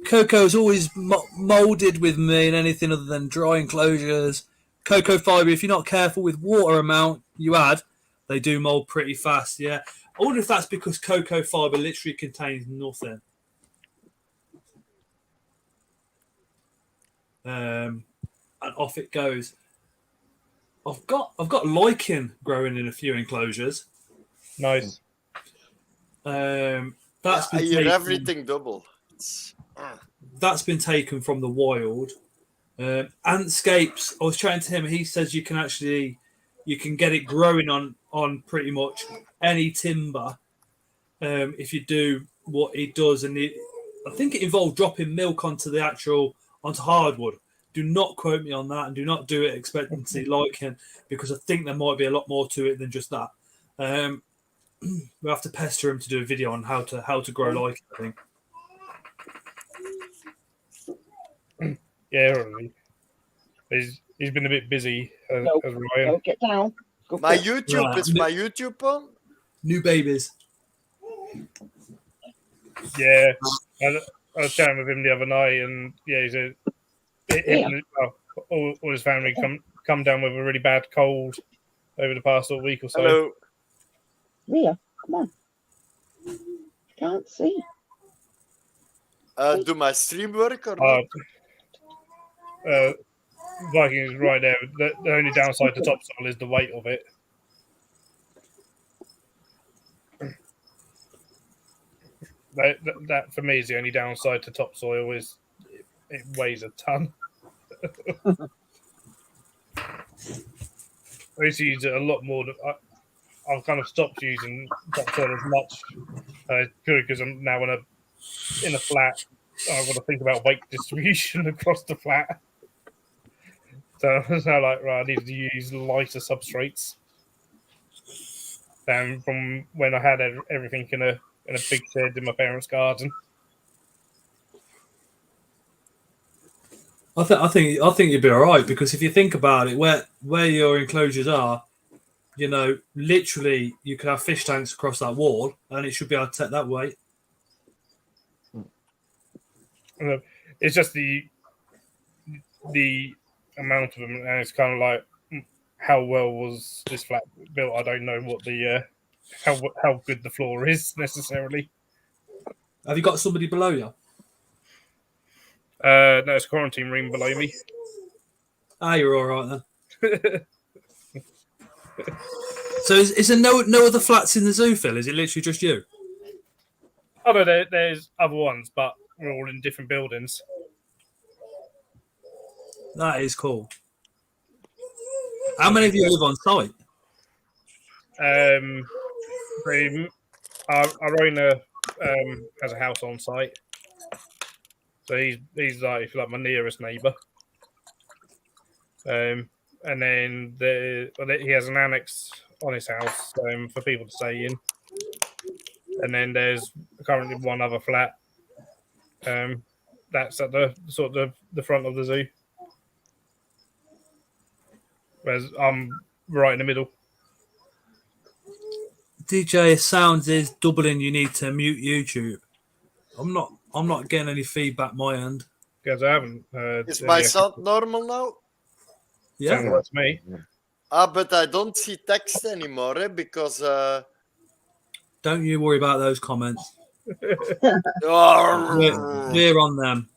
S2: Coco's always molded with me in anything other than dry enclosures. Cocoa fibre, if you're not careful with water amount you add, they do mold pretty fast, yeah. I wonder if that's because cocoa fibre literally contains nothing. And off it goes. I've got lichen growing in a few enclosures.
S7: Nice.
S2: That's been
S10: I hear everything double.
S2: That's been taken from the wild. Antscapes, I was chatting to him. He says you can get it growing on pretty much any timber if you do what he does. And I think it involved dropping milk onto hardwood. Do not quote me on that, and do not do it expecting to see lichen, because I think there might be a lot more to it than just that. We have to pester him to do a video on how to grow lichen, I think.
S7: Yeah, really. He's been a bit busy as Ryan.
S8: No, get down.
S10: My YouTube is my YouTube on.
S2: New babies.
S7: Yeah, I was chatting with him the other night, and he said all his family come down with a really bad cold over the past week or so.
S10: Hello.
S8: Ria, come on. Can't see.
S10: Do my stream work or not?
S7: Viking is right there. The only downside to topsoil is the weight of it. That for me is the only downside to topsoil is it weighs a ton. I used to use it a lot more. I've kind of stopped using topsoil as much because I'm now in a flat. I've got to think about weight distribution across the flat. So I was now like, right, I needed to use lighter substrates than from when I had everything in a big shed in my parents' garden.
S2: I think you'd be all right, because if you think about it, where your enclosures are, you know, literally you could have fish tanks across that wall and it should be able to take that weight.
S7: It's just the amount of them, and it's kind of like, how well was this flat built? I don't know what the how good the floor is necessarily.
S2: Have you got somebody below you?
S7: No, it's a quarantine room below me.
S2: Ah, you're all right then. So is there no other flats in the zoo, Phil? Is it literally just you?
S7: Oh no, there's other ones, but we're all in different buildings.
S2: That is cool. How many of you live on site?
S7: Our owner has a house on site, so he's like, if you like, my nearest neighbour. And then he has an annex on his house for people to stay in. And then there's currently one other flat that's at the sort of the front of the zoo. Whereas I'm right in the middle.
S2: DJ sounds is doubling. You need to mute YouTube. I'm not getting any feedback my end.
S7: Because I haven't heard.
S10: Is my sound normal now?
S2: Yeah,
S7: that's me.
S10: But I don't see text anymore because.
S2: Don't you worry about those comments.
S10: We're
S2: on them.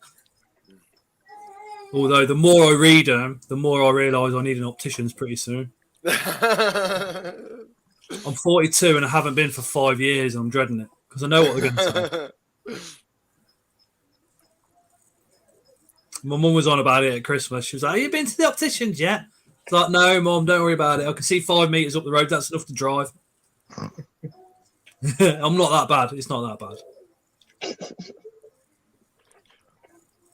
S2: Although the more I read them, the more I realise I need an optician's pretty soon. I'm 42 and I haven't been for 5 years. And I'm dreading it because I know what they're going to say. My mum was on about it at Christmas. She was like, "Have you been to the opticians yet?" I was like, "No, Mum, don't worry about it. I can see 5 meters up the road. That's enough to drive." I'm not that bad. It's not that bad.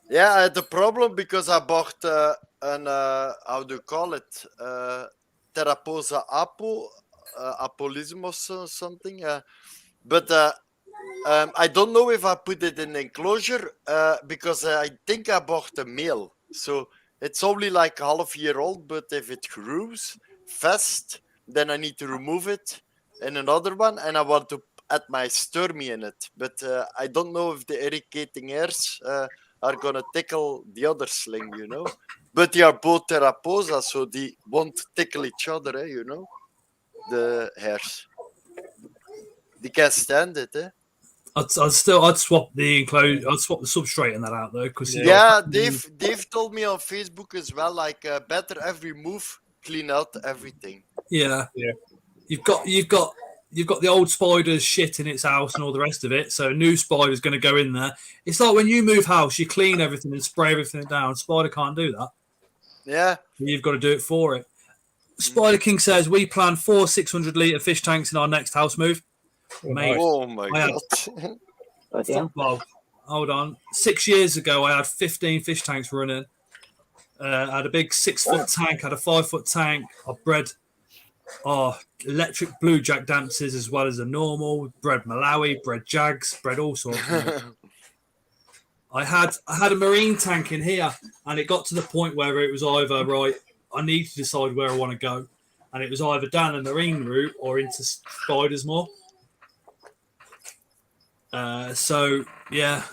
S10: Yeah, I had a problem because I bought an how do you call it? Terraposa apolismos or something. But I don't know if I put it in enclosure because I think I bought a male. So it's only like a half year old, but if it grows fast, then I need to remove it in another one, and I want to add my sturmy in it. But I don't know if the irrigating hairs are going to tickle the other sling, you know. But they are both Terraposa, so they won't tickle each other, you know, the hairs. They can't stand it, eh?
S2: I'd swap the enclosure. I'd swap the substrate in that out though, because
S10: Dave told me on Facebook as well, like better every move, clean out everything.
S2: Yeah. You've got the old spider's shit in its house and all the rest of it. So a new spider's going to go in there. It's like when you move house, you clean everything and spray everything down. Spider can't do that.
S10: Yeah.
S2: You've got to do it for it. Spider King says we plan 4 600-litre fish tanks in our next house move. Mate,
S10: oh my god!
S2: Well, hold on. 6 years ago, I had 15 fish tanks running. I had a big 6-foot tank, had a 5-foot tank. I bred electric blue jack dancers as well as a normal. Bred Malawi, bred Jags, bred all sorts. I had a marine tank in here, and it got to the point where it was either right. I need to decide where I want to go, and it was either down the marine route or into spiders more. So yeah,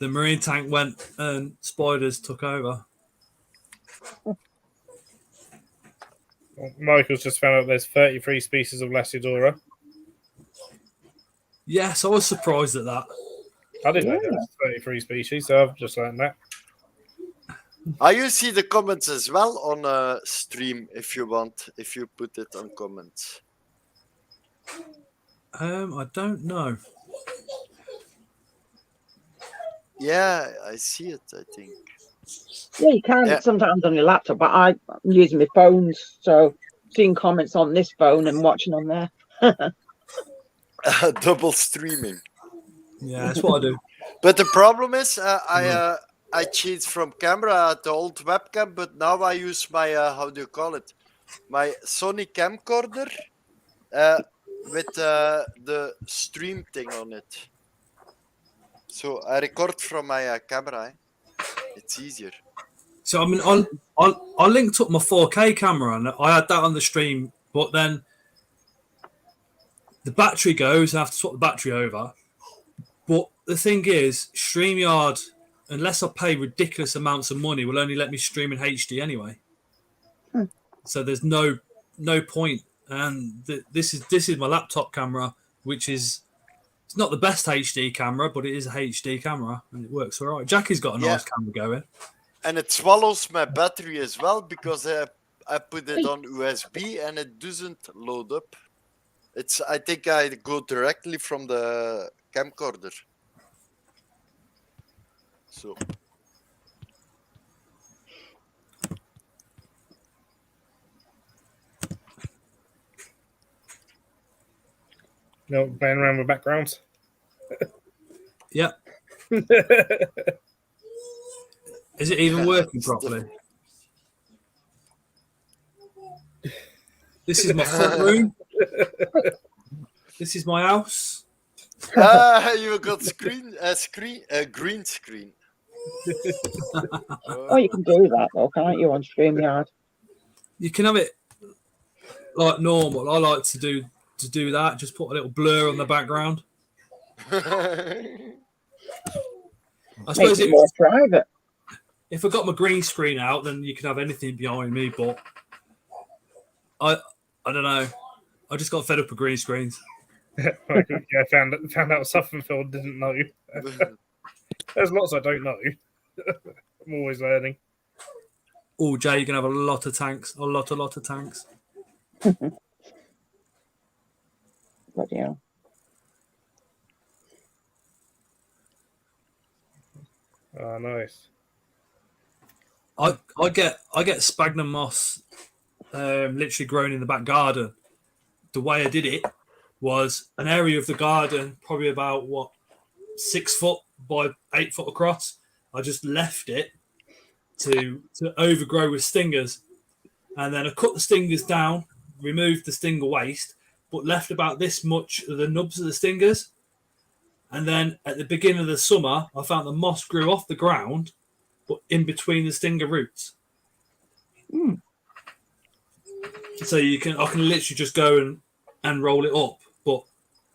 S2: the marine tank went and spiders took over.
S7: Michael's just found out there's 33 species of Lacidora.
S2: Yes, I was surprised at that.
S7: I didn't know there was 33 species, so I've just learned that.
S10: You see the comments as well on stream if you want, if you put it on comments.
S2: I don't know.
S10: Yeah, I see it, I think.
S8: Yeah, you can sometimes on your laptop, but I'm using my phones, so seeing comments on this phone and watching on there.
S10: Double streaming.
S2: Yeah, that's what I do.
S10: But the problem is, I changed from camera to old webcam, but now I use my how do you call it? My Sony camcorder with the stream thing on it. So I record from my camera. It's easier.
S2: So I mean, I linked up my 4K camera and I had that on the stream, but then the battery goes. I have to swap the battery over. But the thing is, StreamYard, unless I pay ridiculous amounts of money, will only let me stream in HD anyway. So there's no point. And this is my laptop camera, which is it's not the best HD camera, but it is a HD camera and it works all right. Jackie's got a nice camera going.
S10: And it swallows my battery as well because I put it on USB and it doesn't load up. I think I go directly from the camcorder. So.
S7: No, playing around with backgrounds.
S2: Yeah. Is it even working properly? This is my front room. This is my house.
S10: You got a green screen.
S8: Oh, you can do that though, can't you, on StreamYard?
S2: You can have it like normal. I like to do that. Just put a little blur on the background. I suppose
S8: it's more private.
S2: If I got my green screen out, then you can have anything behind me. But I don't know. I just got fed up with green screens.
S7: Yeah, found out Sufferfield didn't know. There's lots I don't know. I'm always learning.
S2: Oh, Jay, you can have a lot of tanks. A lot of tanks.
S8: Bloody hell.
S7: Oh, nice.
S2: I get sphagnum moss literally grown in the back garden. The way I did it was an area of the garden, probably about 6 foot by 8 foot across. I just left it to overgrow with stingers, and then I cut the stingers down, removed the stinger waste, but left about this much of the nubs of the stingers. And then at the beginning of the summer, I found the moss grew off the ground, but in between the stinger roots. So I can literally just go and roll it up, but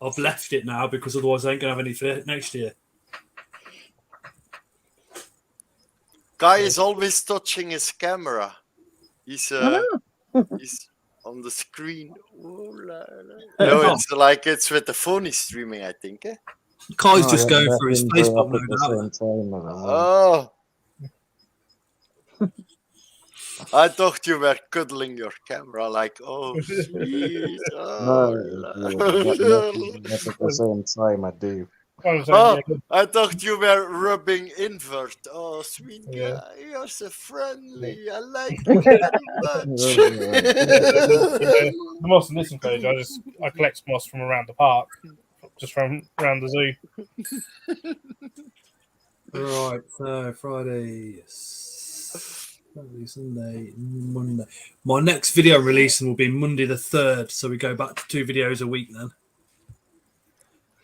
S2: I've left it now because otherwise I ain't gonna have any for next year.
S10: Guy is always touching his camera. He's on the screen. Oh, la, la. No, it's with the phone he's streaming, I think. Eh?
S2: Kai's just going through his Facebook
S10: Oh. I thought you were cuddling your camera, like, oh, sweet. Oh,
S11: not at the same time, I do.
S10: Oh, I thought you were rubbing invert. Oh, sweet guy, you're so friendly. I like you very much.
S7: The moss in this enclosure, I collect moss from around the park, just from around the zoo.
S2: Right, so Friday, Sunday, Monday. My next video releasing will be Monday the 3rd, so we go back to 2 videos a week then.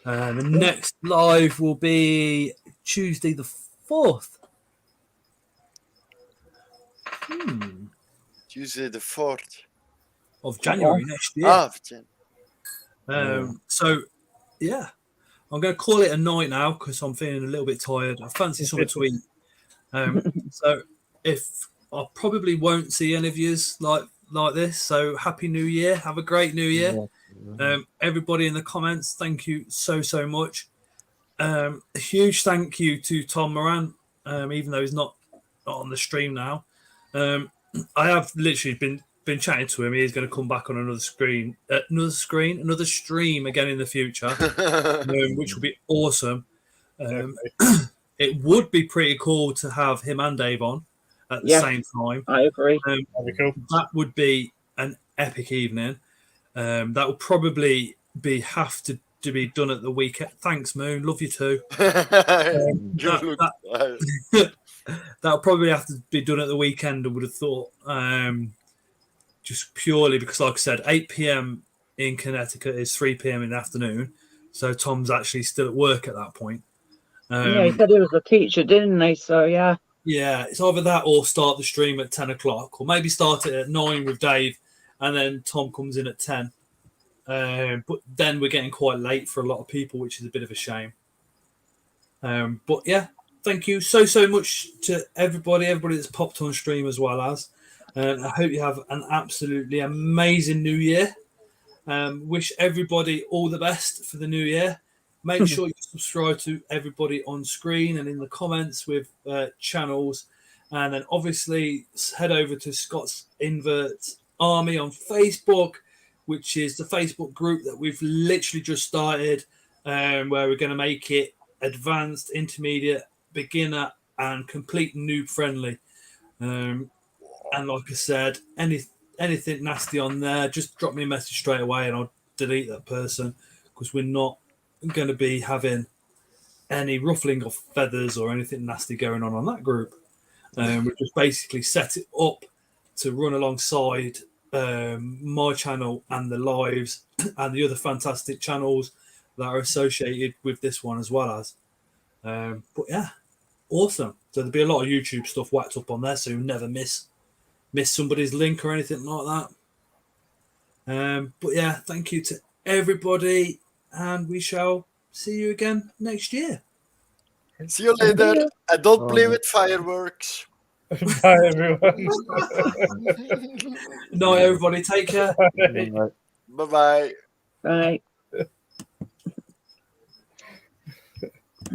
S2: The next live will be Tuesday the 4th.
S10: Tuesday the 4th
S2: of January next year. So, yeah. I'm going to call it a night now because I'm feeling a little bit tired. I fancy something to eat. So, if I probably won't see any of yous like this. So, Happy New Year. Have a great New Year. Everybody in the comments, thank you so much. A huge thank you to Tom Moran, even though he's not on the stream now. I have literally been chatting to him. He's going to come back on another stream again in the future, which will be awesome. It would be pretty cool to have him and Dave on at the same time.
S8: I agree.
S7: That'd be cool.
S2: That would be an epic evening. That will probably have to be done at the weekend. Thanks, Moon. Love you too. That'll probably have to be done at the weekend, I would have thought. Just purely because, like I said, 8 p.m. in Connecticut is 3 p.m. in the afternoon. So Tom's actually still at work at that point.
S8: He said he was a teacher, didn't he? So, yeah.
S2: Yeah, it's either that or start the stream at 10 o'clock, or maybe start it at 9 with Dave, and then Tom comes in at 10. But then we're getting quite late for a lot of people, which is a bit of a shame. But yeah, thank you so much to everybody that's popped on stream as well as. I hope you have an absolutely amazing new year. Wish everybody all the best for the new year. Make sure you subscribe to everybody on screen and in the comments with channels. And then obviously head over to Scott's Inverts Army on Facebook, which is the Facebook group that we've literally just started, where we're going to make it advanced, intermediate, beginner, and complete noob friendly. And like I said, anything nasty on there, just drop me a message straight away and I'll delete that person, because we're not going to be having any ruffling of feathers or anything nasty going on that group. We just basically set it up to run alongside my channel and the lives and the other fantastic channels that are associated with this one as well as. But yeah, awesome. So there'll be a lot of YouTube stuff whacked up on there, so you'll never miss somebody's link or anything like that. But yeah, thank you to everybody, and we shall see you again next year.
S10: See you later. I don't play with fireworks.
S7: Bye, everyone.
S2: Night, everybody. Take care.
S10: Bye-bye.
S8: Right.